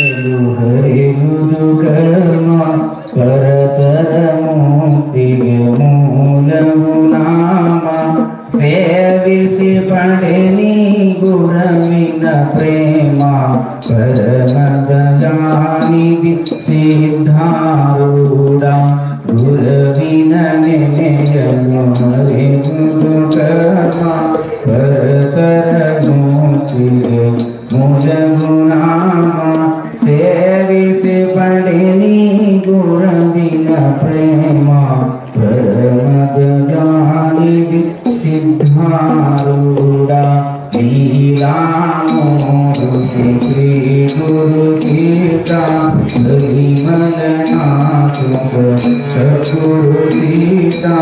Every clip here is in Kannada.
ಹರಿಯುವುದು ಕರ್ಮ ಪರತರ ಮುಕ್ತಿಗೆ ಮೂಲವು ನಾಮ ಸೇವಿಸಿ ಪಡೆನಿ ಗುರುವಿನ ಪ್ರೇಮ ಪರಮದ ಜಾನಿಧಿ ಸಿದ್ಧಾರೂಢ ಗುರುವಿನ ನೆನೆಯಲು ಹರಿಯುವುದು ಕರ್ಮ ಪರತರ ಮುಕ್ತಿಗೆ ಮೂಲವು ನಾಮ ಸೇವಿಸಿ ಪಡೆನಿ ಗುರುವಿನ ಪ್ರೇಮ ಪರಮದ ಜಾನಿಧಿ ಸಿದ್ಧಾರೂಢ ಶ್ರೀರಾಮೂರ್ತಿ ಶ್ರೀ ಗುರು ಸೀತಾ ಹರಿಮಲನಾಥ ಸದ್ಗುರು ಸೀತಾ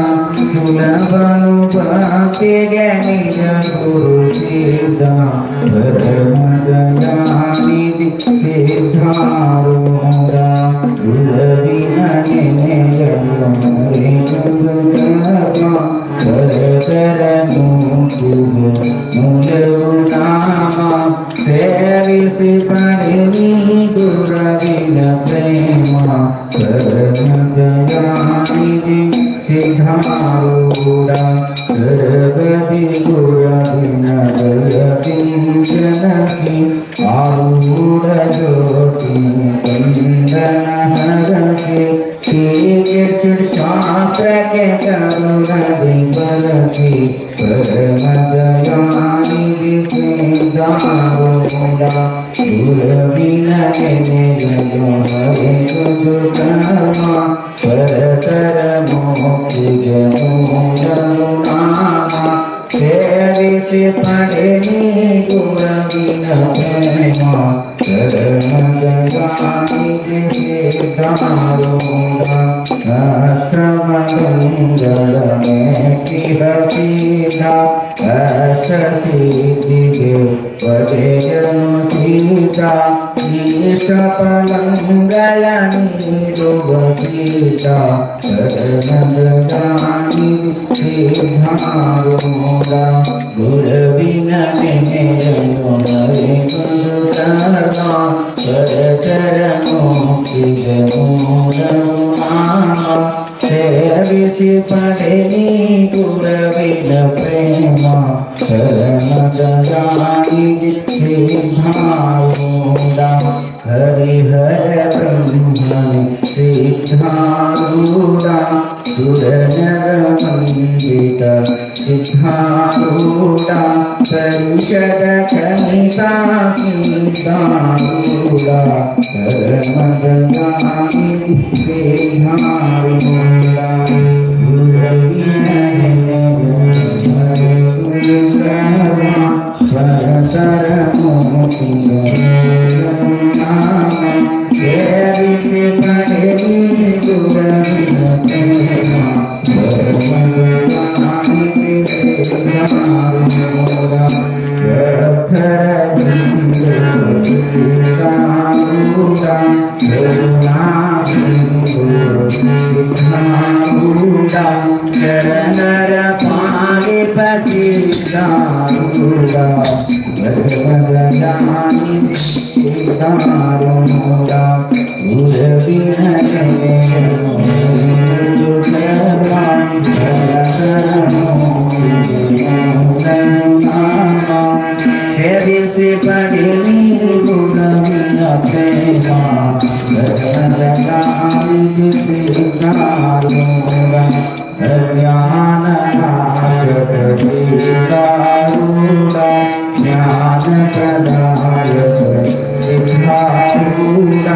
ಸುಲಭನು ಭಕ್ತಿಗೆ ನಿಜ ಗುರು ಸೀತಾ ಪರಮದ ಜಾನಿಧಿ ಸಿದ್ಧಾರೂಢ ಗುರುವಿನ ನೆನೆಯಲು ಹರಿಯುವುದು ಕರ್ಮ ಪರತರ ಮುಕ್ತಿಗೆ ಮೂಲವು ನಾಮ ಸೇವಿಸಿ ಪಡೆನಿ ಗುರುವಿನ ಪ್ರೇಮ ಪರಮದ ಜಾನಿಧಿ ಸಿದ್ಧಾರೂಢ ಸರ್ವದಿ ಗುರುವಿನ ದಯದಿಂಜನಸಿ ಆರೂಢ ಜ್ಯೋತಿ ಕಂದನ ಹರಸಿ ಶ್ರೀ ಶಾಸ್ತ್ರಕ್ಕೆ ಕರುಣದಿ ಬರಸಿ ಪರಮದ ಜಾನಿಧಿ ಸಿದ್ಧಾರೂಢ ಗುರುವಿನ ನೆನೆಯಲು ಹರಿಯುವುದು ಕರ್ಮ ಪರತರ ಮುಕ್ತಿಗೆ ಮೂಲವು ನಾಮ ಸೇವಿಸಿ ಪಡೆನಿ ಗುರುವಿನ ಪ್ರೇಮ ಪರಮದ ಜಾನಿಧಿ ಸಿದ್ಧಾರೂಢ ಅಷ್ಟಮಂಗಳ ಮೇಟಿಹ ಸೀತಾ ಅಷ್ಟ ಸಿದ್ಧಿಗೆ ಪಡೆಯನು ಸೀತಾ ಇಷ್ಟ ಫಲಗಳ ನೀಡುವ ಸೀತಾ ಪರಮದ ಜಾನಿಧಿ ಸಿದ್ಧಾರೂಢ ಗುರುವಿನ ನೆನೆಯಲು ಹರಿಯುವುದು ಕರ್ಮ ಪರತರ ಮುಕ್ತಿಗೆ ಮೂಲವು ನಾಮ ಸೇವಿಸಿ ಪಡೆನಿ ಗುರುವಿನ ಪ್ರೇಮ ಪರಮದ ಜಾನಿಧಿ ಸಿದ್ಧಾರೂಢ ಹರಿಹರ ಬ್ರಹ್ಮಣಿ ಸಿದ್ಧಾರೂಢ ಸುರನರ ವಂದಿತ ಸಿದ್ಧಾರೂಢ ಪರಿಷದ ಕನಿತಾ ಸಿದ್ಧಾರೂಢ ಪರಮದ ಜಾನಿಧಿ ಸಿದ್ಧಾರೂಢ ಗುರುವಿನ ಪರತರ ಮುಕ್ತಿಗೆ ನಾಮ ಸೇವಿಸಿ ಪಡೆನಿ ಗುರುವಿನ ಪ್ರೇಮ ಪರಮದ ಜಾನಿಧಿ ಸಿದ್ಧಾರೂಢ ಶರಣರ ಪಾಲಿಪ ಸಿದ್ಧಾರೂಢ ಪರಮದ ಜಾನಿಧಿ ಸಿದ್ಧಾರೂಢ ಗುರುವಿನ ನೆನೆಯಲು ಹರಿಯುವುದು ಕರ್ಮ ಪರತರ ಮುಕ್ತಿಗೆ ಮೂಲವು ನಾಮ ಸೇವಿಸಿ ಪಡೆನಿ ಗುರುವಿನ ಪ್ರೇಮ ಪರಮದ ಜಾನಿಧಿ ಸಿದ್ಧಾರೂಢ ಅಜ್ಞಾನ ನಾಶಕ ಸಿದ್ಧಾರೂಢ ಜ್ಞಾನ ಪ್ರದಾಯಕ ಸಿದ್ಧಾರೂಢ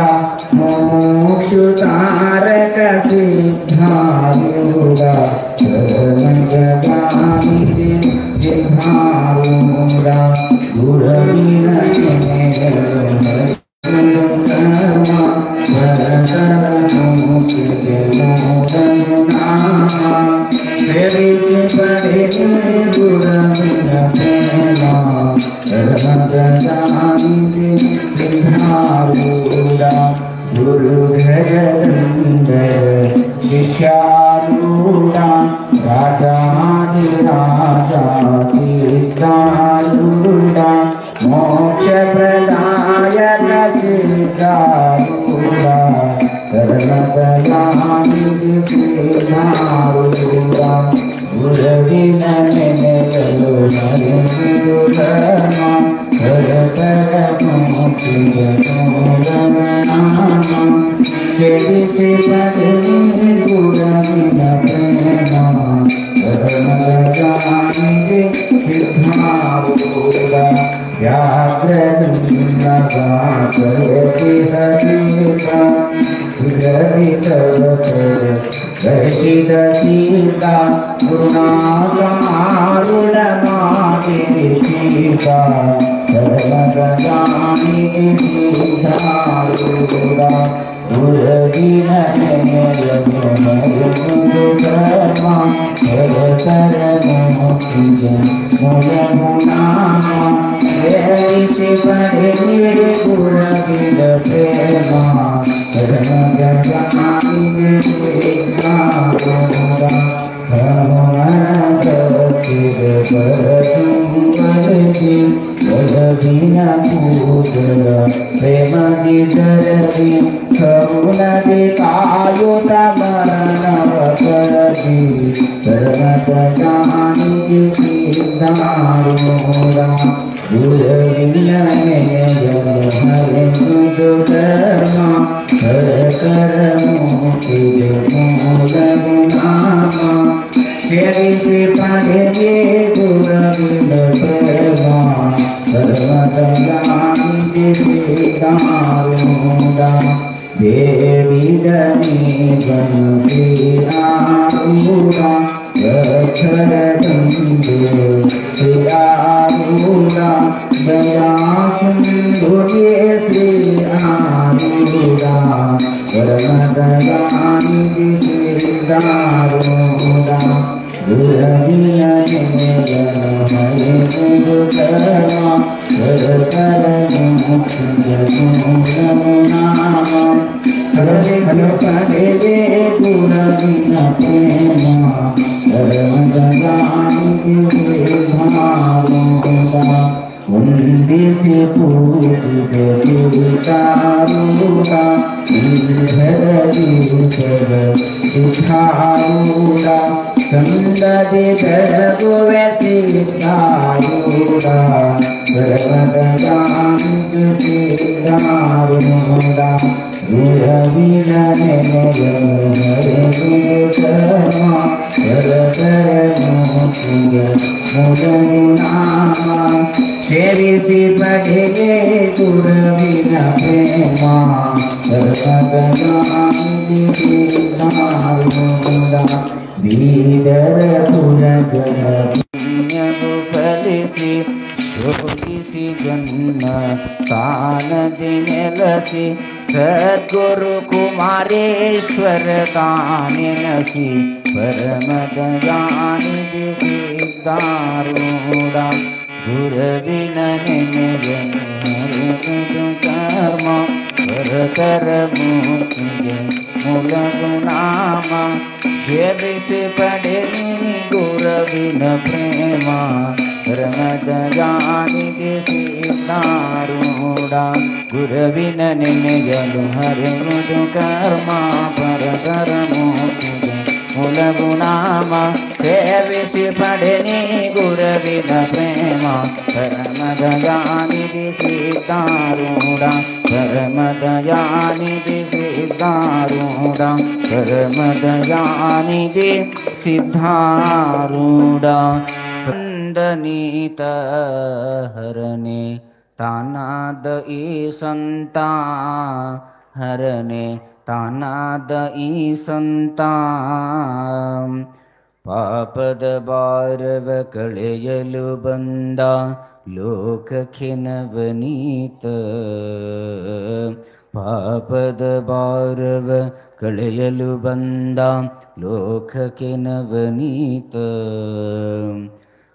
ಮೋಕ್ಷತಾರಕ ಸಿದ್ಧಾರೂಢ ಪರಮದ ಜಾನಿಧಿ ಸಿದ್ಧಾರೂಢ ಗುರುವಿನ ನೆನೆಯಲು ಹರಿಯುವುದು ಕರ್ಮ ಪರತರ ಮುಕ್ತಿಗೆ ಮೂಲವು ನಾಮ ಸೇವಿಸಿ ಪಡೆನಿ ಗುರುವಿನ ಪ್ರೇಮ ಪರಮದ ಜಾನಿಧಿ ಸಿದ್ಧಾರೂಢ ಗುರುಧರದಂಡ ಶಿಷ್ಯಾರೂಢ ರಾಜಾಧಿರಾಜ ಸಿದ್ಧಾರೂಢ ಮೋಕ್ಷ ಪ್ರದಾಯಕ ಸಿದ್ಧಾರೂಢ ಸಿದ್ಧಾರೂಢ ಕರ್ಮದಯಾನಿಧಿ ಸಿದ್ಧಾರೂಢ ಗುರುವಿನ ನೆನೆಯಲು ಮರೆಯುವುದು ಧರ್ಮ ಕರಕರ ಮುಕ್ತಿಯ ಮೂಲನಾಮ ಸೇವಿಸಿ ಪಡೆದಿ ಗುರುವಿನ ಪ್ರೇಮ ಕರ್ಮದಯಾನಿಧಿ ಸಿದ್ಧಾರೂಢ ವ್ಯಾಘ್ರಲಿಂಗ ಕರೋತಿ ಹರಿತ ದರ್ಶಿತ ಸೀತಾ ಗುರುನಾಥಾರುಡ ಮಾತೆ ಸೀತಾ ಧರ್ಮದಾನಿ ಸೀತಾರೂಢ ಗುರುವಿನ ನೆನೆಯಲು ಮರೆಯುವುದು ಧರ್ಮ ಕರಕರ ಮುಕ್ತಿಯ ಮೂಲನಾಮ ಸೇವಿಸಿ ಪಡೆದಿರಿ ಗುರುವಿನ ಪ್ರೇಮ ಕರ್ಮದಯಾನಿಧಿ ಸಿದ್ಧಾರೂಢ ಪ್ರೇಮ ಗಿರದಿ ಕರುಣದಿ ಕಾಯುತ ಮರಣವ ಪರದಿ ಕರ್ಮದಯಾನಿಧಿ ಸಿದ್ಧಾರೂಢ ಗುರುವಿನ ನೆನೆಯಲು ಮರೆಯುವುದು ಧರ್ಮ ಕರಕರ ಮುಕ್ತಿಯ ಮೂಲನಾಮ ಸೇವಿಸಿ ಪಡೆಯೇ ಗುರುವಿನ ಪ್ರೇಮ ಕರ್ಮದಯಾನಿಧಿ ಸಿದ್ಧಾರೂಢ ಬೇಡಿದ ನೀವನು ಶ್ರೀರಾರೂಢ ಅಕ್ಷರ ಗಂಗೆ ಶ್ರೀರಾರೂಢ ದಯಾ ಸಿಂಧುಗೆ ಶ್ರೀರಾರೂಢ ಕರ್ಮದಯಾನಿಧಿ ಸಿದ್ಧಾರೂಢ ಗುರುವಿನ ನೆನೆಯಲು ಮರೆಯುವುದು ಧರ್ಮ ಕರಕರ ಮುಕ್ತಿಯ ಮೂಲನಾಮ ಪಡೆದೆ ಗುರುವಿನ ಪ್ರೇಮ ಕರ್ಮದಯಾನಿಧಿ ಸಿದ್ಧಾರೂಢ ವಂದಿಸಿ ಪೂಜಿತ ಸಿದ್ಧಾರೂಢ ಸಿದ್ಧಾರೂಢ ಸಂದದಿ ಬೆಳಗುವೆ ಸಿದ್ಧಾರೂಢ ಕರ್ಮದಯಾನಿಧಿ ಸಿದ್ಧಾರೂಢ ಗುರುವಿನ ನೆನೆಯಲು ಮರೆಯುವುದು ಧರ್ಮ ಕರಕರ ಮುಕ್ತಿಯ ಮೂಲನಾಮ ಸೇವಿಸಿ ಪಡೆಯೇ ಗುರುವಿನ ಪ್ರೇಮ ಕರ್ಮದಯಾನಿಧಿ ಸಿದ್ಧಾರೂಢ ಬೀದರ ಪುರಗಳ ಪುಣ್ಯವು ಫಲಿಸಿ ಶೋಭಿಸಿ ಜನ್ಮ ತಾನದಿ ನೆಲಸಿ ಸದ್ಗುರು ಕುಮಾರೇಶ್ವರ ತಾನೆನಸಿ ಪರಮದಯಾನಿಧಿ ಸಿದ್ಧಾರೂಢ ಗುರುವಿನ ನೆನೆಯಲು ಮರೆಯುವುದು ಧರ್ಮ ಕರಕರ ಮುಕ್ತಿಯ ಮೂಲನಾಮ ಸೇವಿಸಿ ಪಡೆದಿ ಗುರುವಿನ ಪ್ರೇಮ ಕರ್ಮದಯಾನಿಧಿ ಸಿದ್ಧಾರೂಢ ಗುರುವಿನ ನೆನೆಯಲು ಹರಿಯುವುದು ಕರ್ಮ ಪರಕರ ಮುಕ್ತಿಯ ಮೂಲಗುಣಾಮ ಸೇವಿಸಿ ಪಡೆನಿ ಗುರುವಿನ ಪ್ರೇಮ ಪರಮದಯಾನಿಧಿ ಸಿದ್ಧಾರೂಢ ಪರಮದಯಾನಿಧಿ ಸಿದ್ಧಾರೂಢ ಪರಮದಯಾನಿಧಿ ಸಿದ್ಧಾರೂಢ ಸಂದನೀತ ಹರನೆ ತಾನಾದ ಈ ಸಂತ ಹರನೆ ತಾನಾದ ಈ ಸಂತ ಪಾಪದ ಭಾರವ ಕಳೆಯಲು ಬಂದ ಲೋಕಕ್ಕೆ ನವನೀತ ಪಾಪದ ಭಾರವ ಕಳೆಯಲು ಬಂದ ಲೋಕಕ್ಕೆ ನವನೀತ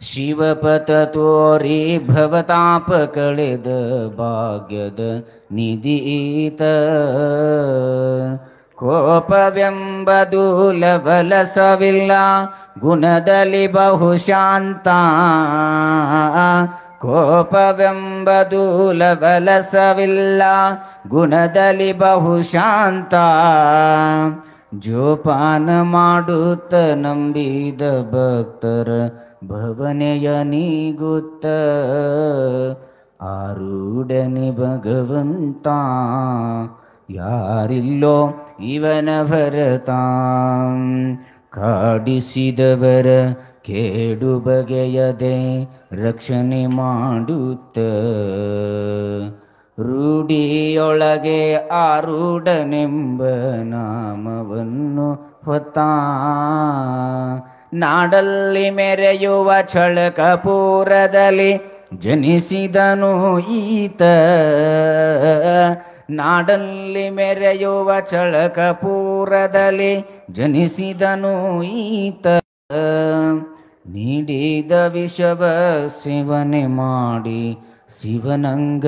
ಶಿವಪಥ ತೋರಿ ಭವತಾಪ ಕಳೆದ ಭಾಗ್ಯದ ನಿಧೀತ ಕೋಪವೆಂಬದು ಲವಲಸವಿಲ್ಲ ಗುಣದಲ್ಲಿ ಬಹುಶಾಂತ ಕೋಪವೆಂಬದು ಲವಲಸವಿಲ್ಲ, ಗುಣದಲ್ಲಿ ಬಹುಶಾಂತ. ಜೋಪಾನ ಮಾಡುತ್ತ ನಂಬಿದ ಭಕ್ತರ ಭವನೆಯ ನೀಗುತ್ತ, ಆರೂಢನೆ ಭಗವಂತ ಯಾರಿಲ್ಲೋ ಇವನ ಭರತ. ಕಾಡಿಸಿದವರ ಕೇಡು ಬಗೆಯದೆ ರಕ್ಷಣೆ ಮಾಡುತ್ತ, ರೂಢಿಯೊಳಗೆ ಆರೂಢನೆಂಬ ನಾಮವನ್ನು ಹೊತ್ತ. ನಾಡಲ್ಲಿ ಮೆರೆಯುವ ಛಳಕಪುರದಲ್ಲಿ ಜನಿಸಿದನು ಈತ. ನಾಡಲ್ಲಿ ಮೆರೆಯುವ ಛಳಕಪುರದಲ್ಲಿ ಜನಿಸಿದನು ಈತ. ನೀಡಿದ ವಿಷವ ಸೇವನೆ ಮಾಡಿ ಶಿವನಂಗ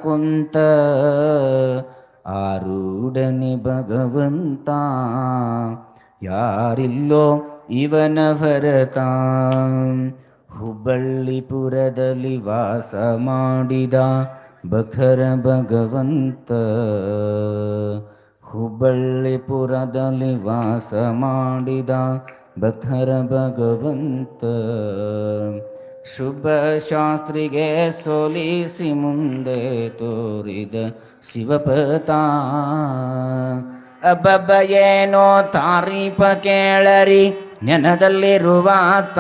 ಕುಂತ, ಆರೂಢನೆ ಭಗವಂತ ಯಾರಿಲ್ಲೋ ಇವನ ಭರತ. ಹುಬ್ಬಳ್ಳಿಪುರದಲ್ಲಿ ವಾಸ ಮಾಡಿದ ಭಕ್ತರ ಭಗವಂತ, ಹುಬ್ಬಳ್ಳಿಪುರದಲ್ಲಿ ವಾಸ ಮಾಡಿದ ಭಕ್ತರ ಭಗವಂತ. ಶುಭ ಶಾಸ್ತ್ರಿಗೆ ಸೋಲಿಸಿ ಮುಂದೆ ತೋರಿದ ಶಿವಪತ. ಅಬ್ಬಬ್ಬ ಏನೋ ತಾರೀಪ ಕೇಳರಿ ನೆನದಲ್ಲಿರುವಾತ.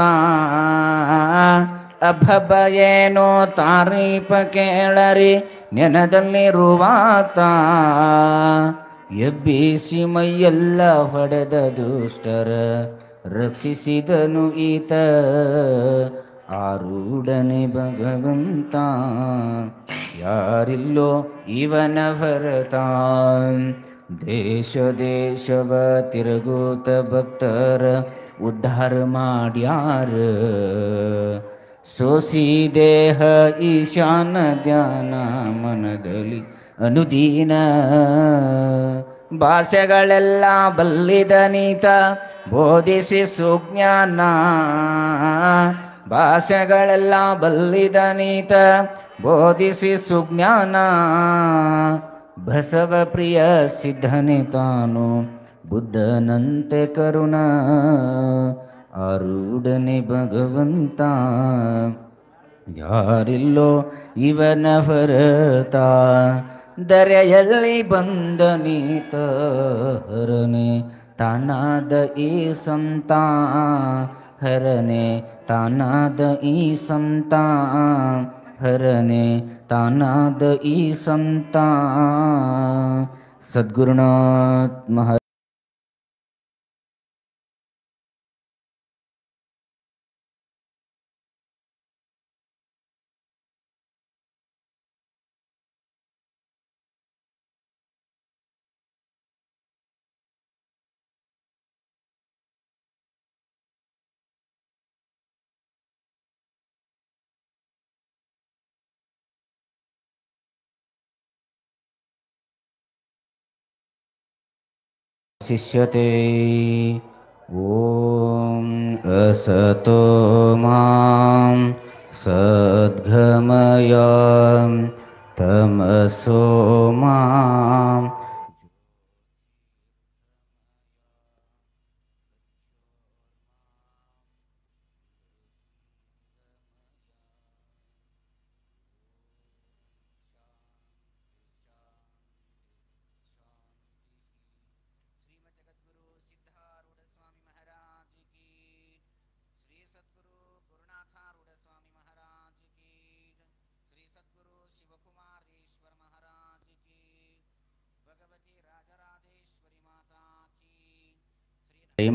ಅಬ್ಬಬ್ಬ ಏನೋ ತಾರೀಪ ಕೇಳರಿ ನೆನದಲ್ಲಿರುವಾತ. ಎಬ್ಬಿಸಿ ಮೈಯೆಲ್ಲ ಹೊಡೆದ ದುಷ್ಟರ ರಕ್ಷಿಸಿದನು ಈತ, ಆರೂಢನೆ ಭಗವಂತ ಯಾರಿಲ್ಲೋ ಇವನ ಭರತ. ದೇಶ ದೇಶವ ತಿರುಗೂತ ಭಕ್ತರ ಉದ್ಧಾರ ಮಾಡ್ಯಾರ, ಸೋಸಿ ದೇಹ ಈಶಾನ ಧ್ಯಾನ ಮನದಲ್ಲಿ ಅನುದೀನ. ಭಾಷೆಗಳೆಲ್ಲ ಬಲ್ಲಿದ ನೀತ ಬೋಧಿಸಿ ಸುಜ್ಞಾನ, ಭಾಷೆಗಳೆಲ್ಲ ಬಲ್ಲಿದ ನೀತ ಬೋಧಿಸಿ ಸುಜ್ಞಾನ. ಬಸವ ಪ್ರಿಯ ಸಿದ್ಧನೆ ತಾನು ಬುದ್ಧನಂತೆ ಕರುಣ, ಆರೂಢನೆ ಭಗವಂತ ಯಾರಿಲ್ಲೋ ಇವನ ಭರತ. ದರೆಯಲ್ಲಿ ಬಂದ ನೀತ ಹರನೆ ತಾನಾದ ಈ ಸಂತ, ಹರನೆ ತಾನಾದ ಈ ಸಂತ, ಹರನೆ ತಾನಾದ ಈ ಸಂತ. ಸದ್ಗುರುನಾಥ್ ಮಹಾ ಶಿಷ್ಯತೆ. ಓಂ ಅಸತೋ ಮಾಂ ಸದ್ಗಮಯ ತಮಸೋ ಮಾಂ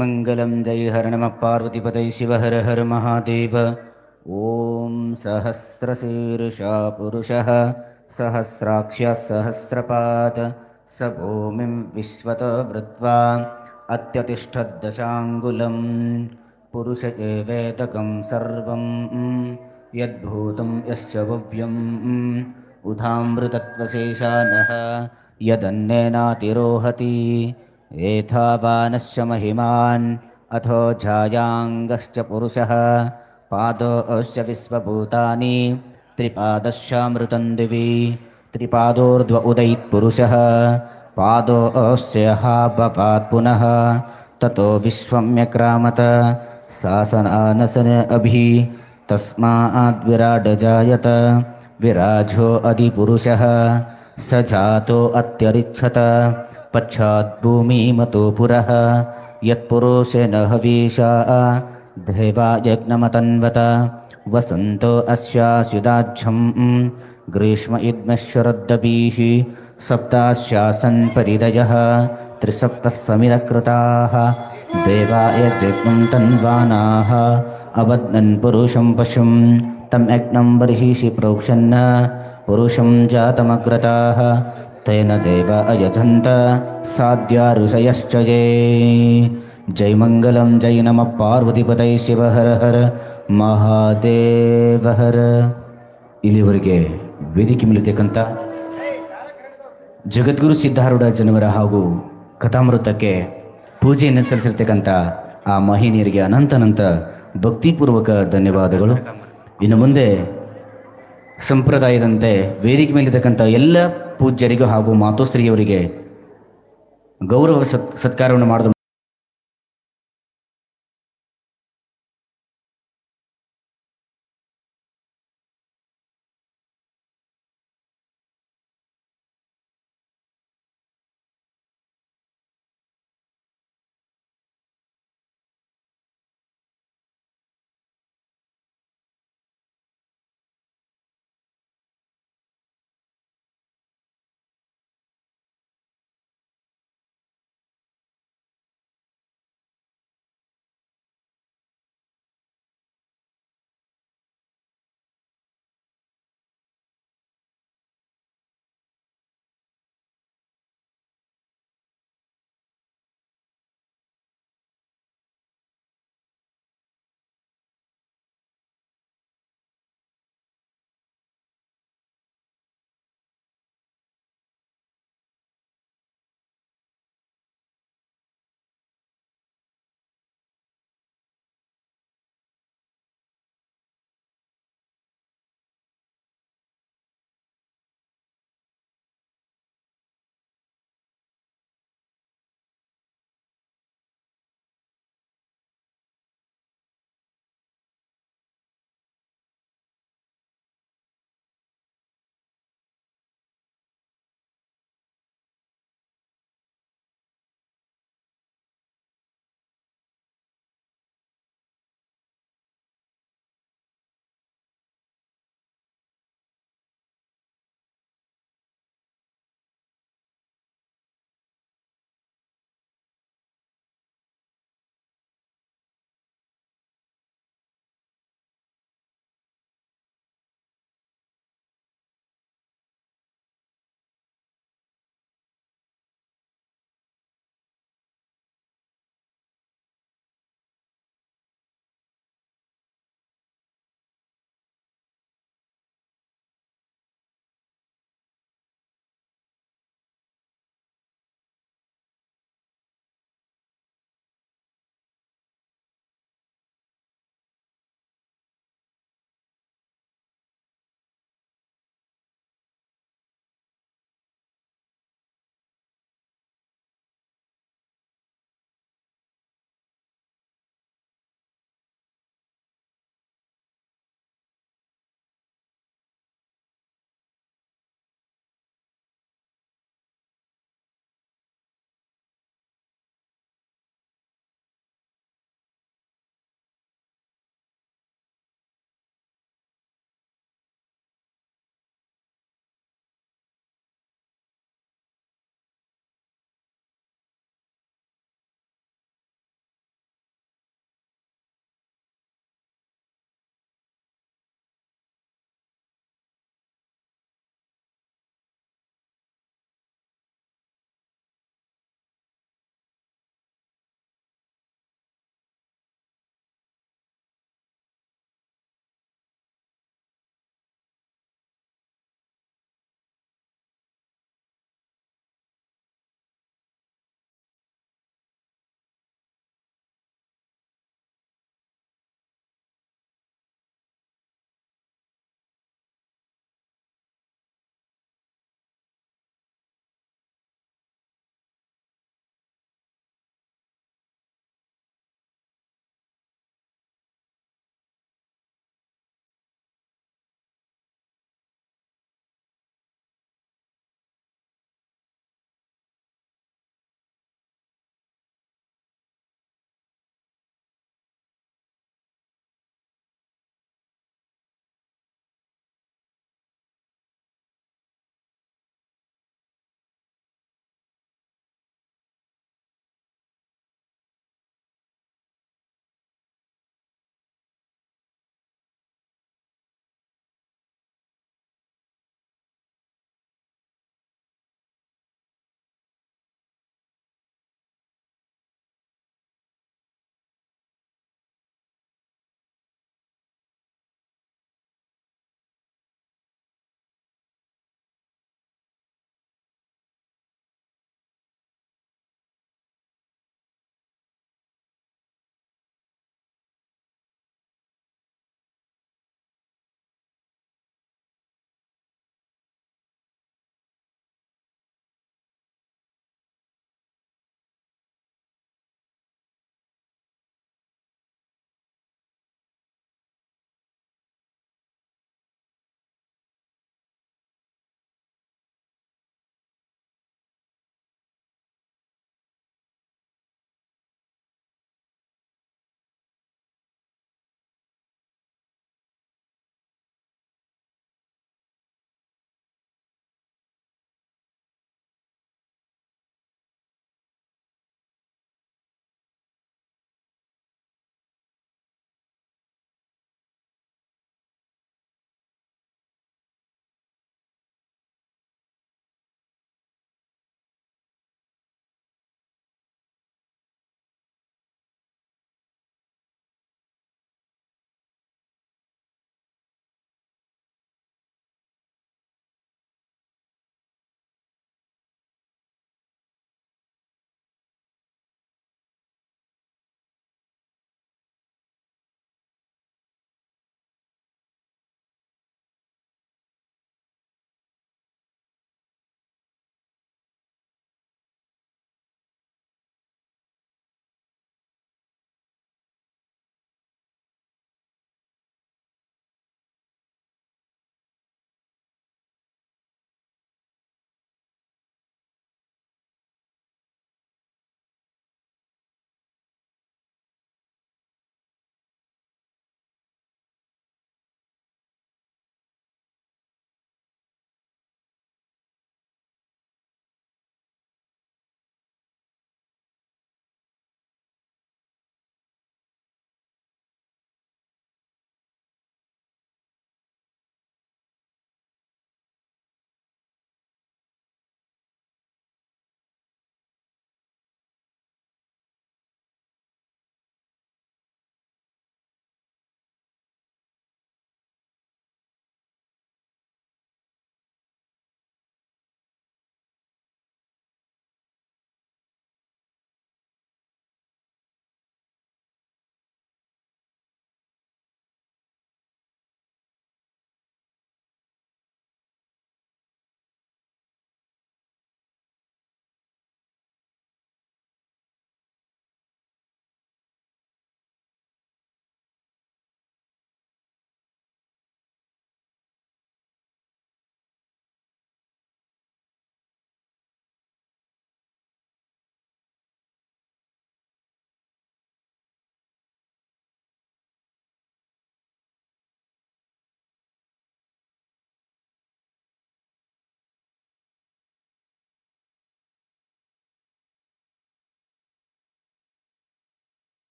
मंगलम जय हर नमः पार्वतीपतये शिव हर हर महादेव. ओम सहस्रशीर्षा पुरुषः सहस्राक्ष्यः सहस्रपाद स भूमिं विश्वतो वृत्वा अत्यतिष्ठद्दशाङ्गुलं. पुरुष एवेदकं सर्वं यद्भूतं यश्च भव्यम् उधामृतत्वशेषानः यदन्नेनातिरोहति. एथावानश्च महिमान् अथो झायाङ्गश्च पुरुषः पादोऽश्च विश्वभूतानि त्रिपादस्यामृतं दिवि त्रिपादोर्ध्व उदयित्पुरुषः पादोऽस्यहाबपात् पुनः ततो विश्वम्यक्रामत सासनानसन अभि तस्माद्विराडजायत विराजो अधिपुरुषः स जातो अत्यरिच्छत पश्चाद्भूमिमतो पुरः यत्पुरुषेण हवीशा देवा यज्ञमतन्वत वसन्तो अस्यास्युदाज्झं ग्रीष्म इद्मः शरद्दपीः सप्तास्यासन् परिदयः त्रिसप्तः समिरकृताः देवा यज्ञं तन्वानाः अबध्नन् पुरुषं पशुं तम् यज्ञं बर्हिषि प्रोक्षन् पुरुषं जातमग्रताः तेन देव अयजन्त साध्या ऋषयश्च ये जय मंगलम जय नमः पार्वतीपतये शिव हर हर ಮಹಾದೇವ ಹರ. ಇಲ್ಲಿವರೆಗೆ ವೇದಿಕೆ ಮೇಲಿರ್ತಕ್ಕಂಥ ಜಗದ್ಗುರು ಸಿದ್ಧಾರೂಢ ಜನವರ ಹಾಗೂ ಕಥಾಮೃತಕ್ಕೆ ಪೂಜೆಯನ್ನು ಸಲ್ಲಿಸಿರ್ತಕ್ಕಂಥ ಆ ಮಹಿನಿಯರಿಗೆ ಅನಂತ ಭಕ್ತಿಪೂರ್ವಕ ಧನ್ಯವಾದಗಳು. ಇನ್ನು ಮುಂದೆ ಸಂಪ್ರದಾಯದಂತೆ ವೇದಿಕೆ ಮೇಲಿರ್ತಕ್ಕಂಥ ಎಲ್ಲ ಪೂಜ್ಯರಿಗೂ ಹಾಗೂ ಮಾತೋಶ್ರೀಯವರಿಗೆ ಗೌರವ ಸತ್ಕಾರವನ್ನು ಮಾಡಿದ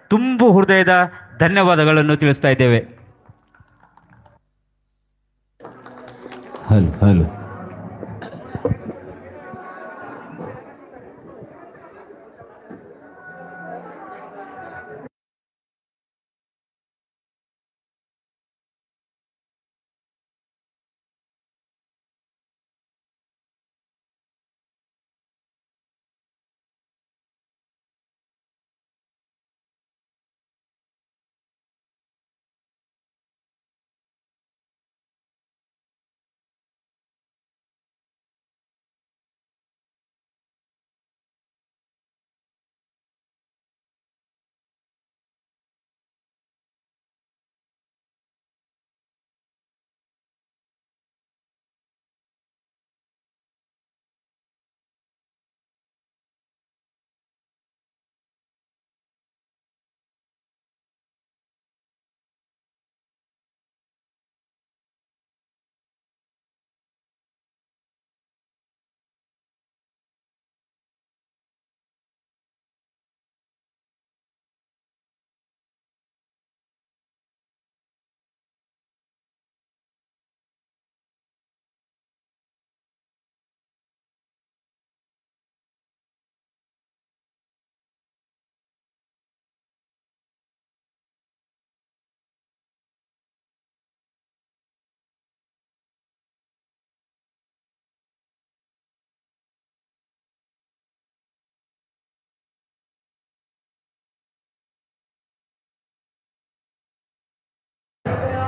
ತುಂಬು ಹೃದಯದ ಧನ್ಯವಾದಗಳನ್ನು ತಿಳಿಸ್ತಾ ಇದ್ದೇವೆ. Hello hello.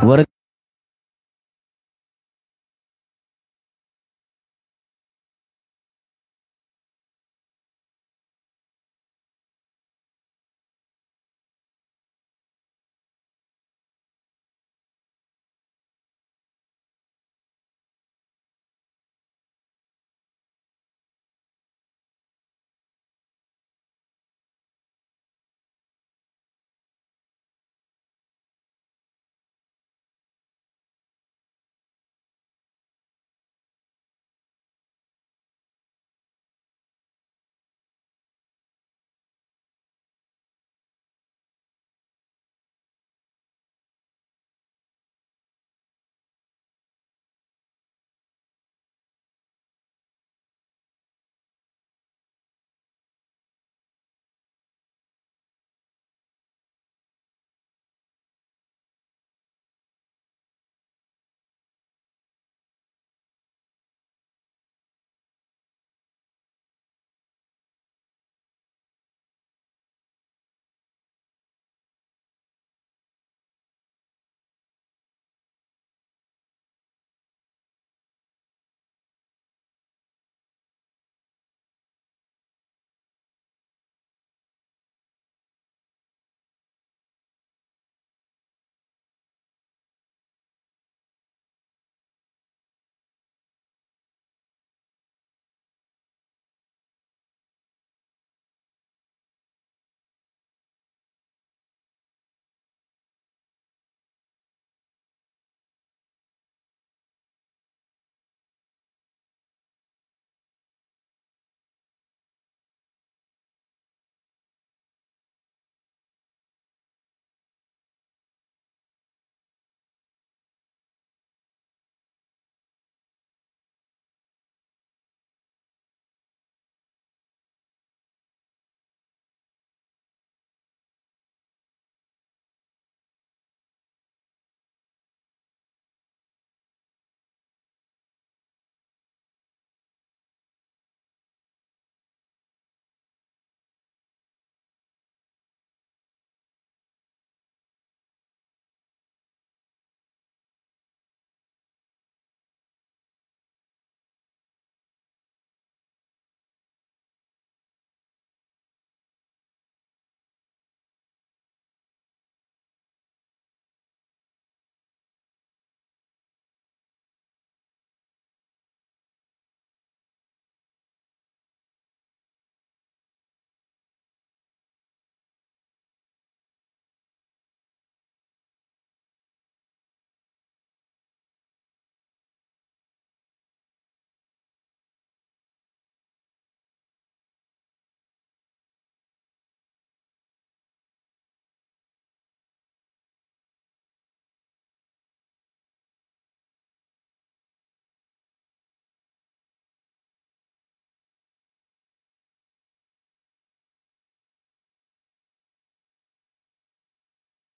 ವರ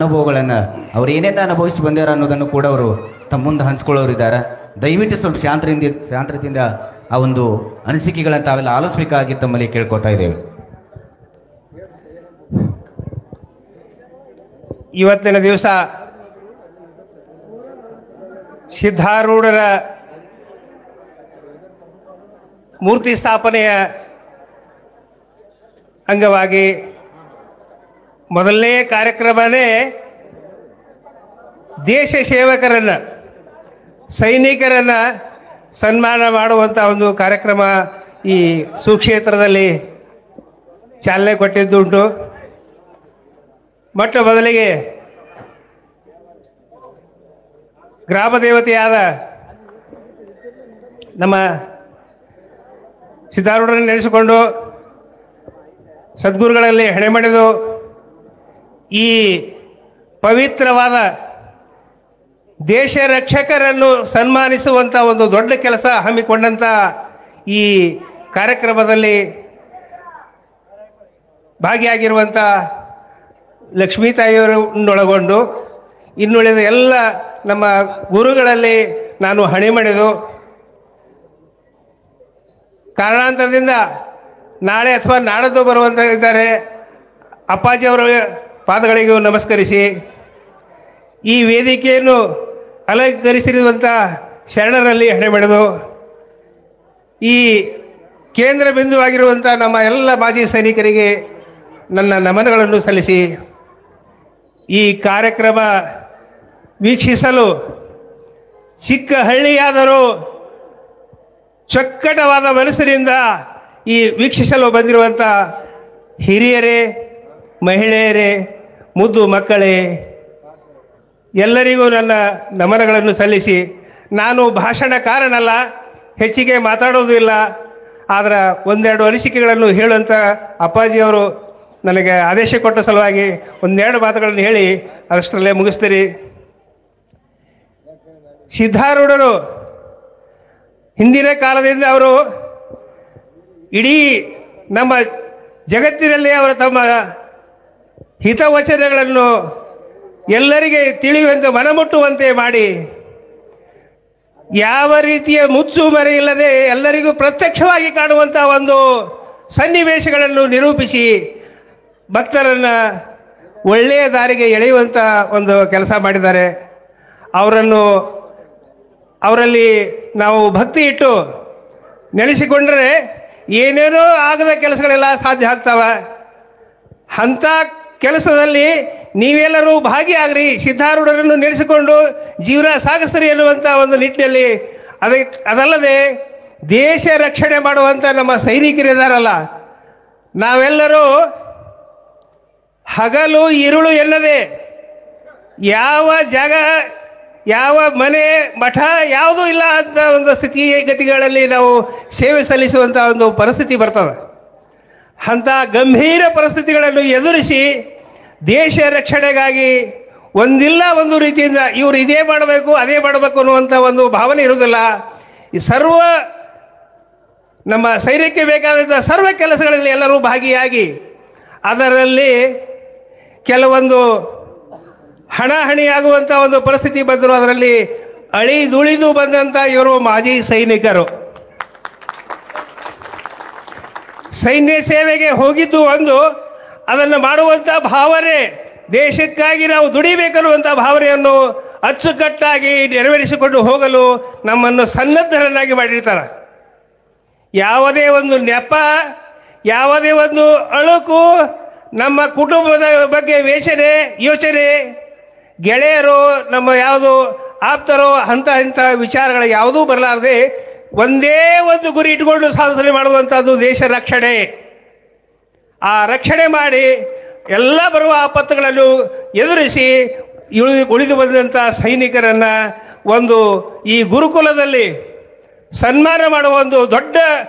ಅನುಭವಗಳನ್ನು ಅವ್ರು ಏನೇನು ಅನುಭವಿಸಿ ಬಂದಾರ ಅನ್ನೋದನ್ನು ಕೂಡ ಅವರು ತಮ್ಮ ಮುಂದೆ ಹಂಚ್ಕೊಳ್ಳೋರಿದ್ದಾರೆ. ದಯವಿಟ್ಟು ಸ್ವಲ್ಪ ಶಾಂತದಿಂದ ಆ ಒಂದು ಅನಿಸಿಕೆಗಳನ್ನು ತಾವೆಲ್ಲ ಆಲಿಸಬೇಕಾಗಿ ತಮ್ಮಲ್ಲಿ ಕೇಳ್ಕೊತಾ ಇದ್ದೇವೆ. ಇವತ್ತಿನ ದಿವಸ ಸಿದ್ಧಾರೂಢರ ಮೂರ್ತಿ ಸ್ಥಾಪನೆಯ ಅಂಗವಾಗಿ ಮೊದಲನೇ ಕಾರ್ಯಕ್ರಮನೇ ದೇಶ ಸೇವಕರನ್ನು, ಸೈನಿಕರನ್ನು ಸನ್ಮಾನ ಮಾಡುವಂಥ ಒಂದು ಕಾರ್ಯಕ್ರಮ ಈ ಸುಕ್ಷೇತ್ರದಲ್ಲಿ ಚಾಲನೆ ಕೊಟ್ಟಿದ್ದುಂಟು. ಮೊಟ್ಟ ಮೊದಲಿಗೆ ಗ್ರಾಮ ದೇವತೆಯಾದ ನಮ್ಮ ಸಿದ್ಧಾರೂಢರನ್ನು ನೆನೆಸಿಕೊಂಡು ಸದ್ಗುರುಗಳಲ್ಲಿ ಹೆಣೆ ಮಾಡಿದು ಈ ಪವಿತ್ರವಾದ ದೇಶ ರಕ್ಷಕರನ್ನು ಸನ್ಮಾನಿಸುವಂಥ ಒಂದು ದೊಡ್ಡ ಕೆಲಸ ಹಮ್ಮಿಕೊಂಡಂಥ ಈ ಕಾರ್ಯಕ್ರಮದಲ್ಲಿ ಭಾಗಿಯಾಗಿರುವಂಥ ಲಕ್ಷ್ಮೀ ತಾಯಿಯವರನ್ನೊಳಗೊಂಡು ಇನ್ನುಳಿದ ಎಲ್ಲ ನಮ್ಮ ಗುರುಗಳಲ್ಲಿ ನಾನು ಹಣೆ ಮಾಡಿದು. ಕಾರಣಾಂತರದಿಂದ ನಾಳೆ ಅಥವಾ ನಾಡದ್ದು ಬರುವಂಥ ಇದ್ದಾರೆ. ಅಪ್ಪಾಜಿಯವರ ಪಾದಗಳಿಗೂ ನಮಸ್ಕರಿಸಿ ಈ ವೇದಿಕೆಯನ್ನು ಅಲಂಕರಿಸಿರುವಂಥ ಶರಣರಲ್ಲಿ ಹಣೆ ಮಾಡಿದು. ಈ ಕೇಂದ್ರ ಬಿಂದುವಾಗಿರುವಂಥ ನಮ್ಮ ಎಲ್ಲ ಮಾಜಿ ಸೈನಿಕರಿಗೆ ನನ್ನ ನಮನಗಳನ್ನು ಸಲ್ಲಿಸಿ ಈ ಕಾರ್ಯಕ್ರಮ ವೀಕ್ಷಿಸಲು ಚಿಕ್ಕ ಹಳ್ಳಿಯಾದರೂ ಚೊಕ್ಕಟವಾದ ಮನಸ್ಸಿನಿಂದ ಈ ವೀಕ್ಷಿಸಲು ಬಂದಿರುವಂಥ ಹಿರಿಯರೇ, ಮಹಿಳೆಯರೇ, ಮುದ್ದು ಮಕ್ಕಳೇ, ಎಲ್ಲರಿಗೂ ನನ್ನ ನಮನಗಳನ್ನು ಸಲ್ಲಿಸಿ, ನಾನು ಭಾಷಣಕಾರನಲ್ಲ, ಹೆಚ್ಚಿಗೆ ಮಾತಾಡೋದು ಇಲ್ಲ, ಆದರೆ ಒಂದೆರಡು ಅನಿಸಿಕೆಗಳನ್ನು ಹೇಳುವಂಥ ಅಪ್ಪಾಜಿಯವರು ನನಗೆ ಆದೇಶ ಕೊಟ್ಟ ಸಲುವಾಗಿ ಒಂದೆರಡು ಮಾತುಗಳನ್ನು ಹೇಳಿ ಅದಷ್ಟರಲ್ಲೇ ಮುಗಿಸ್ತೀರಿ. ಸಿದ್ಧಾರೂಢರು ಹಿಂದಿನ ಕಾಲದಿಂದ ಅವರು ಇಡೀ ನಮ್ಮ ಜಗತ್ತಿನಲ್ಲಿ ಅವರು ತಮ್ಮ ಹಿತವಚನಗಳನ್ನು ಎಲ್ಲರಿಗೆ ತಿಳಿಯುವಂತೆ ಮನಮುಟ್ಟುವಂತೆ ಮಾಡಿ ಯಾವ ರೀತಿಯ ಮುಚ್ಚು ಮರೆ ಇಲ್ಲದೆ ಎಲ್ಲರಿಗೂ ಪ್ರತ್ಯಕ್ಷವಾಗಿ ಕಾಣುವಂಥ ಒಂದು ಸನ್ನಿವೇಶಗಳನ್ನು ನಿರೂಪಿಸಿ ಭಕ್ತರನ್ನು ಒಳ್ಳೆಯ ದಾರಿಗೆ ಎಳೆಯುವಂಥ ಒಂದು ಕೆಲಸ ಮಾಡಿದ್ದಾರೆ. ಅವರಲ್ಲಿ ನಾವು ಭಕ್ತಿ ಇಟ್ಟು ನೆನೆಸಿಕೊಂಡ್ರೆ ಏನೇನೋ ಆಗದ ಕೆಲಸಗಳೆಲ್ಲ ಸಾಧ್ಯ ಆಗ್ತಾವೆ. ಅಂಥ ಕೆಲಸದಲ್ಲಿ ನೀವೆಲ್ಲರೂ ಭಾಗಿಯಾಗ್ರಿ, ಸಿದ್ಧಾರೂಢರನ್ನು ನೆನೆಸಿಕೊಂಡು ಜೀವನ ಸಾಗಿಸ್ರಿ ಎನ್ನುವಂಥ ಒಂದು ನಿಟ್ಟಿನಲ್ಲಿ ಅದಲ್ಲದೆ ದೇಶ ರಕ್ಷಣೆ ಮಾಡುವಂಥ ನಮ್ಮ ಸೈನಿಕರಿದ್ದಾರಲ್ಲ, ನಾವೆಲ್ಲರೂ ಹಗಲು ಇರುಳು ಎನ್ನದೆ ಯಾವ ಜಾಗ, ಯಾವ ಮನೆ, ಮಠ ಯಾವುದೂ ಇಲ್ಲ ಅಂತ ಒಂದು ಸ್ಥಿತಿಗತಿಗಳಲ್ಲಿ ನಾವು ಸೇವೆ ಸಲ್ಲಿಸುವಂಥ ಒಂದು ಪರಿಸ್ಥಿತಿ ಬರ್ತದೆ. ಅಂಥ ಗಂಭೀರ ಪರಿಸ್ಥಿತಿಗಳನ್ನು ಎದುರಿಸಿ ದೇಶ ರಕ್ಷಣೆಗಾಗಿ ಒಂದಿಲ್ಲ ಒಂದು ರೀತಿಯಿಂದ ಇವರು ಇದೇ ಮಾಡಬೇಕು ಅದೇ ಮಾಡಬೇಕು ಅನ್ನುವಂಥ ಒಂದು ಭಾವನೆ ಇರುವುದಿಲ್ಲ. ಈ ಸರ್ವ ನಮ್ಮ ಸೈನ್ಯಕ್ಕೆ ಬೇಕಾದಂಥ ಸರ್ವ ಕೆಲಸಗಳಲ್ಲಿ ಎಲ್ಲರೂ ಭಾಗಿಯಾಗಿ ಅದರಲ್ಲಿ ಕೆಲವೊಂದು ಹಣಾಹಣಿಯಾಗುವಂಥ ಒಂದು ಪರಿಸ್ಥಿತಿ ಬಂದರು. ಅದರಲ್ಲಿ ಅಳಿದುಳಿದು ಬಂದಂಥ ಇವರು ಮಾಜಿ ಸೈನಿಕರು. ಸೈನ್ಯ ಸೇವೆಗೆ ಹೋಗಿದ್ದು ಒಂದು, ಅದನ್ನು ಮಾಡುವಂಥ ಭಾವನೆ, ದೇಶಕ್ಕಾಗಿ ನಾವು ದುಡಿಬೇಕನ್ನುವಂಥ ಭಾವನೆಯನ್ನು ಅಚ್ಚುಕಟ್ಟಾಗಿ ನೆರವೇರಿಸಿಕೊಂಡು ಹೋಗಲು ನಮ್ಮನ್ನು ಸನ್ನದ್ಧರನ್ನಾಗಿ ಮಾಡಿರ್ತಾರೆ. ಯಾವುದೇ ಒಂದು ನೆಪ, ಯಾವುದೇ ಒಂದು ಅಳುಕು, ನಮ್ಮ ಕುಟುಂಬದ ಬಗ್ಗೆ ಯೋಚನೆ, ಗೆಳೆಯರು, ನಮ್ಮ ಯಾವುದು ಆಪ್ತರೋ ಇಂಥ ವಿಚಾರಗಳು ಯಾವುದೂ ಬರಲಾರದೆ ಒಂದೇ ಒಂದು ಗುರಿ ಇಟ್ಕೊಂಡು ಸಾಧನೆ ಮಾಡುವಂಥದ್ದು ದೇಶ ರಕ್ಷಣೆ. ಆ ರಕ್ಷಣೆ ಮಾಡಿ ಎಲ್ಲ ಬರುವ ಆಪತ್ತುಗಳನ್ನು ಎದುರಿಸಿ ಉಳಿದು ಬಂದಂಥ ಸೈನಿಕರನ್ನು ಒಂದು ಈ ಗುರುಕುಲದಲ್ಲಿ ಸನ್ಮಾನ ಮಾಡುವ ಒಂದು ದೊಡ್ಡ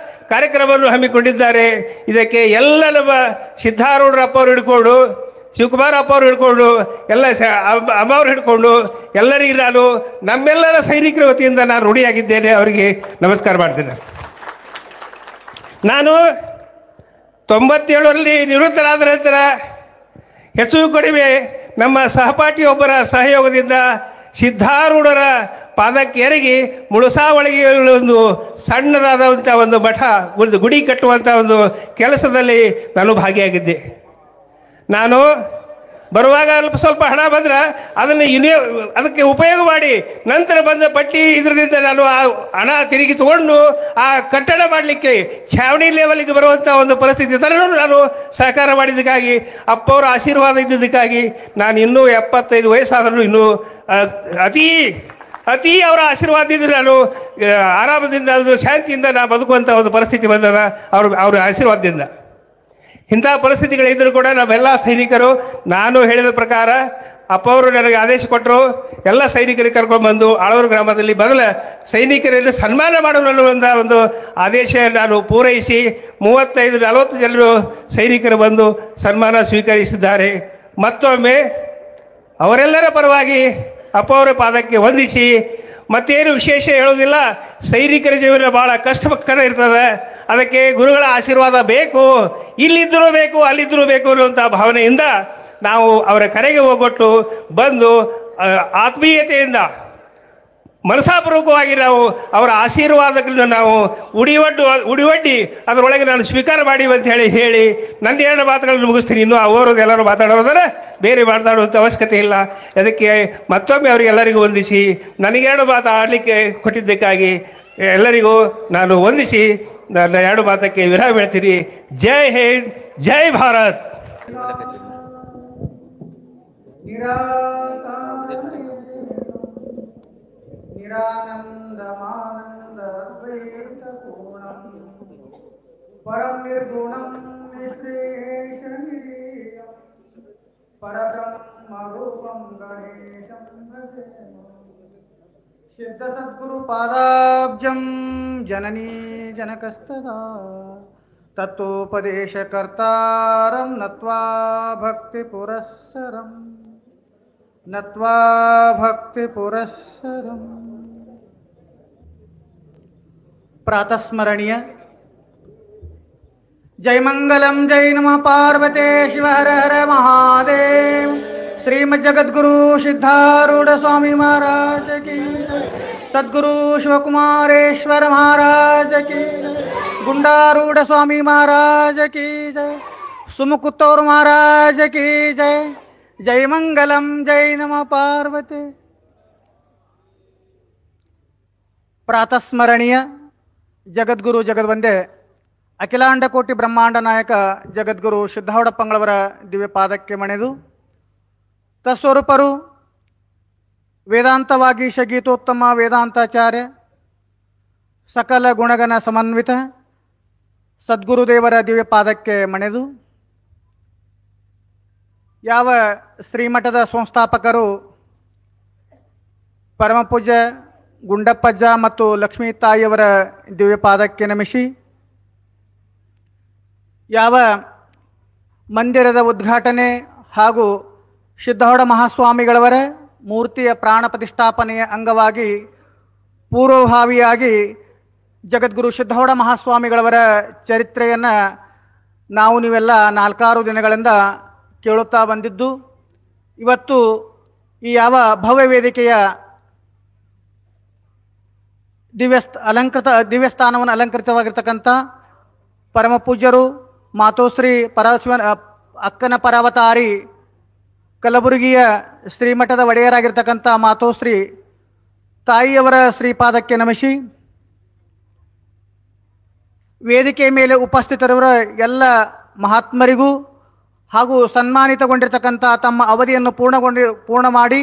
ಕಾರ್ಯಕ್ರಮವನ್ನು ಹಮ್ಮಿಕೊಂಡಿದ್ದಾರೆ. ಇದಕ್ಕೆ ಎಲ್ಲ ನಮ್ಮ ಸಿದ್ಧಾರೂಢರಪ್ಪ ಅವರು ಹಿಡ್ಕೊಂಡು, ಶಿವಕುಮಾರಪ್ಪ ಅವರು ಹಿಡ್ಕೊಂಡು, ಎಲ್ಲ ಅಮ್ಮ ಅವರು ಹಿಡ್ಕೊಂಡು ಎಲ್ಲರಿಗೂ ನಾನು ನಮ್ಮೆಲ್ಲರ ಸೈನಿಕರ ವತಿಯಿಂದ ನಾನು ಋಣಿಯಾಗಿದ್ದೇನೆ. ಅವರಿಗೆ ನಮಸ್ಕಾರ ಮಾಡ್ತೇನೆ. ನಾನು 97ರಲ್ಲಿ ನಿವೃತ್ತರಾದ ನಂತರ ಹೆಚ್ಚು ಕಡಿಮೆ ನಮ್ಮ ಸಹಪಾಠಿಯೊಬ್ಬರ ಸಹಯೋಗದಿಂದ ಸಿದ್ಧಾರೂಢರ ಪಾದಕ್ಕೆ ಎರಗಿ ಮುಳುಸಾವಳಿಗೆ ಒಂದು ಸಣ್ಣದಾದಂಥ ಒಂದು ಮಠ, ಒಂದು ಗುಡಿ ಕಟ್ಟುವಂಥ ಒಂದು ಕೆಲಸದಲ್ಲಿ ನಾನು ಭಾಗಿಯಾಗಿದ್ದೆ. ನಾನು ಬರುವಾಗ ಸ್ವಲ್ಪ ಹಣ ಬಂದ್ರೆ ಅದನ್ನು ಅದಕ್ಕೆ ಉಪಯೋಗ ಮಾಡಿ ನಂತರ ಬಂದ ಪಟ್ಟಿ ಇದರಿಂದ ನಾನು ಆ ಹಣ ತಿರುಗಿ ತಗೊಂಡು ಆ ಕಟ್ಟಡ ಮಾಡಲಿಕ್ಕೆ ಛಾವಣಿ ಲೆವೆಲ್ಗೆ ಬರುವಂಥ ಒಂದು ಪರಿಸ್ಥಿತಿ ತರಲು ನಾನು ಸಹಕಾರ ಮಾಡಿದ್ದಕ್ಕಾಗಿ, ಅಪ್ಪವರ ಆಶೀರ್ವಾದ ಇದ್ದಿದ್ದಕ್ಕಾಗಿ ನಾನು ಇನ್ನೂ 75 ವಯಸ್ಸಾದರೂ ಇನ್ನೂ ಅತಿ ಅವರ ಆಶೀರ್ವಾದದಿಂದ ನಾನು ಆರಾಮದಿಂದ ಅದು ಶಾಂತಿಯಿಂದ ನಾನು ಬದುಕುವಂಥ ಒಂದು ಪರಿಸ್ಥಿತಿ ಬಂದದ ಅವ್ರ ಆಶೀರ್ವಾದದಿಂದ. ಇಂಥ ಪರಿಸ್ಥಿತಿಗಳಿದ್ದರೂ ಕೂಡ ನಾವೆಲ್ಲ ಸೈನಿಕರು, ನಾನು ಹೇಳಿದ ಪ್ರಕಾರ ಅಪ್ಪವರು ನನಗೆ ಆದೇಶ ಕೊಟ್ಟರು, ಎಲ್ಲ ಸೈನಿಕರಿಗೆ ಕರ್ಕೊಂಡ್ಬಂದು ಆಳೂರು ಗ್ರಾಮದಲ್ಲಿ ಬದಲ ಸೈನಿಕರನ್ನು ಸನ್ಮಾನ ಮಾಡಲು ಅನ್ನುವಂಥ ಒಂದು ಆದೇಶ ನಾನು ಪೂರೈಸಿ 35-40 ಜನರು ಸೈನಿಕರು ಬಂದು ಸನ್ಮಾನ ಸ್ವೀಕರಿಸಿದ್ದಾರೆ. ಮತ್ತೊಮ್ಮೆ ಅವರೆಲ್ಲರ ಪರವಾಗಿ ಅಪ್ಪವರ ಪಾದಕ್ಕೆ ವಂದಿಸಿ, ಮತ್ತೇನು ವಿಶೇಷ ಹೇಳೋದಿಲ್ಲ. ಸೈನಿಕರ ಜೀವನ ಭಾಳ ಕಷ್ಟಕರ ಇರ್ತದೆ, ಅದಕ್ಕೆ ಗುರುಗಳ ಆಶೀರ್ವಾದ ಬೇಕು, ಇಲ್ಲಿದ್ದರೂ ಬೇಕು ಅಲ್ಲಿದ್ದರೂ ಬೇಕು ಅನ್ನುವಂಥ ಭಾವನೆಯಿಂದ ನಾವು ಅವರ ಕರೆಗೆ ಹೋಗೊಟ್ಟು ಬಂದು ಆತ್ಮೀಯತೆಯಿಂದ ಮನಸಾಪೂರ್ವಕವಾಗಿ ನಾವು ಅವರ ಆಶೀರ್ವಾದಗಳನ್ನು ನಾವು ಉಡಿವಡ್ಡಿ ಅದರೊಳಗೆ ನಾನು ಸ್ವೀಕಾರ ಮಾಡಿವಿ ಅಂತ ಹೇಳಿ ನನ್ನ 2 ಮಾತುಗಳನ್ನು ಮುಗಿಸ್ತೀನಿ. ಇನ್ನೂ ಅವರದ್ದು ಎಲ್ಲರೂ ಮಾತಾಡೋದಾದ್ರೆ ಬೇರೆ ಮಾತಾಡುವಂಥ ಅವಶ್ಯಕತೆ ಇಲ್ಲ. ಅದಕ್ಕೆ ಮತ್ತೊಮ್ಮೆ ಅವರಿಗೆಲ್ಲರಿಗೂ ವಂದಿಸಿ, ನನಗೆ 2 ಮಾತು ಆಡಲಿಕ್ಕೆ ಕೊಟ್ಟಿದ್ದಕ್ಕಾಗಿ ಎಲ್ಲರಿಗೂ ನಾನು ವಂದಿಸಿ ನನ್ನ 2 ಮಾತಕ್ಕೆ ವಿರಾಮ ಹೇಳ್ತೀನಿ. ಜೈ ಹಿಂದ್, ಜೈ ಭಾರತ್. निरानन्दमानन्दद्वैतपूर्णं परं निर्गुणं निःशेषनिरीयं परब्रह्मरूपं गणेशं भजे. सिद्धसद्गुरुपादाब्जं जननी जनकस्तदा तत्तोपदेशकर्तारं नत्वा भक्तिपुरस्सरं प्रातस्मरणीय. जय मंगलम जय नमः पार्वते शिव हर हर महादेव. श्रीमद् जगद्गुरु सिद्धारूढ़ स्वामी महाराज की, सद्गुरु शिवकुमारेश्वर महाराज की, गुंडारूढ़ स्वामी महाराज की जय, सुमुकुतौर महाराज की जय. जय मंगलम जय नमः पार्वते. प्रातस्मरणीय ಜಗದ್ಗುರು ಜಗದ್ವಂದೆ ಅಖಿಲಾಂಡ ಕೋಟಿ ಬ್ರಹ್ಮಾಂಡ ನಾಯಕ ಜಗದ್ಗುರು ಸಿದ್ಧಾರೂಢಪ್ಪಂಗಳವರ ದಿವ್ಯ ಪಾದಕ್ಕೆ ಮಣೆದು, ತತ್ಸ್ವರೂಪರು ವೇದಾಂತವಾಗೀಶ ಗೀತೋತ್ತಮ ವೇದಾಂತಾಚಾರ್ಯ ಸಕಲ ಗುಣಗಣ ಸಮನ್ವಿತ ಸದ್ಗುರುದೇವರ ದಿವ್ಯ ಪಾದಕ್ಕೆ ಮಣೆದು, ಯಾವ ಶ್ರೀಮಠದ ಸಂಸ್ಥಾಪಕರು ಪರಮಪೂಜ್ಯ ಗುಂಡಪ್ಪಜ್ಜ ಮತ್ತು ಲಕ್ಷ್ಮೀ ತಾಯಿಯವರ ದಿವ್ಯ ಪಾದಕ್ಕೆ ನಮಿಸಿ, ಯಾವ ಮಂದಿರದ ಉದ್ಘಾಟನೆ ಹಾಗೂ ಸಿದ್ಧಾರೂಢ ಮಹಾಸ್ವಾಮಿಗಳವರ ಮೂರ್ತಿಯ ಪ್ರಾಣ ಪ್ರತಿಷ್ಠಾಪನೆಯ ಅಂಗವಾಗಿ ಪೂರ್ವಭಾವಿಯಾಗಿ ಜಗದ್ಗುರು ಸಿದ್ಧಾರೂಢ ಮಹಾಸ್ವಾಮಿಗಳವರ ಚರಿತ್ರೆಯನ್ನು ನಾವು ನೀವೆಲ್ಲ 4-6 ದಿನಗಳಿಂದ ಕೇಳುತ್ತಾ ಬಂದಿದ್ದು, ಇವತ್ತು ಈ ಯಾವ ಭವ್ಯ ವೇದಿಕೆಯ ದಿವ್ಯಸ್ಥಾನವನ್ನು ಅಲಂಕೃತವಾಗಿರ್ತಕ್ಕಂಥ ಪರಮಪೂಜ್ಯರು ಮಾತೋಶ್ರೀ ಪರಶಿವನ ಅಕ್ಕನ ಪರಾವತಾರಿ ಕಲಬುರಗಿಯ ಶ್ರೀಮಠದ ಒಡೆಯರಾಗಿರ್ತಕ್ಕಂಥ ಮಾತೋಶ್ರೀ ತಾಯಿಯವರ ಶ್ರೀಪಾದಕ್ಕೆ ನಮಿಸಿ, ವೇದಿಕೆ ಮೇಲೆ ಉಪಸ್ಥಿತರವರ ಎಲ್ಲ ಮಹಾತ್ಮರಿಗೂ ಹಾಗೂ ಸನ್ಮಾನಿತಗೊಂಡಿರ್ತಕ್ಕಂಥ ತಮ್ಮ ಅವಧಿಯನ್ನು ಪೂರ್ಣ ಮಾಡಿ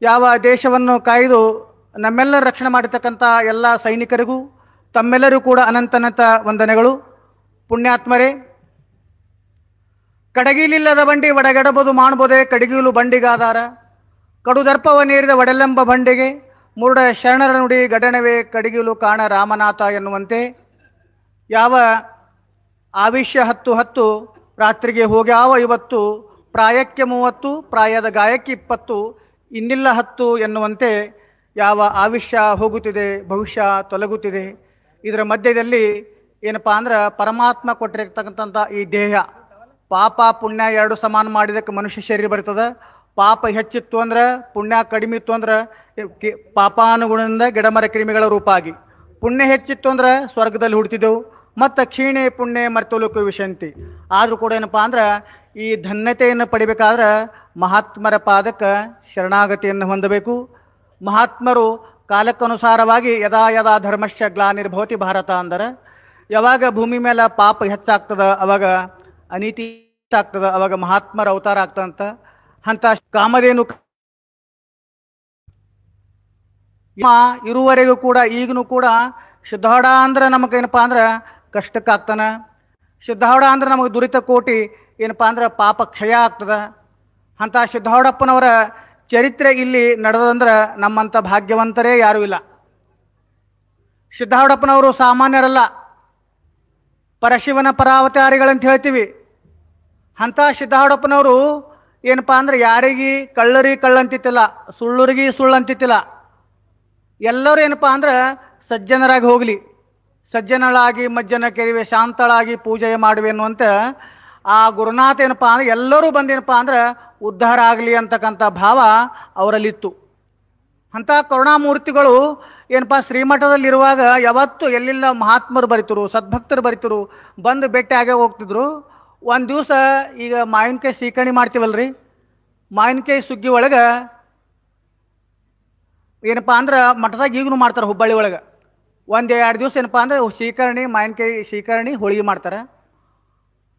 ಯಾವ ದೇಶವನ್ನು ಕಾಯ್ದು ನಮ್ಮೆಲ್ಲರ ರಕ್ಷಣೆ ಮಾಡಿರ್ತಕ್ಕಂಥ ಎಲ್ಲ ಸೈನಿಕರಿಗೂ ತಮ್ಮೆಲ್ಲರೂ ಕೂಡ ಅನಂತನಂತ ವಂದನೆಗಳು. ಪುಣ್ಯಾತ್ಮರೇ, ಕಡಗಿಲಿಲ್ಲದ ಬಂಡಿ ಒಡಗೆಡಬಹುದು ಮಾಡಬಹುದೇ ಕಡಗಿಲು ಬಂಡಿಗಾದಾರ, ಕಡುದರ್ಪವ ನೀರಿದ ಒಡೆಲೆಂಬ ಬಂಡಿಗೆ ಮುರುಡ ಶರಣರ ನುಡಿ ಗಡಣವೇ ಕಡಗಿಲು ಕಾಣ ರಾಮನಾಥ ಎನ್ನುವಂತೆ ಯಾವ ಆವಿಷ್ಯ 10 ರಾತ್ರಿಗೆ ಹೋಗ್ಯಾವ ಇವತ್ತು, ಪ್ರಾಯಕ್ಕೆ 30 ಪ್ರಾಯದ ಗಾಯಕ್ಕೆ 20 ಇನ್ನಿಲ್ಲ 10 ಎನ್ನುವಂತೆ ಯಾವ ಆವಿಷ್ಯ ಹೋಗುತ್ತಿದೆ, ಭವಿಷ್ಯ ತೊಲಗುತ್ತಿದೆ. ಇದರ ಮಧ್ಯದಲ್ಲಿ ಏನಪ್ಪಾ ಅಂದ್ರೆ ಪರಮಾತ್ಮ ಕೊಟ್ಟಿರ್ತಕ್ಕಂಥ ಈ ದೇಹ ಪಾಪ ಪುಣ್ಯ ಎರಡು ಸಮಾನ ಮಾಡಿದಕ್ಕೆ ಮನುಷ್ಯ ಶರೀರ ಬರ್ತದೆ. ಪಾಪ ಹೆಚ್ಚಿತ್ತು ಅಂದ್ರೆ ಪುಣ್ಯ ಕಡಿಮೆ ಇತ್ತು ಅಂದ್ರೆ ಪಾಪಾನುಗುಣದಿಂದ ಗಿಡಮರ ಕ್ರಿಮಿಗಳ ರೂಪ ಆಗಿ, ಪುಣ್ಯ ಹೆಚ್ಚಿತ್ತು ಅಂದ್ರೆ ಸ್ವರ್ಗದಲ್ಲಿ ಹುಡ್ತಿದ್ದೆವು. ಮತ್ತು ಕ್ಷೀಣೆ ಪುಣ್ಯ ಮರ್ತೋಲೋಕ ವಿಶಂತಿ. ಆದರೂ ಕೂಡ ಏನಪ್ಪ ಅಂದ್ರೆ ಈ ಧನ್ಯತೆಯನ್ನು ಪಡಿಬೇಕಾದ್ರೆ ಮಹಾತ್ಮರ ಪಾದಕ್ಕೆ ಶರಣಾಗತಿಯನ್ನು ಹೊಂದಬೇಕು. ಮಹಾತ್ಮರು ಕಾಲಕ್ಕನುಸಾರವಾಗಿ ಯದಾ ಯದಾ ಧರ್ಮಶ್ಯ ಗ್ಲಾನಿರ್ಭವತಿ ಭಾರತ ಅಂದರೆ, ಯಾವಾಗ ಭೂಮಿ ಮೇಲೆ ಪಾಪ ಹೆಚ್ಚಾಗ್ತದ ಅವಾಗ ಅನೀತಿ ಆಗ್ತದ, ಅವಾಗ ಮಹಾತ್ಮರ ಅವತಾರ ಆಗ್ತದಂತ. ಅಂತ ಕಾಮಧೇನು ಇರುವವರೆಗೂ ಕೂಡ ಈಗನೂ ಕೂಡ ಸಿದ್ಧಾಡ ಅಂದ್ರೆ ನಮಗೇನಪ್ಪ ಅಂದ್ರೆ ಕಷ್ಟಕ್ಕಾಗ್ತಾನ. ಸಿದ್ಧಾಡ ಅಂದ್ರೆ ನಮಗೆ ದುರಿತ ಕೋಟಿ ಏನಪ್ಪ ಅಂದ್ರೆ ಪಾಪ ಕ್ಷಯ ಆಗ್ತದ. ಅಂತ ಸಿದ್ಧಾಡಪ್ಪನವರ ಚರಿತ್ರೆ ಇಲ್ಲಿ ನಡೆದಂದ್ರೆ ನಮ್ಮಂಥ ಭಾಗ್ಯವಂತರೇ ಯಾರೂ ಇಲ್ಲ. ಸಿದ್ಧಾಡಪ್ಪನವರು ಸಾಮಾನ್ಯರಲ್ಲ, ಪರಶಿವನ ಪರಾವತಾರಿಗಳಂತ ಹೇಳ್ತೀವಿ. ಅಂಥ ಸಿದ್ಧಾಡಪ್ಪನವರು ಏನಪ್ಪ ಅಂದ್ರೆ ಯಾರಿಗೆ ಕಳ್ಳರಿಗೆ ಕಳ್ಳಂತಿತ್ತಿಲ್ಲ, ಸುಳ್ಳರಿಗೆ ಸುಳ್ಳಂತಿತ್ತಿಲ್ಲ. ಎಲ್ಲರೂ ಏನಪ್ಪ ಅಂದ್ರೆ ಸಜ್ಜನರಾಗಿ ಹೋಗಲಿ, ಸಜ್ಜನಳಾಗಿ ಮಜ್ಜನ ಕೆರಿವೆ ಶಾಂತಳಾಗಿ ಪೂಜೆ ಮಾಡುವೆ ಅನ್ನುವಂಥ ಆ ಗುರುನಾಥ ಏನಪ್ಪ ಅಂದ್ರೆ ಎಲ್ಲರೂ ಬಂದೇನಪ್ಪ ಅಂದ್ರೆ ಉದ್ಧಾರ ಆಗಲಿ ಅಂತಕ್ಕಂಥ ಭಾವ ಅವರಲ್ಲಿತ್ತು. ಅಂಥ ಕರುಣಾಮೂರ್ತಿಗಳು ಏನಪ್ಪ ಶ್ರೀಮಠದಲ್ಲಿರುವಾಗ ಯಾವತ್ತು ಎಲ್ಲಿಲ್ಲ ಮಹಾತ್ಮರು ಬರಿತರು, ಸದ್ಭಕ್ತರು ಬರಿತರು, ಬಂದು ಭೇಟಿ ಆಗೇ ಹೋಗ್ತಿದ್ರು. ಒಂದು ದಿವಸ ಈಗ ಮಾವಿನಕಾಯಿ ಸೀಕರಣೆ ಮಾಡ್ತೀವಲ್ರಿ, ಮಾವಿನಕಾಯಿ ಸುಗ್ಗಿ ಒಳಗೆ ಏನಪ್ಪ ಅಂದ್ರೆ ಮಠದಾಗ ಈಗಲೂ ಮಾಡ್ತಾರೆ ಹುಬ್ಬಳ್ಳಿ ಒಳಗೆ. ಒಂದು 2 ದಿವಸ ಏನಪ್ಪ ಅಂದ್ರೆ ಸೀಕರಣೆ ಮಾವಿನಕಾಯಿ ಸೀಕರಣೆ ಹೋಳಿಗೆ ಮಾಡ್ತಾರೆ.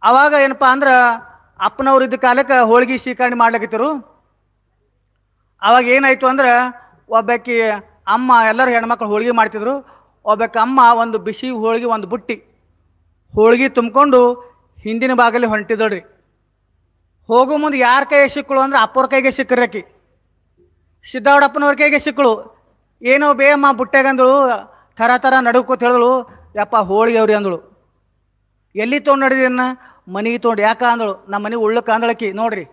ಆವಾಗ ಏನಪ್ಪ ಅಂದ್ರೆ ಅಪ್ಪನವ್ರು ಇದ್ದ ಕಾಲಕ್ಕೆ ಹೋಳಿಗೆ ಸೀಕರಣೆ ಮಾಡ್ಲಿಕ್ಕತ್ತರು. ಅವಾಗ ಏನಾಯಿತು ಅಂದ್ರೆ ಒಬ್ಬಾಕಿ ಅಮ್ಮ, ಎಲ್ಲರೂ ಹೆಣ್ಮಕ್ಳು ಹೋಳಿಗೆ ಮಾಡ್ತಿದ್ರು. ಒಬ್ಬಾಕಿ ಅಮ್ಮ ಒಂದು ಬಿಸಿ ಹೋಳಿಗೆ ಒಂದು ಬುಟ್ಟಿ ಹೋಳಿಗೆ ತುಂಬಿಕೊಂಡು ಹಿಂದಿನ ಭಾಗಲ್ಲಿ ಹೊಂಟಿದಳ್ರಿ. ಹೋಗೋ ಮುಂದೆ ಯಾರ ಕೈಗೆ ಸಿಕ್ಕಳು ಅಂದ್ರೆ ಅಪ್ಪವ್ರ ಕೈಗೆ ಸಿಕ್ಕರಕಿ. ಸಿದ್ದಾವಡಪ್ಪನವ್ರ ಕೈಗೆ ಸಿಕ್ಕಳು. ಏನೋ ಬೇಯಮ್ಮ ಬುಟ್ಟೆಗಂದಳು, ಥರ ಥರ ನಡುಕೋತ ಹೇಳಿದಳು, ಯಪ್ಪ ಹೋಳಿಗೆ ಅವ್ರಿ ಅಂದಳು. ಎಲ್ಲಿ ತೊಗೊಂಡು ನಡೆದಿನ್ನ? ಮನೆಗೆ ತೊಗೊಂಡು. ಯಾಕ ಅಂದಳು? ನಮ್ಮ ಮನೆ ಉಳ್ಳಕ್ಕೆ ಅಂದಳಕಿ. ನೋಡ್ರಿ,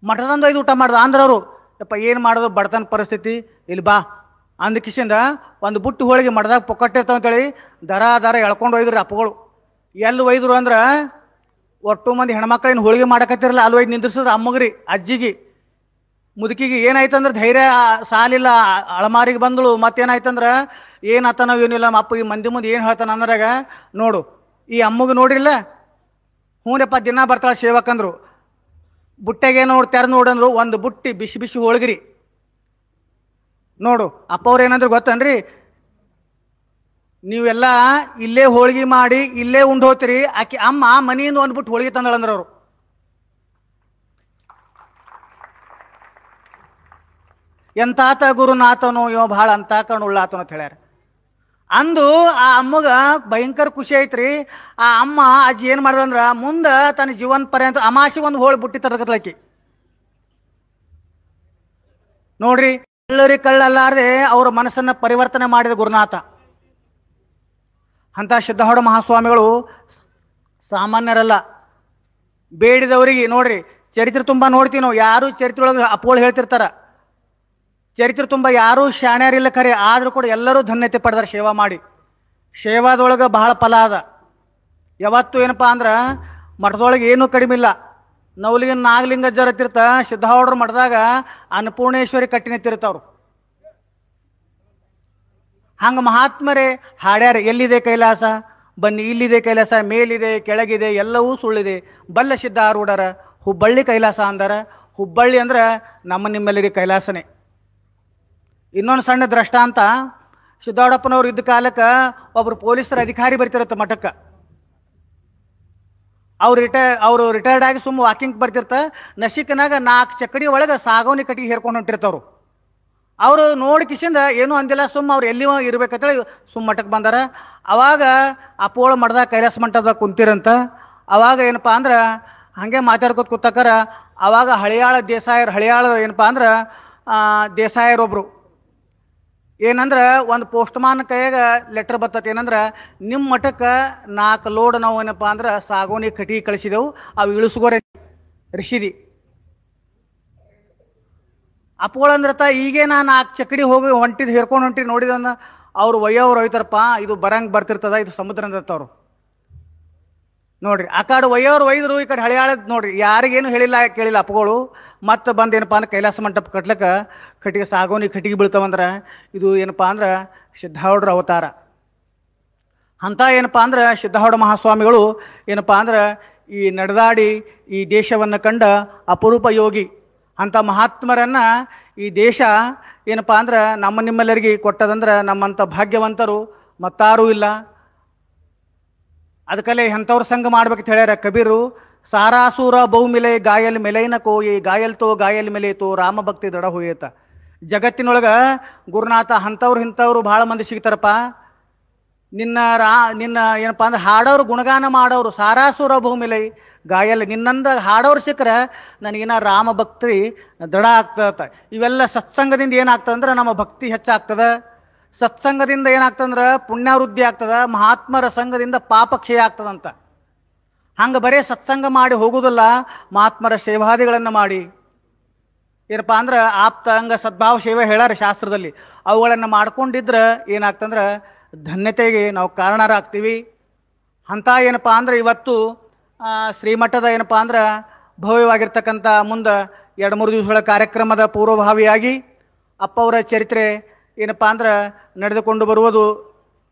ಮಠದಂದು ಐದು ಊಟ ಮಾಡ್ದ ಅಂದ್ರವರು. ಯಪ್ಪ ಏನು ಮಾಡೋದು, ಬಡತನ ಪರಿಸ್ಥಿತಿ, ಇಲ್ಲಿ ಬಾ ಅಂದ ಕಿಶಿಂದ ಒಂದು ಬುಟ್ಟು ಹೋಳಿಗೆ ಮಠದಾಗ ಪೊಕ್ಕಟ್ಟಿರ್ತಾವಂತೇಳಿ ದರ ದರ ಎಳ್ಕೊಂಡು ಒಯ್ದ್ರಿ ಅಪ್ಪಗಳು. ಎಲ್ಲಿ ಒಯ್ದ್ರು ಅಂದ್ರೆ ಒಟ್ಟು ಮಂದಿ ಹೆಣ್ಮಕ್ಳೇನು ಹೋಳಿಗೆ ಮಾಡಕತ್ತಿರಲ್ಲ, ಅಲ್ಲಿ ಒಯ್ದು ನಿಂದಿಸಿದ್ರೆ ಅಮ್ಮಗ್ರಿ ಅಜ್ಜಿಗೆ ಮುದುಕಿಗೆ. ಏನಾಯ್ತಂದ್ರೆ ಧೈರ್ಯ ಸಾಲಿಲ್ಲ, ಅಳಮಾರಿಗೆ ಬಂದಳು. ಮತ್ತೇನಾಯ್ತಂದ್ರೆ ಏನಾತನೋ ಏನಿಲ್ಲ, ನಮ್ಮ ಅಪ್ಪ ಈ ಮಂದಿ ಮುಂದೆ ಏನು ಹೇಳ್ತಾನ ಅಂದ್ರಾಗ ನೋಡು ಈ ಅಮ್ಮಗೆ ನೋಡ್ರಿಲ್ಲ, ಹ್ಞೂನಪ್ಪ ದಿನ ಬರ್ತಾಳೆ ಸೇವಕಂದ್ರು. ಬುಟ್ಟೆಗೆ ನೋಡಿ ತೆರೆದು ನೋಡಂದ್ರು, ಒಂದು ಬುಟ್ಟಿ ಬಿಸಿ ಬಿಸಿ ಹೋಳ್ಗಿರಿ. ನೋಡು ಅಪ್ಪವ್ರು ಏನಂದ್ರೆ ಗೊತ್ತನ್ರಿ, ನೀವೆಲ್ಲ ಇಲ್ಲೇ ಹೋಳಿಗೆ ಮಾಡಿ ಇಲ್ಲೇ ಉಂಡು ಹೋಗ್ತೀರಿ, ಆಕೆ ಅಮ್ಮ ಮನೆಯಿಂದ ಒಂದು ಬುಟ್ಟು ಹೋಳಿಗೆ ತಂದಳಂದ್ರೆ ಅವರು. ಎಂತಾತ ಗುರುನಾಥನು ಇವ ಭಾಳ ಅಂತ ಕಣ್ಣುಳ್ಳಾತನ ಅಂತ ಹೇಳ್ಯಾರ. ಅಂದು ಆ ಅಮ್ಮಗ ಭಯಂಕರ ಖುಷಿ ಐತ್ರಿ. ಆ ಅಮ್ಮ ಅಜ್ಜಿ ಏನು ಮಾಡಿದ್ರಂದ್ರ ಮುಂದೆ ತನ್ನ ಜೀವನ ಪರ್ಯಂತ ಅಮಾಸಿಗೆ ಒಂದು ಹೋಳಿ ಬುಟ್ಟಿ ತರಕತ್ಲಾಕಿ. ನೋಡ್ರಿ, ಕಳ್ಳರಿ ಕಳ್ಳಲ್ಲಾರದೆ ಅವರ ಮನಸ್ಸನ್ನ ಪರಿವರ್ತನೆ ಮಾಡಿದ ಗುರುನಾಥ. ಅಂತ ಸಿದ್ಧಾರೂಢ ಮಹಾಸ್ವಾಮಿಗಳು ಸಾಮಾನ್ಯರಲ್ಲ. ಬೇಡಿದವರಿಗೆ ನೋಡ್ರಿ, ಚರಿತ್ರೆ ತುಂಬ ನೋಡ್ತೀವಿ ನಾವು. ಯಾರು ಚರಿತ್ರೆ ಒಳಗೆ ಅಪ್ಪಗಳು ಹೇಳ್ತಿರ್ತಾರ, ಚರಿತ್ರೆ ತುಂಬ ಯಾರೂ ಶಾಣ್ಯಾರಿಲ್ಲ ಖರೆ, ಆದರೂ ಕೂಡ ಎಲ್ಲರೂ ಧನ್ಯತೆ ಪಡೆದಾರ ಸೇವಾ ಮಾಡಿ. ಸೇವಾದೊಳಗೆ ಬಹಳ ಫಲ ಅದ. ಯಾವತ್ತು ಏನಪ್ಪ ಅಂದ್ರೆ ಮಠದೊಳಗೆ ಏನೂ ಕಡಿಮೆ ಇಲ್ಲ. ನವಲಿಗೆ ನಾಗಲಿಂಗಜ್ಜರ ತೀರ್ಥ ಸಿದ್ಧಾರೂಢರ ಮಠದಾಗ ಅನ್ನಪೂರ್ಣೇಶ್ವರಿ ಕಟ್ಟಿನಿತ್ತಿರ್ತಾವ್ರು. ಹಂಗೆ ಮಹಾತ್ಮರೇ ಹಾಡ್ಯಾರ, ಎಲ್ಲಿದೆ ಕೈಲಾಸ ಬನ್ನಿ, ಇಲ್ಲಿದೆ ಕೈಲಾಸ, ಮೇಲಿದೆ ಕೆಳಗಿದೆ ಎಲ್ಲವೂ ಸುಳ್ಳಿದೆ, ಬಲ್ಲ ಸಿದ್ಧಾರೂಢರ ಹುಬ್ಬಳ್ಳಿ ಕೈಲಾಸ ಅಂದಾರ. ಹುಬ್ಬಳ್ಳಿ ಅಂದ್ರೆ ನಮ್ಮ ನಿಮ್ಮೆಲ್ಲರಿಗೆ ಕೈಲಾಸನೇ. ಇನ್ನೊಂದು ಸಣ್ಣ ದೃಷ್ಟಾಂತ, ಸಿದ್ದಾರೂಢಪ್ಪನವ್ರು ಇದ್ದ ಕಾಲಕ್ಕೆ ಒಬ್ರು ಪೊಲೀಸರ ಅಧಿಕಾರಿ ಬರ್ತಿರತ್ತ ಮಠಕ್ಕೆ. ಅವರು ರಿಟೈರ್ಡ್ ಆಗಿ ಸುಮ್ಮ ವಾಕಿಂಗ್ ಬರ್ತಿರ್ತ. ನಶಿಕನಾಗ 4 ಚಕ್ಕಡಿ ಒಳಗೆ ಸಾಗವನಿ ಕಟ್ಟಿಗೆ ಹೇರ್ಕೊಂಡು ಹೊಂಟಿರ್ತಾವ್ರು. ಅವರು ನೋಡಿ ಕಿಶಿಂದ ಏನೂ ಅಂದಿಲ್ಲ, ಸುಮ್ಮ ಅವ್ರು ಎಲ್ಲಿ ಇರ್ಬೇಕಂತೇಳಿ ಸುಮ್ಮ ಮಠಕ್ಕೆ ಬಂದಾರ. ಅವಾಗ ಅಪ್ಪೋಳ ಮಠದಾಗ ಕೈಲಾಸ ಮಂಟಪದಾಗ ಕುಂತಿರಂತ. ಅವಾಗ ಏನಪ್ಪ ಅಂದ್ರೆ ಹಾಗೆ ಮಾತಾಡ್ಕೊತ ಕೂತಕ್ಕಾರ ಅವಾಗ ಹಳಿಯಾಳ ಏನಪ್ಪ ಅಂದ್ರೆ ದೇಸಾಯರೊಬ್ರು ಏನಂದ್ರೆ ಒಂದು ಪೋಸ್ಟ್ಮಾನ್ ಕೈಯಾಗ ಲೆಟರ್ ಬರ್ತದೆ. ಏನಂದ್ರೆ ನಿಮ್ಮ ಮಠಕ್ಕೆ 4 ಲೋಡ್ ನಾವು ಏನಪ್ಪ ಅಂದ್ರೆ ಸಾಗೋನಿ ಕಟ್ಟಿಗೆ ಕಳಿಸಿದೆವು, ಅವು ಇಳಿಸ್ಕೋರೆ ರಿಷಿದಿ. ಅಪ್ಪಗಳಂದ್ರತ ಈಗೇ ನಾನು 4 ಚಕ್ಕಡಿ ಹೋಗಿ ಹೇರ್ಕೊಂಡು ಹೊಂಟಿದ್ದು ನೋಡಿದಂದ ಅವ್ರು ಒಯ್ಯೋರು ಹೋಯ್ತಾರಪ್ಪ, ಇದು ಬರಂಗೆ ಬರ್ತಿರ್ತದ, ಇದು ಸಮುದ್ರ ಅಂದಿರ್ತಾವ್ರು. ನೋಡ್ರಿ ಆ ಕಡೆ ಒಯ್ಯೋರು ಒಯ್ದರು, ಈ ಕಡೆ ಹಳಿಯಾಳದ್ ನೋಡ್ರಿ ಯಾರಿಗೇನು ಹೇಳಿಲ್ಲ ಕೇಳಿಲ್ಲ ಅಪ್ಪಗಳು. ಮತ್ತೆ ಬಂದು ಏನಪ್ಪ ಅಂದ್ರೆ ಕೈಲಾಸ ಮಂಟಪ ಕಟ್ಲಿಕ್ಕೆ ಕಟ್ಟಿಗೆ ಸಾಗೋನಿ ಕಟ್ಟಿಗೆ ಬೀಳ್ತಾವಂದ್ರೆ ಇದು ಏನಪ್ಪ ಅಂದ್ರೆ ಸಿದ್ಧಾರೂಢರ ಅವತಾರ. ಅಂಥ ಏನಪ್ಪ ಅಂದ್ರೆ ಸಿದ್ಧಾರೂಢ ಮಹಾಸ್ವಾಮಿಗಳು ಏನಪ್ಪ ಅಂದ್ರೆ ಈ ನಡೆದಾಡಿ ಈ ದೇಶವನ್ನು ಕಂಡ ಅಪರೂಪ ಯೋಗಿ. ಅಂಥ ಮಹಾತ್ಮರನ್ನು ಈ ದೇಶ ಏನಪ್ಪ ಅಂದ್ರೆ ನಮ್ಮ ನಿಮ್ಮೆಲ್ಲರಿಗೆ ಕೊಟ್ಟದಂದ್ರೆ ನಮ್ಮಂಥ ಭಾಗ್ಯವಂತರು ಮತ್ತಾರೂ ಇಲ್ಲ. ಅದಕ್ಕಲ್ಲೇ ಎಂಥವ್ರ ಸಂಘ ಮಾಡ್ಬೇಕಂತ ಹೇಳ್ಯಾರ ಕಬೀರು. ಸಾರಾಸೂರ ಬಹುಮಿಲೆ ಗಾಯಲ್ ಮೆಲೈನ ಕೋಯಿ ಗಾಯಲ್ ತೋ ಗಾಯಲ್ ಮೆಲೇತು ರಾಮ ಭಕ್ತಿ ದಡ ಹೋಯೇತ. ಜಗತ್ತಿನೊಳಗೆ ಗುರುನಾಥ ಅಂಥವ್ರು ಇಂಥವ್ರು ಭಾಳ ಮಂದಿ ಸಿಗ್ತಾರಪ್ಪ. ನಿನ್ನ ಏನಪ್ಪ ಅಂದ್ರೆ ಹಾಡೋರು ಗುಣಗಾನ ಮಾಡೋರು ಸಾರಾಸೂರ ಬಹುಮಿಲೈ ಗಾಯಲ್ ನಿನ್ನಂದ ಹಾಡೋರು ಸಿಕ್ಕರೆ ನನಗಿನ್ನ ರಾಮ ಭಕ್ತಿ ದೃಢ ಆಗ್ತದ. ಇವೆಲ್ಲ ಸತ್ಸಂಗದಿಂದ ಏನಾಗ್ತದಂದ್ರೆ ನಮ್ಮ ಭಕ್ತಿ ಹೆಚ್ಚಾಗ್ತದೆ. ಸತ್ಸಂಗದಿಂದ ಏನಾಗ್ತದಂದ್ರೆ ಪುಣ್ಯವೃದ್ಧಿ ಆಗ್ತದೆ. ಮಹಾತ್ಮರ ಸಂಘದಿಂದ ಪಾಪ ಕ್ಷಯ ಆಗ್ತದಂತ. ಹಂಗೆ ಬರೀ ಸತ್ಸಂಗ ಮಾಡಿ ಹೋಗುವುದಿಲ್ಲ, ಮಹಾತ್ಮರ ಸೇವಾದಿಗಳನ್ನು ಮಾಡಿ ಏನಪ್ಪ ಅಂದ್ರೆ ಆಪ್ತ ಅಂಗ ಸದ್ಭಾವ ಸೇವೆ ಹೇಳ್ಯಾರ ಶಾಸ್ತ್ರದಲ್ಲಿ. ಅವುಗಳನ್ನು ಮಾಡ್ಕೊಂಡಿದ್ರೆ ಏನಾಗ್ತಂದ್ರೆ ಧನ್ಯತೆಗೆ ನಾವು ಕಾರಣರಾಗ್ತೀವಿ. ಅಂಥ ಏನಪ್ಪ ಅಂದ್ರೆ ಇವತ್ತು ಶ್ರೀಮಠದ ಏನಪ್ಪ ಅಂದ್ರೆ ಭವ್ಯವಾಗಿರ್ತಕ್ಕಂಥ ಮುಂದೆ 2-3 ದಿವಸಗಳ ಕಾರ್ಯಕ್ರಮದ ಪೂರ್ವಭಾವಿಯಾಗಿ ಅಪ್ಪವರ ಚರಿತ್ರೆ ಏನಪ್ಪ ಅಂದ್ರೆ ನಡೆದುಕೊಂಡು ಬರುವುದು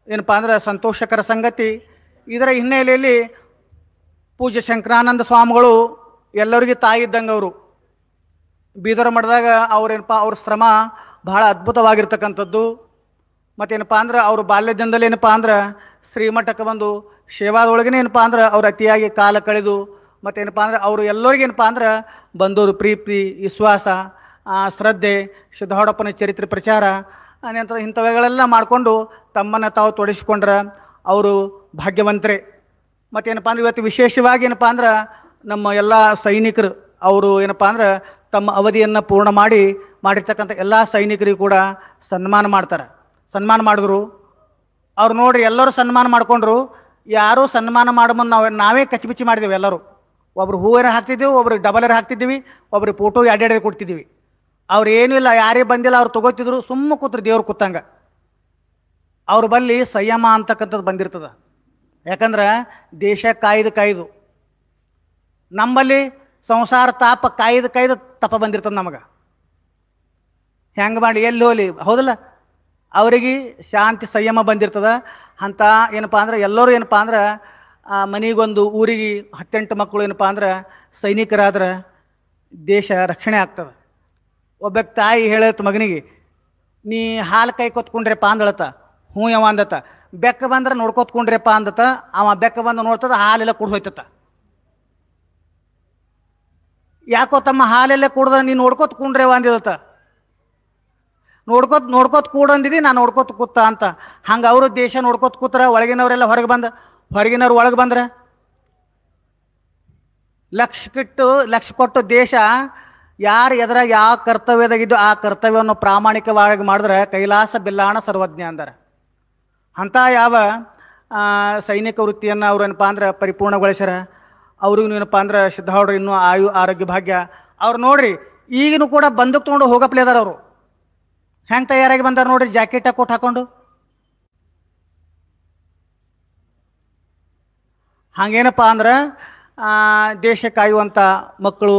ಏನಪ್ಪ ಅಂದ್ರೆ ಸಂತೋಷಕರ ಸಂಗತಿ. ಇದರ ಹಿನ್ನೆಲೆಯಲ್ಲಿ ಪೂಜ್ಯ ಶಂಕರಾನಂದ ಸ್ವಾಮಿಗಳು ಎಲ್ಲರಿಗೂ ತಾಯಿ ಇದ್ದಂಗೆ ಅವರು. ಬೀದರ ಮಠದಾಗ ಅವ್ರ ಶ್ರಮ ಬಹಳ ಅದ್ಭುತವಾಗಿರ್ತಕ್ಕಂಥದ್ದು. ಮತ್ತೇನಪ್ಪ ಅಂದ್ರೆ ಅವರು ಬಾಲ್ಯದಿಂದಲೇ ಏನಪ್ಪ ಅಂದ್ರೆ ಶ್ರೀಮಠಕ್ಕೆ ಬಂದು ಸೇವಾದೊಳಗೇ ಏನಪ್ಪ ಅಂದ್ರೆ ಅವ್ರು ಅತಿಯಾಗಿ ಕಾಲ ಕಳೆದು ಮತ್ತೇನಪ್ಪ ಅಂದ್ರೆ ಅವರು ಎಲ್ಲರಿಗೇನಪ್ಪ ಅಂದ್ರೆ ಬಂದವರು ಪ್ರೀತಿ ವಿಶ್ವಾಸ ಶ್ರದ್ಧೆ ಸಿದ್ಧಾರೂಢಪ್ಪನ ಚರಿತ್ರೆ ಪ್ರಚಾರ ನಂತರ ಇಂಥವುಗಳೆಲ್ಲ ಮಾಡಿಕೊಂಡು ತಮ್ಮನ್ನು ತಾವು ತೊಡಗಿಸ್ಕೊಂಡ್ರೆ ಅವರು ಭಾಗ್ಯವಂತರೇ. ಮತ್ತೇನಪ್ಪ ಅಂದ್ರೆ ಇವತ್ತು ವಿಶೇಷವಾಗಿ ಏನಪ್ಪ ಅಂದ್ರೆ ನಮ್ಮ ಎಲ್ಲ ಸೈನಿಕರು ಅವರು ಏನಪ್ಪ ಅಂದ್ರೆ ತಮ್ಮ ಅವಧಿಯನ್ನು ಪೂರ್ಣ ಮಾಡಿರ್ತಕ್ಕಂಥ ಎಲ್ಲ ಸೈನಿಕರಿಗೂ ಕೂಡ ಸನ್ಮಾನ ಮಾಡ್ತಾರೆ. ಸನ್ಮಾನ ಮಾಡಿದ್ರು ಅವ್ರು ನೋಡ್ರಿ ಎಲ್ಲರೂ ಸನ್ಮಾನ ಮಾಡಿಕೊಂಡ್ರು. ಯಾರೂ ಸನ್ಮಾನ ಮಾಡೋ ಮುಂದೆ ನಾವೇ ಕಚ್ಚಿಬಿಚ್ಚಿ ಮಾಡಿದೆವು. ಎಲ್ಲರೂ ಒಬ್ರು ಹೂವೇರ ಹಾಕ್ತಿದ್ದೀವಿ, ಒಬ್ರಿಗೆ ಡಬಲರ್ ಹಾಕ್ತಿದ್ದೀವಿ, ಒಬ್ರಿಗೆ ಫೋಟೋ ಎರಡೆರಡು ಕೊಡ್ತಿದ್ದೀವಿ. ಅವ್ರು ಏನೂ ಇಲ್ಲ, ಯಾರೇ ಬಂದಿಲ್ಲ ಅವ್ರು ತೊಗೋತಿದ್ರು, ಸುಮ್ಮ ಕೂತ್ರು ದೇವ್ರು ಕೂತಂಗ. ಅವ್ರ ಬಲ್ಲಿ ಸಂಯಮ ಅಂತಕ್ಕಂಥದ್ದು ಬಂದಿರ್ತದ. ಯಾಕಂದ್ರೆ ದೇಶ ಕಾಯ್ದು ನಮ್ಮಲ್ಲಿ ಸಂಸಾರ ತಾಪ ಕಾಯ್ದು ತಪ ಬಂದಿರ್ತದೆ ನಮಗೆ. ಹೆಂಗೆ ಮಾಡಿ ಎಲ್ಲಿ ಹೋಲಿ ಹೌದಲ್ಲ, ಅವರಿಗೆ ಶಾಂತಿ ಸಂಯಮ ಬಂದಿರ್ತದ. ಅಂತ ಏನಪ್ಪ ಅಂದ್ರೆ ಎಲ್ಲರೂ ಏನಪ್ಪ ಅಂದ್ರೆ ಮನೆಗೊಂದು ಊರಿಗೆ 18 ಮಕ್ಕಳು ಏನಪ್ಪ ಅಂದ್ರೆ ಸೈನಿಕರಾದ್ರೆ ದೇಶ ರಕ್ಷಣೆ ಆಗ್ತದೆ. ಒಬ್ಬ ತಾಯಿ ಹೇಳತ್ತ ಮಗನಿಗೆ, ನೀ ಹಾಲು ಕೈ ಕೊತ್ಕೊಂಡ್ರಪ್ಪ ಅಂದಳತ್ತ. ಹ್ಞೂ ಯಾವ ಅಂದತ್ತ. ಬೆಕ್ಕ ಬಂದ್ರೆ ನೋಡ್ಕೊತ್ಕೊಂಡ್ರಪ್ಪ ಅಂದತ್ತ. ಅವ ಬೆಕ್ಕ ಬಂದು ನೋಡ್ತದ, ಹಾಲೆಲ್ಲ ಕುಡ್ದು ಹೋಯ್ತತ್ತ. ಯಾಕೋ ತಮ್ಮ ಹಾಲೆಲ್ಲ ಕುಡ್ದ ನೀನು ನೋಡ್ಕೊತ್ಕೊಂಡ್ರೇವ ಅಂದಿದತ್ತ. ನೋಡ್ಕೋತ ಕೂಡಂದಿದಿ, ನಾನು ನೋಡ್ಕೋತ ಕೂತ ಅಂತ. ಹಂಗೆ ಅವರು ದೇಶ ನೋಡ್ಕೋತ ಕೂತ್ರ ಒಳಗಿನವರೆಲ್ಲ ಹೊರಗಿನವ್ರು ಒಳಗೆ ಬಂದ್ರೆ ಲಕ್ಷ ಕೊಟ್ಟು ದೇಶ ಯಾರು ಎದುರಾಗ ಯಾವ ಕರ್ತವ್ಯದಾಗಿದ್ದು ಆ ಕರ್ತವ್ಯವನ್ನು ಪ್ರಾಮಾಣಿಕವಾಗಿ ಮಾಡಿದ್ರೆ ಕೈಲಾಸ ಬಿಲ್ಲಾಣ ಸರ್ವಜ್ಞ ಅಂತಾರೆ. ಅಂಥ ಯಾವ ಸೈನಿಕ ವೃತ್ತಿಯನ್ನು ಅವ್ರು ಏನಪ್ಪ ಅಂದ್ರೆ ಪರಿಪೂರ್ಣಗೊಳಿಸ್ಯಾರ. ಅವ್ರಿಗೂ ಏನಪ್ಪ ಅಂದ್ರೆ ಸಿದ್ಧಾರೂಢರು ಇನ್ನೂ ಆರೋಗ್ಯ ಭಾಗ್ಯ. ಅವ್ರು ನೋಡ್ರಿ ಈಗಿನೂ ಕೂಡ ಬಂದೂಕ್ ತೊಗೊಂಡು ಹೋಗಪ್ಲೆ ಅದಾರ. ಅವರು ಹೆಂಗೆ ತಯಾರಾಗಿ ಬಂದಾರ ನೋಡ್ರಿ, ಜಾಕೆಟ್ ಕೋಟ್ ಹಾಕೊಂಡು. ಹಂಗೇನಪ್ಪ ಅಂದ್ರೆ ದೇಶ ಕಾಯುವಂಥ ಮಕ್ಕಳು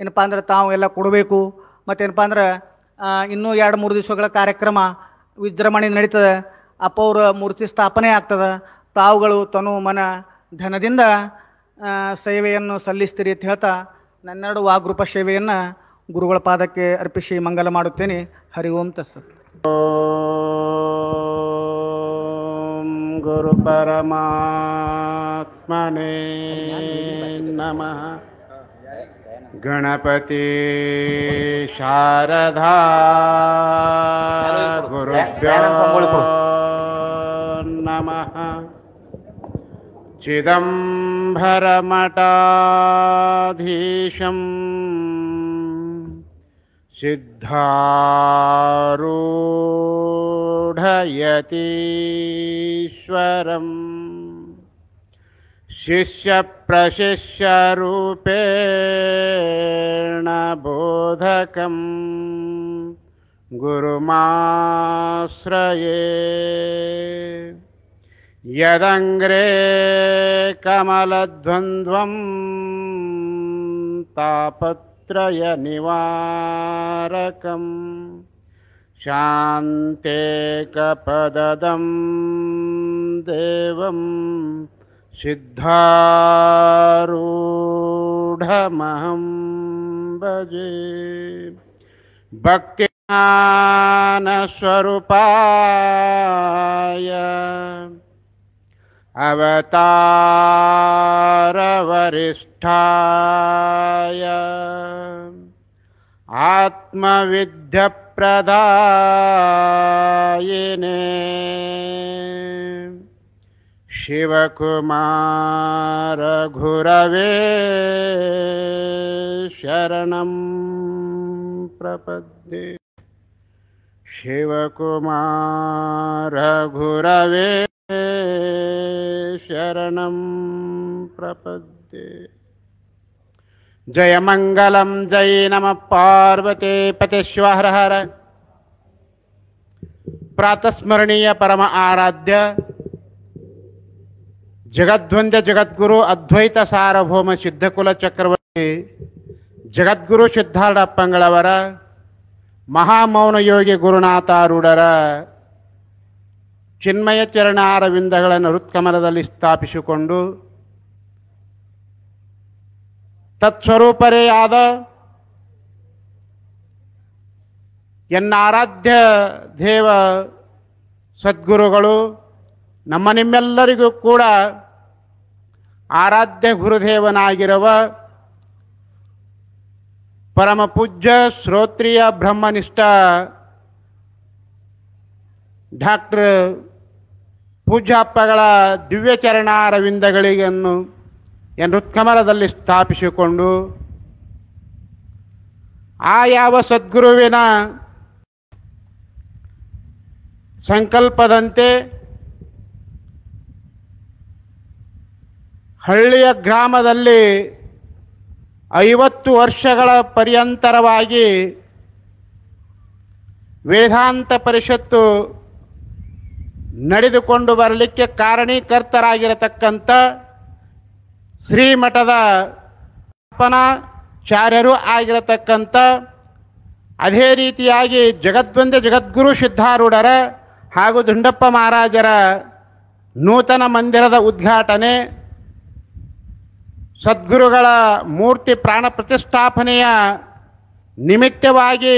ಏನಪ್ಪ ಅಂದ್ರೆ ತಾವು ಎಲ್ಲ ಕೊಡಬೇಕು. ಮತ್ತೇನಪ್ಪ ಅಂದ್ರೆ ಇನ್ನೂ 2-3 ದಿವಸಗಳ ಕಾರ್ಯಕ್ರಮ ವಿಜೃಂಭಣೆ ನಡೀತದೆ. ಅಪ್ಪವ್ರ ಮೂರ್ತಿ ಸ್ಥಾಪನೆ ಆಗ್ತದೆ. ತಾವುಗಳು ತನು ಮನ ಧನದಿಂದ ಸೇವೆಯನ್ನು ಸಲ್ಲಿಸ್ತೀರಿ ಅಂತ ಹೇಳ್ತಾ ನನ್ನೆರಡು ವಾಗ್ರೂಪ ಸೇವೆಯನ್ನು ಗುರುಗಳ ಪಾದಕ್ಕೆ ಅರ್ಪಿಸಿ ಮಂಗಲ ಮಾಡುತ್ತೇನೆ. ಹರಿ ಓಂ ತತ್ಸತ್. ಗುರು ಪರಮಾತ್ಮನೇ ನಮಃ. ಗಣಪತಿ ಶಾರದಾ ಗುರುಭ್ಯೋ ನಮಃ. ಚಿದಂಬರಮಠಾಧೀಶಂ ಸಿದ್ಧಾರೂಢಯತೀಶ್ವರಂ ಶಿಷ್ಯಪ್ರಶಿಷ್ಯರೂಪೇಣ ಬೋಧಕಂ ಗುರುಮಾಶ್ರಯೇ. ಯದಂಗ್ರೇ ಕಮಲದ್ವಂದ್ವಂ ತಾಪತ್ರಯ ನಿವಾರಕಂ ಶಾಂತೇಕಪದದಂ ದೇವಂ ಸಿದ್ಧಾರೂಢಮಹಂ ಭಜೆ ಭಕ್ತಿಜ್ಞಾನಸ್ವರೂಪಾಯ ಅವತಾರವರಿಷ್ಠಾಯ ಆತ್ಮವಿದ್ಯಪ್ರದಾಯಿನೇ ಶಿವಕುಮಾರ ಗುರವೇ ಶರಣಂ ಪ್ರಪದ್ಯೆ ಶಿವಕುಮಾರ ಗುರವೇ ಶರಣಂ ಪ್ರಪದ್ಯೆ ಜಯ ಮಂಗಲಂ ಜೈ ನಮಃ ಪಾರ್ವತಿ ಪತಿಶ್ವರ ಹರ ಪ್ರಾತಸ್ಮರಣೀಯ ಪರಮ ಆರಾಧ್ಯ ಜಗದ್ವಂದ್ಯ ಜಗದ್ಗುರು ಅದ್ವೈತ ಸಾರ್ವಭೌಮ ಸಿದ್ಧಕುಲ ಚಕ್ರವರ್ತಿ ಜಗದ್ಗುರು ಸಿದ್ಧಾರೂಢಪ್ಪಂಗಳವರ ಮಹಾಮೌನ ಯೋಗಿ ಗುರುನಾಥಾರೂಢರ ಚಿನ್ಮಯ ಚರಣಾರವಿಂದಗಳನ್ನು ಹೃತ್ಕಮಲದಲ್ಲಿ ಸ್ಥಾಪಿಸಿಕೊಂಡು ತತ್ಸ್ವರೂಪರೇ ಆದ ಎನ್ನ ಆರಾಧ್ಯ ದೇವ ಸದ್ಗುರುಗಳು ನಮ್ಮ ನಿಮ್ಮೆಲ್ಲರಿಗೂ ಕೂಡ ಆರಾಧ್ಯ ಗುರುದೇವನಾಗಿರುವ ಪರಮ ಪೂಜ್ಯ ಶ್ರೋತ್ರಿಯ ಬ್ರಹ್ಮನಿಷ್ಠ ಡಾಕ್ಟರ್ ಪೂಜ್ಯಪ್ಪಗಳ ದಿವ್ಯ ಚರಣಾರವಿಂದಗಳಿಗನ್ನು ಹೃತ್ಕಮಲದಲ್ಲಿ ಸ್ಥಾಪಿಸಿಕೊಂಡು ಆ ಯಾವ ಸದ್ಗುರುವಿನ ಸಂಕಲ್ಪದಂತೆ ಹಳ್ಳಿಯ ಗ್ರಾಮದಲ್ಲಿ 50 ವರ್ಷಗಳ ಪರ್ಯಂತರವಾಗಿ ವೇದಾಂತ ಪರಿಷತ್ತು ನಡೆದುಕೊಂಡು ಬರಲಿಕ್ಕೆ ಕಾರಣೀಕರ್ತರಾಗಿರತಕ್ಕಂಥ ಶ್ರೀಮಠದ ಅಪ್ಪನಾಚಾರ್ಯರು ಆಗಿರತಕ್ಕಂಥ ಅದೇ ರೀತಿಯಾಗಿ ಜಗದ್ವಂದ್ಯ ಜಗದ್ಗುರು ಸಿದ್ಧಾರೂಢರ ಹಾಗೂ ದುಂಡಪ್ಪ ಮಹಾರಾಜರ ನೂತನ ಮಂದಿರದ ಉದ್ಘಾಟನೆ, ಸದ್ಗುರುಗಳ ಮೂರ್ತಿ ಪ್ರಾಣ ಪ್ರತಿಷ್ಠಾಪನೆಯ ನಿಮಿತ್ತವಾಗಿ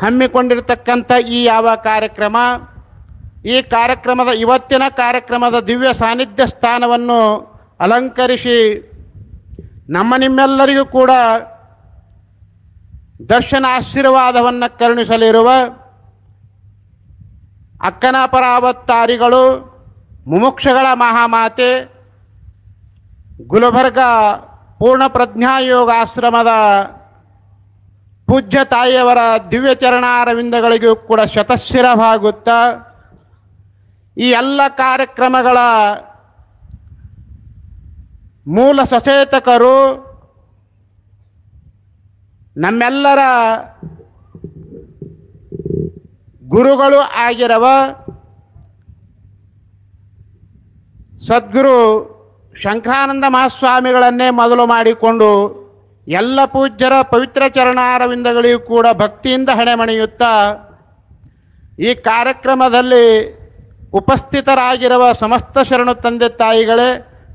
ಹಮ್ಮಿಕೊಂಡಿರತಕ್ಕಂಥ ಈ ಯಾವ ಕಾರ್ಯಕ್ರಮ, ಈ ಕಾರ್ಯಕ್ರಮದ ಇವತ್ತಿನ ಕಾರ್ಯಕ್ರಮದ ದಿವ್ಯ ಸಾನ್ನಿಧ್ಯ ಸ್ಥಾನವನ್ನು ಅಲಂಕರಿಸಿ ನಮ್ಮ ನಿಮ್ಮೆಲ್ಲರಿಗೂ ಕೂಡ ದರ್ಶನ ಆಶೀರ್ವಾದವನ್ನು ಕರುಣಿಸಲಿರುವ ಅಕ್ಕನ ಪರಾವತಾರಿಗಳು, ಮುಮುಕ್ಷಗಳ ಮಹಾಮಾತೆ, ಗುಲ್ಬರ್ಗ ಪೂರ್ಣ ಪ್ರಜ್ಞಾಯೋಗಾಶ್ರಮದ ಪೂಜ್ಯ ತಾಯಿಯವರ ದಿವ್ಯ ಚರಣಾರವಿಂದಗಳಿಗೂ ಕೂಡ ಶತಶಿರವಾಗುತ್ತಾ ಈ ಎಲ್ಲ ಕಾರ್ಯಕ್ರಮಗಳ ಮೂಲ ಸಚೇತಕರು, ನಮ್ಮೆಲ್ಲರ ಗುರುಗಳು ಆಗಿರುವ ಸದ್ಗುರು ಶಂಕರಾನಂದ ಮಹಾಸ್ವಾಮಿಗಳನ್ನೇ ಮೊದಲು ಮಾಡಿಕೊಂಡು ಎಲ್ಲ ಪೂಜ್ಯರ ಪವಿತ್ರ ಚರಣಾರವಿಂದಗಳಿಗೂ ಕೂಡ ಭಕ್ತಿಯಿಂದ ಹಣೆಮಣಿಯುತ್ತಾ ಈ ಕಾರ್ಯಕ್ರಮದಲ್ಲಿ ಉಪಸ್ಥಿತರಾಗಿರುವ ಸಮಸ್ತ ಶರಣು ತಂದೆ ತಾಯಿಗಳೇ,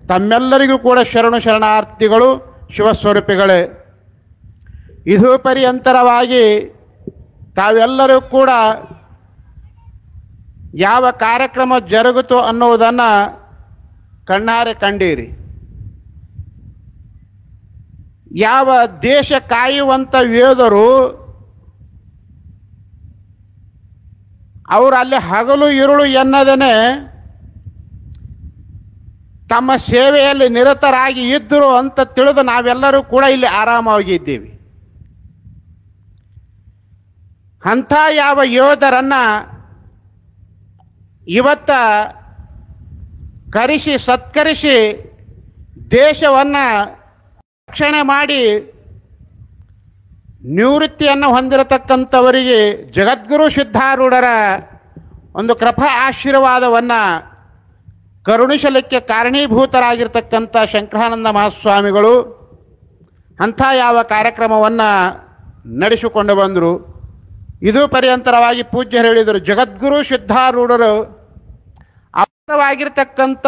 ತಮ್ಮೆಲ್ಲರಿಗೂ ಕೂಡ ಶರಣು ಶರಣಾರ್ಥಿಗಳು, ಶಿವಸ್ವರೂಪಿಗಳೇ. ಇದು ಪರ್ಯಂತರವಾಗಿ ತಾವೆಲ್ಲರೂ ಕೂಡ ಯಾವ ಕಾರ್ಯಕ್ರಮ ಜರುಗಿತು ಅನ್ನುವುದನ್ನು ಕಣ್ಣಾರೆ ಕಂಡೀರಿ. ಯಾವ ದೇಶ ಕಾಯುವಂಥ ಯೋಧರು ಅವರು ಅಲ್ಲಿ ಹಗಲು ಇರುಳು ಎನ್ನದೇನೆ ತಮ್ಮ ಸೇವೆಯಲ್ಲಿ ನಿರತರಾಗಿ ಇದ್ದರು ಅಂತ ತಿಳಿದು ನಾವೆಲ್ಲರೂ ಕೂಡ ಇಲ್ಲಿ ಆರಾಮವಾಗಿದ್ದೀವಿ. ಅಂಥ ಯಾವ ಯೋಧರನ್ನು ಇವತ್ತ ಸತ್ಕರಿಸಿ ದೇಶವನ್ನು ರಕ್ಷಣೆ ಮಾಡಿ ನಿವೃತ್ತಿಯನ್ನು ಹೊಂದಿರತಕ್ಕಂಥವರಿಗೆ ಜಗದ್ಗುರು ಸಿದ್ಧಾರೂಢರ ಒಂದು ಕೃಪಾ ಆಶೀರ್ವಾದವನ್ನು ಕರುಣಿಸಲಿಕ್ಕೆ ಕಾರಣೀಭೂತರಾಗಿರ್ತಕ್ಕಂಥ ಶಂಕರಾನಂದ ಮಹಾಸ್ವಾಮಿಗಳು ಅಂಥ ಯಾವ ಕಾರ್ಯಕ್ರಮವನ್ನು ನಡೆಸಿಕೊಂಡು ಬಂದರು. ಇದು ಪರ್ಯಂತರವಾಗಿ ಪೂಜ್ಯರು ಹೇಳಿದರು, ಜಗದ್ಗುರು ಸಿದ್ಧಾರೂಢರು ಅಪಾರವಾಗಿರ್ತಕ್ಕಂಥ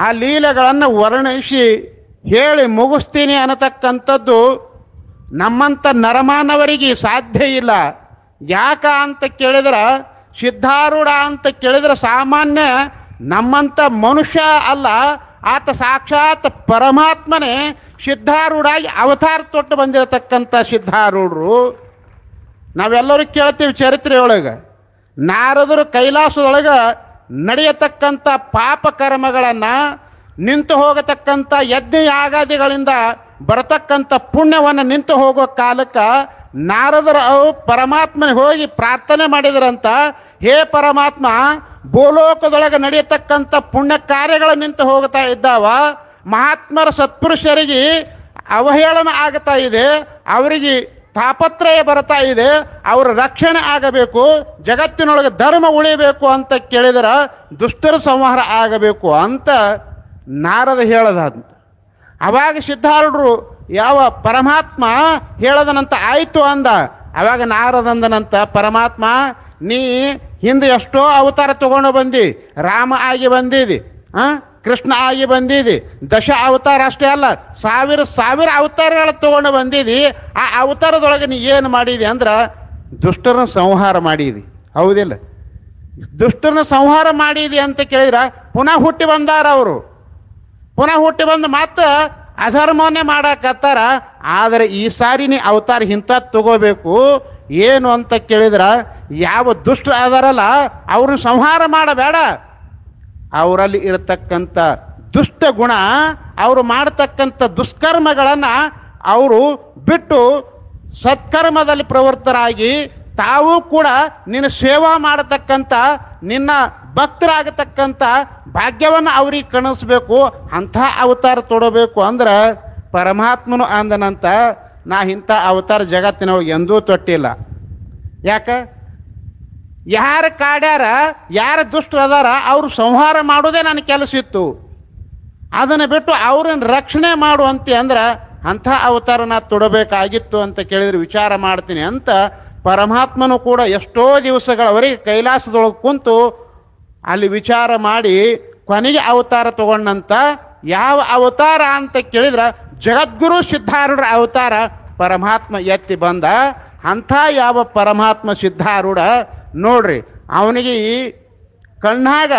ಆ ಲೀಲೆಗಳನ್ನು ವರ್ಣಿಸಿ ಹೇಳಿ ಮುಗಿಸ್ತೀನಿ ಅನ್ನತಕ್ಕಂಥದ್ದು ನಮ್ಮಂಥ ನರಮಾನವರಿಗೆ ಸಾಧ್ಯ ಇಲ್ಲ. ಯಾಕ ಅಂತ ಕೇಳಿದ್ರೆ, ಸಿದ್ಧಾರೂಢ ಅಂತ ಕೇಳಿದ್ರೆ ಸಾಮಾನ್ಯ ನಮ್ಮಂಥ ಮನುಷ್ಯ ಅಲ್ಲ, ಆತ ಸಾಕ್ಷಾತ್ ಪರಮಾತ್ಮನೇ ಸಿದ್ಧಾರೂಢಾಗಿ ಅವತಾರ ತೊಟ್ಟು ಬಂದಿರತಕ್ಕಂಥ ಸಿದ್ಧಾರೂಢರು. ನಾವೆಲ್ಲರೂ ಕೇಳ್ತೀವಿ ಚರಿತ್ರೆಯೊಳಗೆ, ನಾರದರು ಕೈಲಾಸದೊಳಗೆ ನಡೆಯತಕ್ಕಂಥ ಪಾಪ ಕರ್ಮಗಳನ್ನು, ನಿಂತು ಹೋಗತಕ್ಕಂಥ ಯಜ್ಞ ಯಾಗಾದಿಗಳಿಂದ ಬರತಕ್ಕಂಥ ಪುಣ್ಯವನ್ನು ನಿಂತು ಹೋಗೋ ಕಾಲಕ್ಕೆ ನಾರದರು ಪರಮಾತ್ಮನಿಗೆ ಹೋಗಿ ಪ್ರಾರ್ಥನೆ ಮಾಡಿದ್ರಂತ, ಹೇ ಪರಮಾತ್ಮ, ಭೂಲೋಕದೊಳಗೆ ನಡೆಯತಕ್ಕಂಥ ಪುಣ್ಯ ಕಾರ್ಯಗಳು ನಿಂತು ಹೋಗ್ತಾ ಇದ್ದಾವ, ಮಹಾತ್ಮರ ಸತ್ಪುರುಷರಿಗೆ ಅವಹೇಳನ ಆಗ್ತಾ ಇದೆ, ಅವರಿಗೆ ತಾಪತ್ರಯ ಬರ್ತಾ ಇದೆ, ಅವರ ರಕ್ಷಣೆ ಆಗಬೇಕು, ಜಗತ್ತಿನೊಳಗೆ ಧರ್ಮ ಉಳಿಬೇಕು ಅಂತ ಕೇಳಿದ್ರೆ ದುಷ್ಟರ ಸಂಹಾರ ಆಗಬೇಕು ಅಂತ ನಾರದ ಹೇಳದಂತ. ಅವಾಗ ಸಿದ್ಧಾರೂಢರು ಯಾವ ಪರಮಾತ್ಮ ಹೇಳದನಂತ ಆಯಿತು ಅಂದ. ಅವಾಗ ನಾರದಂದನಂತ, ಪರಮಾತ್ಮ ನೀ ಹಿಂದೆ ಎಷ್ಟೋ ಅವತಾರ ತಗೊಂಡು ಬಂದಿ, ರಾಮ ಆಗಿ ಬಂದಿದಿ, ಕೃಷ್ಣ ಆಗಿ ಬಂದಿದಿ, ದಶ ಅವತಾರ ಅಷ್ಟೇ ಅಲ್ಲ, ಸಾವಿರ ಅವತಾರಗಳ ತಗೊಂಡು ಬಂದಿದಿ. ಆ ಅವತಾರದೊಳಗೆ ನೀ ಏನು ಮಾಡಿದಿ ಅಂದ್ರೆ ದುಷ್ಟರನ್ನ ಸಂಹಾರ ಮಾಡಿದಿ, ಹೌದಿಲ್ಲ? ದುಷ್ಟರನ್ನ ಸಂಹಾರ ಮಾಡಿದಿ ಅಂತ ಕೇಳಿದ್ರೆ ಪುನಃ ಹುಟ್ಟಿ ಬಂದಾರ ಅವರು, ಪುನಃ ಹುಟ್ಟಿ ಬಂದು ಮತ್ತೆ ಅಧರ್ಮವನ್ನೇ ಮಾಡಕತ್ತಾರ. ಆದರೆ ಈ ಸಾರಿ ನೀ ಅವತಾರ ಇಂಥ ತಗೋಬೇಕು. ಏನು ಅಂತ ಕೇಳಿದ್ರೆ, ಯಾವ ದುಷ್ಟ ಅದಾರಲ್ಲ ಅವ್ರನ್ನ ಸಂಹಾರ ಮಾಡಬೇಡ, ಅವರಲ್ಲಿ ಇರತಕ್ಕಂಥ ದುಷ್ಟ ಗುಣ, ಅವರು ಮಾಡತಕ್ಕಂಥ ದುಷ್ಕರ್ಮಗಳನ್ನು ಅವರು ಬಿಟ್ಟು ಸತ್ಕರ್ಮದಲ್ಲಿ ಪ್ರವೃತ್ತರಾಗಿ ತಾವು ಕೂಡ ನಿನ್ನ ಸೇವಾ ಮಾಡತಕ್ಕಂಥ, ನಿನ್ನ ಭಕ್ತರಾಗತಕ್ಕಂಥ ಭಾಗ್ಯವನ್ನು ಅವ್ರಿಗೆ ಕಣಿಸ್ಬೇಕು, ಅಂಥ ಅವತಾರ ತೊಡಬೇಕು ಅಂದ್ರೆ ಪರಮಾತ್ಮನು ಅಂದನಂತ, ನಾ ಇಂಥ ಅವತಾರ ಜಗತ್ತಿನೊಳಗೆ ಎಂದೂ ತೊಟ್ಟಿಲ್ಲ. ಯಾಕೆ? ಯಾರು ಕಾಡ್ಯಾರ, ಯಾರು ದುಷ್ಟರು ಅದಾರ ಅವ್ರು ಸಂಹಾರ ಮಾಡೋದೇ ನನ್ನ ಕೆಲಸ ಇತ್ತು, ಅದನ್ನು ಬಿಟ್ಟು ಅವ್ರನ್ನ ರಕ್ಷಣೆ ಮಾಡುವಂತೆ ಅಂದ್ರೆ ಅಂಥ ಅವತಾರ ನಾ ತೊಡಬೇಕಾಗಿತ್ತು ಅಂತ ಕೇಳಿದ್ರೆ ವಿಚಾರ ಮಾಡ್ತೀನಿ ಅಂತ ಪರಮಾತ್ಮನು ಕೂಡ ಎಷ್ಟೋ ದಿವಸಗಳವರೆಗೆ ಕೈಲಾಸದೊಳಗೆ ಕುಂತು ಅಲ್ಲಿ ವಿಚಾರ ಮಾಡಿ ಕೊನೆಗೆ ಅವತಾರ ತಗೊಂಡಂತ. ಯಾವ ಅವತಾರ ಅಂತ ಕೇಳಿದ್ರೆ ಜಗದ್ಗುರು ಸಿದ್ಧಾರೂಢರ ಅವತಾರ ಪರಮಾತ್ಮ ಎತ್ತಿ ಬಂದ. ಅಂಥ ಯಾವ ಪರಮಾತ್ಮ ಸಿದ್ಧಾರೂಢ ನೋಡ್ರಿ, ಅವನಿಗೆ ಕಣ್ಣಾಗ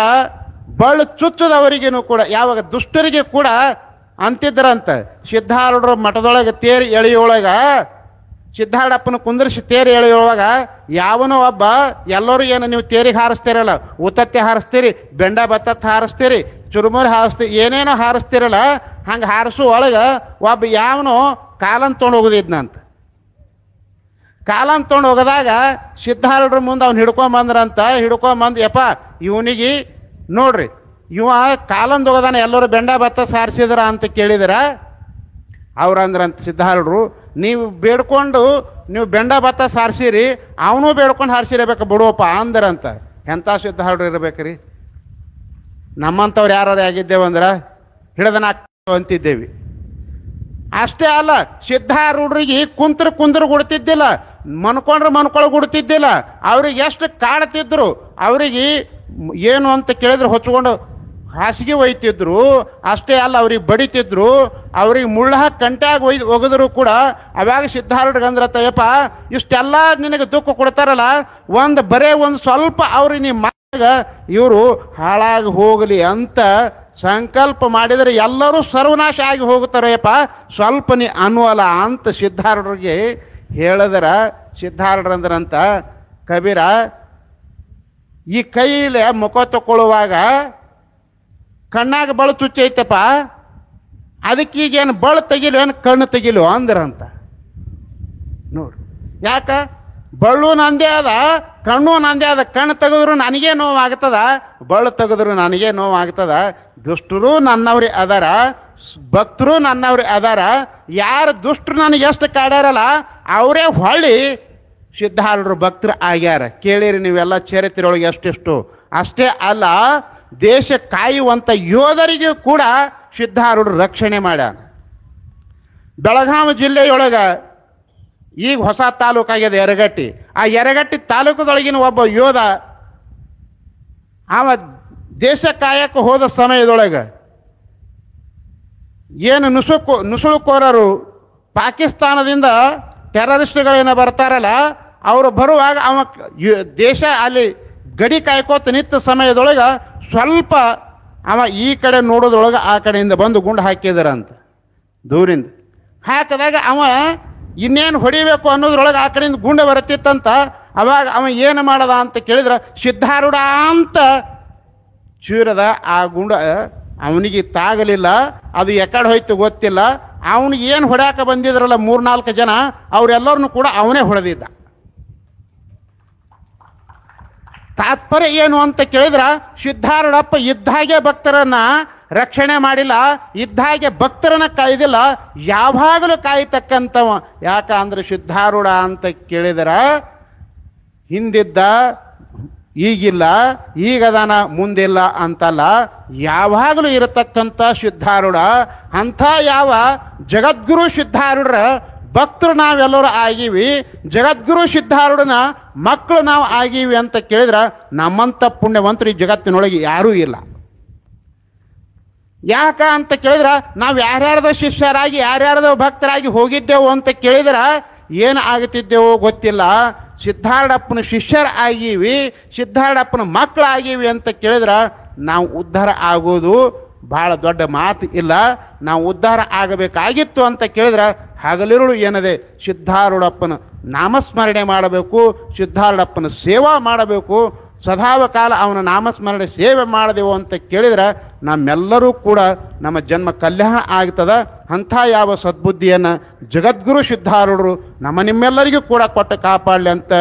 ಬಳ್ಳು ಚುಚ್ಚದವರಿಗೇನು ಕೂಡ, ಯಾವಾಗ ದುಷ್ಟರಿಗೆ ಕೂಡ ಅಂತಿದ್ರಂತ, ಸಿದ್ಧಾರೂಢರ ಮಠದೊಳಗೆ ತೇರು ಎಳೆಯೊಳಗ ಸಿದ್ಧಾರೂಢಪ್ಪನ ಕುಂದರ್ಸಿ ತೇರು ಎಳೆಯೊಳಗ ಯಾವನೋ ಒಬ್ಬ, ಎಲ್ಲರೂ ಏನು ನೀವು ತೇರಿಗೆ ಹಾರಿಸ್ತೀರಲ್ಲ, ಉತ್ತತ್ತೆ ಹಾರಿಸ್ತೀರಿ, ಬೆಂಡ ಬತ್ತತ್ತು ಹಾರಿಸ್ತೀರಿ, ಚುರುಮುರಿ ಹಾರಿಸ್ತೀರಿ, ಏನೇನೋ ಹಾರಿಸ್ತೀರಲ್ಲ, ಹಂಗೆ ಹಾರಿಸೋ ಒಳಗೆ ಒಬ್ಬ ಯಾವನೋ ಕಾಲನ್ ತೊಗೊಂಡು ಹೋಗೋದಿದ್ನಂತ. ಕಾಲನ್ ತೊಗೊಂಡು ಹೋಗದಾಗ ಸಿದ್ಧಾರೂಢರ ಮುಂದೆ ಅವ್ನು ಹಿಡ್ಕೊಂಬಂದ್ರಂತ. ಹಿಡ್ಕೊಂಬಂದು, ಯಪ್ಪ ಇವನಿಗೆ ನೋಡ್ರಿ, ಇವ ಕಾಲಂದು ಹೋಗದಾನ, ಎಲ್ಲರೂ ಬೆಂಡ ಬತ್ತ ಸಾರಿಸಿದ್ರ ಅಂತ ಕೇಳಿದ್ರ. ಅವ್ರಂದ್ರಂತ ಸಿದ್ಧಾರೂಢರು, ನೀವು ಬೇಡ್ಕೊಂಡು ನೀವು ಬೆಂಡ ಭತ್ತ ಸಾರಿಸಿರಿ, ಅವನು ಬೇಡ್ಕೊಂಡು ಹಾರಿಸಿರಬೇಕು ಬಿಡುವಪ್ಪ ಅಂದ್ರಂತ. ಎಂಥ ಸಿದ್ಧಾರೂಢರು ಇರ್ಬೇಕ್ರಿ? ನಮ್ಮಂಥವ್ರು ಯಾರು ಆಗಿದ್ದೇವಂದ್ರೆ ಹಿಡಿದನ ಅಂತಿದ್ದೇವಿ. ಅಷ್ಟೇ ಅಲ್ಲ, ಸಿದ್ಧಾರೂಢರಿಗೆ ಕುಂದ್ರು ಗುಡ್ತಿದ್ದಿಲ್ಲ, ಮನ್ಕೊಂಡ್ರೆ ಗುಡ್ತಿದ್ದಿಲ್ಲ. ಅವ್ರಿಗೆ ಎಷ್ಟು ಕಾಡ್ತಿದ್ರು, ಅವರಿಗೆ ಏನು ಅಂತ ಕೇಳಿದ್ರೆ ಹೊಚ್ಕೊಂಡು ಹಾಸಿಗೆ ಒಯ್ತಿದ್ರು. ಅಷ್ಟೇ ಅಲ್ಲ, ಅವ್ರಿಗೆ ಬಡಿತಿದ್ರು, ಅವ್ರಿಗೆ ಮುಳ್ಳ ಕಂಟ್ಯಾಗ ಒಗೆದ್ರು ಕೂಡ. ಅವಾಗ ಸಿದ್ಧಾರೂಢರಿಗೆ ಅಂದ್ರತ್ತಯ್ಯಪ್ಪ, ಇಷ್ಟೆಲ್ಲ ನಿನಗೆ ದುಃಖ ಕೊಡ್ತಾರಲ್ಲ, ಬರೇ ಒಂದು ಸ್ವಲ್ಪ ಅವ್ರಿಗೆ ನಿಮ್ಮ ಇವರು ಹಾಳಾಗಿ ಹೋಗಲಿ ಅಂತ ಸಂಕಲ್ಪ ಮಾಡಿದರೆ ಎಲ್ಲರೂ ಸರ್ವನಾಶ ಆಗಿ ಹೋಗುತ್ತಾರಯ್ಯಪ್ಪ, ಸ್ವಲ್ಪ ನೀ ಅನ್ನುವಲ್ಲ ಅಂತ ಸಿದ್ಧಾರೂಢರಿಗೆ ಹೇಳಿದ್ರ. ಸಿದ್ಧಾರೂಢರಂದ್ರಂತ, ಕಬೀರ, ಈ ಕೈಲಿ ಮುಖ ತಗೊಳ್ಳುವಾಗ ಕಣ್ಣಾಗ ಬಳು ಚುಚ್ಚೈತಪ್ಪ, ಅದಕ್ಕೀಗೇನು ಬಳು ತೆಗಿಲು ಏನು ಕಣ್ಣು ತೆಗಿಲು ಅಂದ್ರಂತ. ನೋಡ್ರಿ, ಯಾಕ? ಬಳ್ಳು ನಂದೇ ಅದ, ಕಣ್ಣು ನಂದೇ ಅದ. ಕಣ್ಣು ತೆಗೆದ್ರು ನನಗೇ ನೋವಾಗ್ತದ, ಬಳ್ಳು ತೆಗೆದ್ರು ನನಗೇ ನೋವಾಗ್ತದ. ದುಷ್ಟರು ನನ್ನವ್ರಿ ಅದಾರ, ಭಕ್ತರು ನನ್ನವ್ರಿ ಅದಾರ. ಯಾರು ದುಷ್ಟರು ನನಗೆ ಎಷ್ಟು ಕಾಡ್ಯಾರಲ್ಲ ಅವರೇ ಹೊಳ್ಳಿ ಸಿದ್ಧಾರೂಢರು ಭಕ್ತರು ಆಗ್ಯಾರ. ಕೇಳಿರಿ ನೀವೆಲ್ಲ ಚರಿತ್ರೆಯೊಳಗೆ ಎಷ್ಟೆಷ್ಟು ಅಷ್ಟೇ ಅಲ್ಲ, ದೇಶ ಕಾಯುವಂಥ ಯೋಧರಿಗೂ ಕೂಡ ಸಿದ್ಧಾರೂಢರು ರಕ್ಷಣೆ ಮಾಡ್ಯಾನ. ಬೆಳಗಾವಿ ಜಿಲ್ಲೆಯೊಳಗೆ ಈಗ ಹೊಸ ತಾಲೂಕಾಗ್ಯದ ಯರಗಟ್ಟಿ. ಆ ಯರಗಟ್ಟಿ ತಾಲೂಕದೊಳಗಿನ ಒಬ್ಬ ಯೋಧ ಅವ ದೇಶ ಕಾಯಕ್ಕೆ ಹೋದ ಸಮಯದೊಳಗೆ ಏನು ನುಸುಳುಕೋರರು ಪಾಕಿಸ್ತಾನದಿಂದ ಟೆರರಿಸ್ಟ್ಗಳೇನ ಬರ್ತಾರಲ್ಲ, ಅವರು ಬರುವಾಗ ಅವ ದೇಶ ಅಲ್ಲಿ ಗಡಿ ಕಾಯ್ಕೋತ ನಿಂತ ಸಮಯದೊಳಗೆ ಸ್ವಲ್ಪ ಅವ ಈ ಕಡೆ ನೋಡೋದ್ರೊಳಗೆ ಆ ಕಡೆಯಿಂದ ಬಂದು ಗುಂಡು ಹಾಕಿದಾರಂತ. ದೂರಿಂದ ಹಾಕಿದಾಗ ಅವ ಇನ್ನೇನು ಹೊಡಿಬೇಕು ಅನ್ನೋದ್ರೊಳಗೆ ಆ ಕಡೆಯಿಂದ ಗುಂಡು ಬರುತ್ತಿತ್ತಂತ. ಅವಾಗ ಅವ ಏನು ಮಾಡದ ಅಂತ ಕೇಳಿದ್ರೆ ಸಿದ್ಧಾರೂಢ ಅಂತ ಚೂರದ. ಆ ಗುಂಡು ಅವನಿಗೆ ತಾಗಲಿಲ್ಲ, ಅದು ಎಕಡೆ ಹೋಯ್ತು ಗೊತ್ತಿಲ್ಲ. ಅವನಿಗೆ ಏನು ಹೊಡ್ಯಾಕ ಬಂದಿದ್ರಲ್ಲ 3-4 ಜನ, ಅವರೆಲ್ಲರನ್ನು ಕೂಡ ಅವನೇ ಹೊಡೆದಿದ್ದ. ತಾತ್ಪರ್ಯ ಏನು ಅಂತ ಕೇಳಿದ್ರೆ, ಸಿದ್ಧಾರೂಢಪ್ಪ ಇದ್ದಾಗೆ ಭಕ್ತರನ್ನ ರಕ್ಷಣೆ ಮಾಡಿಲ್ಲ, ಇದ್ದಾಗೆ ಭಕ್ತರನ್ನ ಕಾಯ್ದಿಲ್ಲ, ಯಾವಾಗಲೂ ಕಾಯ್ತಕ್ಕಂಥವ. ಯಾಕ ಅಂದ್ರೆ ಸಿದ್ಧಾರೂಢ ಅಂತ ಕೇಳಿದ್ರೆ ಹಿಂದಿದ್ದ, ಈಗಿಲ್ಲ, ಈಗದಾನ ಮುಂದಿಲ್ಲ ಅಂತಲ್ಲ, ಯಾವಾಗಲೂ ಇರತಕ್ಕಂಥ ಸಿದ್ಧಾರೂಢ. ಅಂಥ ಯಾವ ಜಗದ್ಗುರು ಸಿದ್ಧಾರೂಢರ ಭಕ್ತರು ನಾವೆಲ್ಲರೂ ಆಗೀವಿ, ಜಗದ್ಗುರು ಸಿದ್ಧಾರೂಢನ ಮಕ್ಕಳು ನಾವು ಆಗೀವಿ ಅಂತ ಕೇಳಿದ್ರೆ ನಮ್ಮಂಥ ಪುಣ್ಯವಂತರು ಈ ಜಗತ್ತಿನೊಳಗೆ ಯಾರೂ ಇಲ್ಲ. ಯಾಕ ಅಂತ ಕೇಳಿದ್ರೆ ನಾವು ಯಾರ್ಯಾರ್ದೋ ಶಿಷ್ಯರಾಗಿ ಯಾರ್ಯಾರ್ದೋ ಭಕ್ತರಾಗಿ ಹೋಗಿದ್ದೆವು ಅಂತ ಕೇಳಿದ್ರೆ ಏನು ಆಗುತ್ತಿದ್ದೆವೋ ಗೊತ್ತಿಲ್ಲ. ಸಿದ್ಧಾರೂಢಪ್ಪನ ಶಿಷ್ಯರ ಆಗೀವಿ, ಸಿದ್ಧಾರೂಢಪ್ಪನ ಮಕ್ಕಳು ಆಗೀವಿ ಅಂತ ಕೇಳಿದ್ರೆ ನಾವು ಉದ್ಧಾರ ಆಗೋದು ಭಾಳ ದೊಡ್ಡ ಮಾತು ಇಲ್ಲ. ನಾವು ಉದ್ಧಾರ ಆಗಬೇಕಾಗಿತ್ತು ಅಂತ ಕೇಳಿದ್ರೆ ಹಗಲಿರುಳು ಏನದೆ ಸಿದ್ಧಾರೂಢಪ್ಪನ ನಾಮಸ್ಮರಣೆ ಮಾಡಬೇಕು, ಸಿದ್ಧಾರೂಢಪ್ಪನ ಸೇವಾ ಮಾಡಬೇಕು. ಸದಾವ ಕಾಲ ಅವನ ನಾಮಸ್ಮರಣೆ ಸೇವೆ ಮಾಡಿದೆವು ಅಂತ ಕೇಳಿದ್ರೆ ನಮ್ಮೆಲ್ಲರೂ ಕೂಡ ನಮ್ಮ ಜನ್ಮ ಕಲ್ಯಾಣ ಆಗ್ತದ. ಅಂಥ ಯಾವ ಸದ್ಬುದ್ಧಿಯನ್ನು ಜಗದ್ಗುರು ಸಿದ್ಧಾರೂಢರು ನಿಮ್ಮೆಲ್ಲರಿಗೂ ಕೂಡ ಕೊಟ್ಟು ಕಾಪಾಡಲಿ ಅಂತ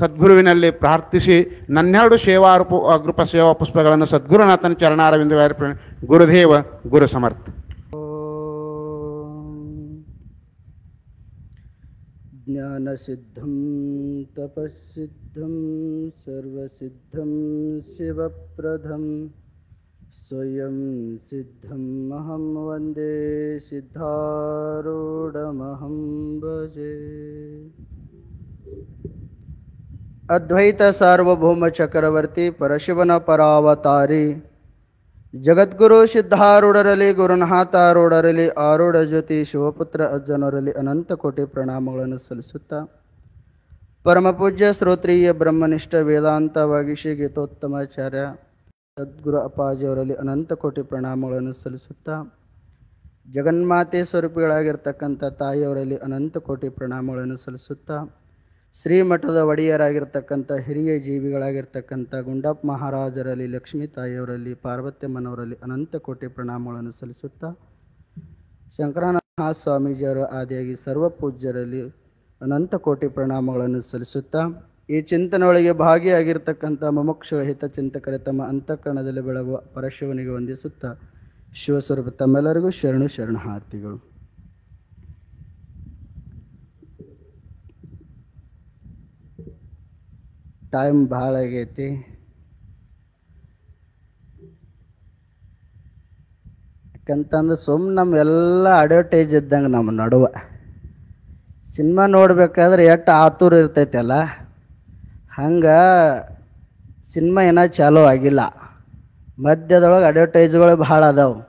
ಸದ್ಗುರುವಿನಲ್ಲಿ ಪ್ರಾರ್ಥಿಸಿ ನನ್ನೆರಡು ಅಗ್ರೂಪ ಸೇವಾ ಪುಷ್ಪಗಳನ್ನು ಸದ್ಗುರುನಾಥನ ಚರಣಾರವಿಂದ ಗುರುದೇವ ಗುರು ಸಮರ್ಥ. ಜ್ಞಾನಸಿದ್ಧಂ ತಪಸ್ಸಿದ್ಧಂ ಸರ್ವಸಿದ್ಧಂ ಶಿವಪ್ರದಂ ಸ್ವಯಂ ಸಿದ್ಧಂ ಅಹಂ ವಂದೇ ಸಿದ್ಧಾರೂಢಮಹಂ ಭಜೆ. ಅದ್ವೈತ ಸಾರ್ವಭೌಮ ಚಕ್ರವರ್ತಿ ಪರಶಿವನ ಪರಾವತಾರಿ ಜಗದ್ಗುರು ಸಿದ್ಧಾರೂಢರಲ್ಲಿ, ಗುರುನಾಥಾರೂಢರಲ್ಲಿ, ಆರೂಢ ಜ್ಯೋತಿ ಶಿವಪುತ್ರ ಅಜ್ಜನವರಲ್ಲಿ ಅನಂತ ಕೋಟಿ ಪ್ರಣಾಮಗಳನ್ನು ಸಲ್ಲಿಸುತ್ತಾ, ಪರಮಪೂಜ್ಯ ಶ್ರೋತ್ರೀಯ ಬ್ರಹ್ಮನಿಷ್ಠ ವೇದಾಂತವಾಗಿ ಶ್ರೀ ಗೀತೋತ್ತಮಾಚಾರ್ಯ ಸದ್ಗುರು ಅಪ್ಪಾಜಿಯವರಲ್ಲಿ ಅನಂತ ಕೋಟಿ ಪ್ರಣಾಮಗಳನ್ನು ಸಲ್ಲಿಸುತ್ತಾ, ಜಗನ್ಮಾತೆ ಸ್ವರೂಪಿಗಳಾಗಿರ್ತಕ್ಕಂಥ ತಾಯಿಯವರಲ್ಲಿ ಅನಂತ ಕೋಟಿ ಪ್ರಣಾಮಗಳನ್ನು ಸಲ್ಲಿಸುತ್ತಾ, ಶ್ರೀಮಠದ ಒಡೆಯರಾಗಿರ್ತಕ್ಕಂಥ ಹಿರಿಯ ಜೀವಿಗಳಾಗಿರ್ತಕ್ಕಂಥ ಗುಂಡಪ್ಪ ಮಹಾರಾಜರಲ್ಲಿ, ಲಕ್ಷ್ಮೀ ತಾಯಿಯವರಲ್ಲಿ, ಪಾರ್ವತ್ಯಮ್ಮನವರಲ್ಲಿ ಅನಂತ ಕೋಟಿ ಪ್ರಣಾಮಗಳನ್ನು ಸಲ್ಲಿಸುತ್ತಾ, ಶಂಕರನಾಥ ಸ್ವಾಮೀಜಿಯವರ ಆದಿಯಾಗಿ ಸರ್ವ ಪೂಜ್ಯರಲ್ಲಿ ಅನಂತ ಕೋಟಿ ಪ್ರಣಾಮಗಳನ್ನು ಸಲ್ಲಿಸುತ್ತಾ, ಈ ಚಿಂತನೆಯೊಳಗೆ ಭಾಗಿಯಾಗಿರ್ತಕ್ಕಂಥ ಮುಮುಕ್ಷುಗಳ ಹಿತಚಿಂತಕರೇ ತಮ್ಮ ಅಂತಃಕರಣದಲ್ಲಿ ಬೆಳಗುವ ಪರಶಿವನಿಗೆ ವಂದಿಸುತ್ತಾ, ಶಿವಸ್ವರೂಪ ತಮ್ಮೆಲ್ಲರಿಗೂ ಶರಣಾರ್ಥಿಗಳು. ಟೈಮ್ ಭಾಳ ಆಗೈತಿ. ಯಾಕಂತಂದ್ರೆ ನಮ್ಮೆಲ್ಲ ಅಡ್ವರ್ಟೈಸ್ ಇದ್ದಂಗೆ ನಮ್ಮ ನಡುವೆ ಸಿನಿಮಾ ನೋಡ್ಬೇಕಾದ್ರೆ ಎಷ್ಟು ಆತುರ ಇರ್ತೈತಲ್ಲ, ಹಂಗೆ ಸಿನಿಮಾ ಏನೋ ಚಾಲೂ ಆಗಿಲ್ಲ, ಮಧ್ಯದೊಳಗೆ ಅಡ್ವರ್ಟೈಸ್ಗಳು ಭಾಳ ಅದಾವೆ.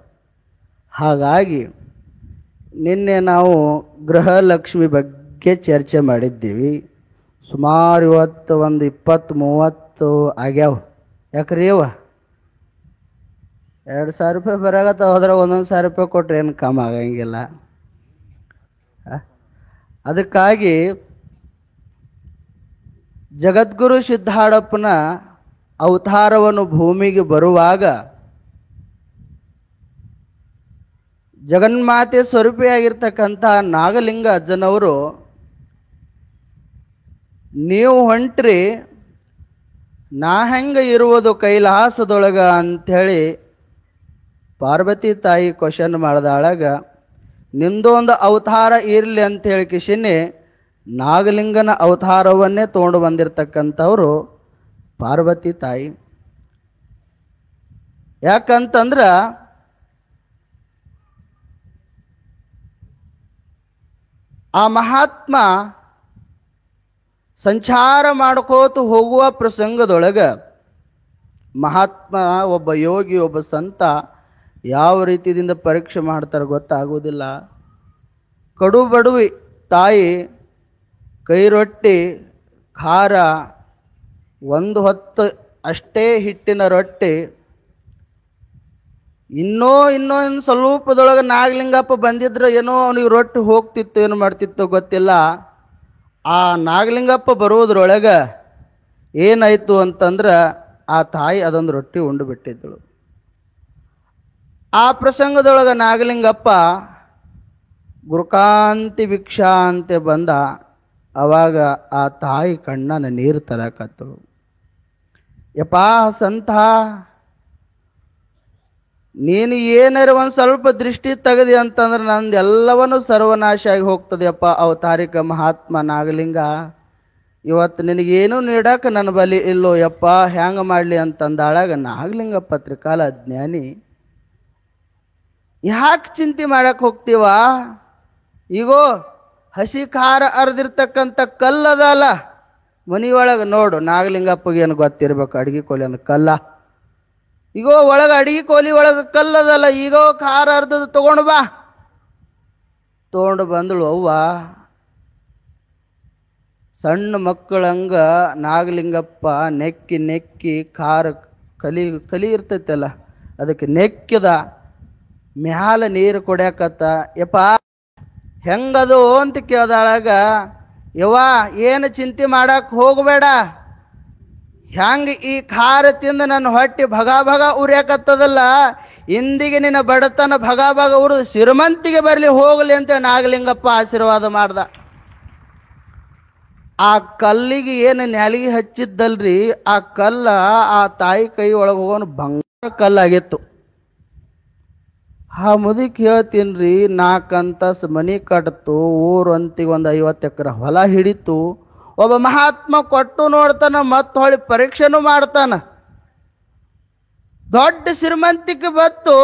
ಹಾಗಾಗಿ ನಿನ್ನೆ ನಾವು ಗೃಹಲಕ್ಷ್ಮಿ ಬಗ್ಗೆ ಚರ್ಚೆ ಮಾಡಿದ್ದೀವಿ. ಸುಮಾರು ಇವತ್ತು ಒಂದು 20-30 ಆಗ್ಯಾವ. ಯಾಕ್ರಿ ಇವ $2,000 ಬರಾಗತ್ತ ಹೋದ್ರೆ $1,000 ಕೊಟ್ರೆ ಏನು ಕಮ್ಮಿ ಆಗಂಗಿಲ್ಲ. ಅದಕ್ಕಾಗಿ ಜಗದ್ಗುರು ಸಿದ್ಧಾರೂಢಪ್ಪನ ಅವತಾರವನ್ನು ಭೂಮಿಗೆ ಬರುವಾಗ ಜಗನ್ಮಾತೆ ಸ್ವರೂಪಿಯಾಗಿರ್ತಕ್ಕಂಥ ನಾಗಲಿಂಗ ಅಜ್ಜನವರು, ನೀವು ಹೊಂಟ್ರಿ ನಾ ಹೆಂಗೆ ಇರುವುದು ಕೈಲಾಸದೊಳಗ ಅಂಥೇಳಿ ಪಾರ್ವತಿ ತಾಯಿ ಕ್ವಶನ್ ಮಾಡಿದಾಳಾಗ, ನಿಂದೊಂದು ಅವತಾರ ಇರಲಿ ಅಂಥೇಳಿ ಕಿಶಿನಿ ನಾಗಲಿಂಗನ ಅವತಾರವನ್ನೇ ತೊಗೊಂಡು ಬಂದಿರತಕ್ಕಂಥವ್ರು ಪಾರ್ವತಿ ತಾಯಿ. ಯಾಕಂತಂದ್ರ ಆ ಮಹಾತ್ಮ ಸಂಚಾರ ಮಾಡ್ಕೋತ ಹೋಗುವ ಪ್ರಸಂಗದೊಳಗ ಮಹಾತ್ಮ ಒಬ್ಬ ಯೋಗಿ ಒಬ್ಬ ಸಂತ ಯಾವ ರೀತಿಯಿಂದ ಪರೀಕ್ಷೆ ಮಾಡ್ತಾರೆ ಗೊತ್ತಾಗೋದಿಲ್ಲ. ಕಡು ಬಡವಿ ತಾಯಿ ಕೈ ರೊಟ್ಟಿ ಖಾರ ಒಂದು ಹೊತ್ತು ಅಷ್ಟೇ ಹಿಟ್ಟಿನ ರೊಟ್ಟಿ, ಇನ್ನೊಂದು ಸ್ವಲ್ಪದೊಳಗೆ ನಾಗಲಿಂಗಪ್ಪ ಬಂದಿದ್ರೆ ಏನೋ ಅವನಿಗೆ ರೊಟ್ಟಿ ಹೋಗ್ತಿತ್ತು, ಏನು ಮಾಡ್ತಿತ್ತು ಗೊತ್ತಿಲ್ಲ. ಆ ನಾಗಲಿಂಗಪ್ಪ ಬರೋದ್ರೊಳಗೆ ಏನಾಯಿತು ಅಂತಂದ್ರೆ ಆ ತಾಯಿ ಅದೊಂದು ರೊಟ್ಟಿ ಉಂಡು ಬಿಟ್ಟಿದ್ದಳು. ಆ ಪ್ರಸಂಗದೊಳಗೆ ನಾಗಲಿಂಗಪ್ಪ ಗುರುಕಾಂತಿ ಭಿಕ್ಷಾ ಅಂತೆ ಬಂದ. ಅವಾಗ ಆ ತಾಯಿ ಕಣ್ಣನ ನೀರು ತರಕತ್ತಳು. ಯಪ್ಪಾ ಸಂತ, ನೀನು ಏನಾರ ಒಂದು ಸ್ವಲ್ಪ ದೃಷ್ಟಿ ತೆಗೆದಿ ಅಂತಂದ್ರೆ ನಂದು ಎಲ್ಲವನ್ನೂ ಸರ್ವನಾಶ ಆಗಿ ಹೋಗ್ತದೆಯಪ್ಪ. ಅವತಾರಿಕ ಮಹಾತ್ಮ ನಾಗಲಿಂಗ, ಇವತ್ತು ನಿನಗೇನು ನೀಡಕ್ಕೆ ನನ್ನ ಬಲಿ ಇಲ್ಲೋ ಯಪ್ಪ, ಹ್ಯಾಂಗ ಮಾಡಲಿ ಅಂತಂದಾಳಾಗ ನಾಗಲಿಂಗಪ್ಪ ತ್ರಿಕಾಲ ಜ್ಞಾನಿ, ಯಾಕೆ ಚಿಂತೆ ಮಾಡಕ್ಕೆ ಹೋಗ್ತೀವ? ಈಗೋ ಹಸಿ ಖಾರ ಅರ್ದಿರ್ತಕ್ಕಂಥ ಕಲ್ಲದಲ್ಲ ಮನೆಯೊಳಗೆ ನೋಡು. ನಾಗಲಿಂಗಪ್ಪಗೆ ಏನು ಗೊತ್ತಿರ್ಬೇಕು ಅಡಿಗೆ ಕೋಲಿ ಅಂದ ಕಲ್ಲ. ಈಗೋ ಒಳಗೆ ಅಡಿಗೆ ಕೋಲಿ ಒಳಗೆ ಕಲ್ಲದಲ್ಲ, ಈಗೋ ಖಾರ ಅರ್ಧದ ತಗೊಂಡು ಬಾ. ತಗೊಂಡು ಬಂದಳು ಅವ್ವ. ಸಣ್ಣ ಮಕ್ಕಳಂಗ ನಾಗಲಿಂಗಪ್ಪ ನೆಕ್ಕಿ ನೆಕ್ಕಿ ಖಾರ ಕಲಿ ಇರ್ತೈತಲ್ಲ ಅದಕ್ಕೆ ನೆಕ್ಕಿದ ಮ್ಯಾಲ ನೀರು ಕೊಡ್ಯಾಕತ್ತ. ಯಪ್ಪ ಹೆಂಗದು ಅಂತ ಕೇಳ್ದಾಳಾಗ, ಯವ್ವ ಏನು ಚಿಂತೆ ಮಾಡಕ್ಕೆ ಹೋಗಬೇಡ, ಹೆಂಗೆ ಈ ಖಾರ ತಿಂದು ನನ್ನ ಹೊಟ್ಟೆ ಭಗ ಭಗ ಉರಿಯಾಕತ್ತದಲ್ಲ, ಇಂದಿಗೆ ನಿನ್ನ ಬಡತನ ಭಗ ಭಗ ಉರಿದು ಸಿರಿಮಂತಿಗೆ ಬರಲಿ ಹೋಗಲಿ ಅಂತ ನಾಗಲಿಂಗಪ್ಪ ಆಶೀರ್ವಾದ ಮಾಡ್ದ. ಆ ಕಲ್ಲಿಗೆ ಏನು ನೆಲಗಿ ಹಚ್ಚಿದ್ದಲ್ರಿ, ಆ ಕಲ್ಲ ಆ ತಾಯಿ ಕೈ ಒಳಗೆ ಹೋಗೋನು ಬಂಗಾರ ಕಲ್ಲಾಗಿತ್ತು. ಆ ಮುದುಕಿ ಹೇಳ್ತೀನ್ರಿ, 4 ಅಂತಸ್ತು ಮನೆ ಕಟ್ತು, ಊರಂತಿಗೆ ಒಂದು 50 ಎಕರೆ ಹೊಲ ಹಿಡಿತು. ಒಬ್ಬ ಮಹಾತ್ಮ ಕೊಟ್ಟು ನೋಡ್ತಾನ, ಮತ್ತೆ ಹೊಳಿ ಪರೀಕ್ಷೆನೂ ಮಾಡ್ತಾನ. ದೊಡ್ಡ ಶ್ರೀಮಂತಿಕೆ ಬತ್ತು.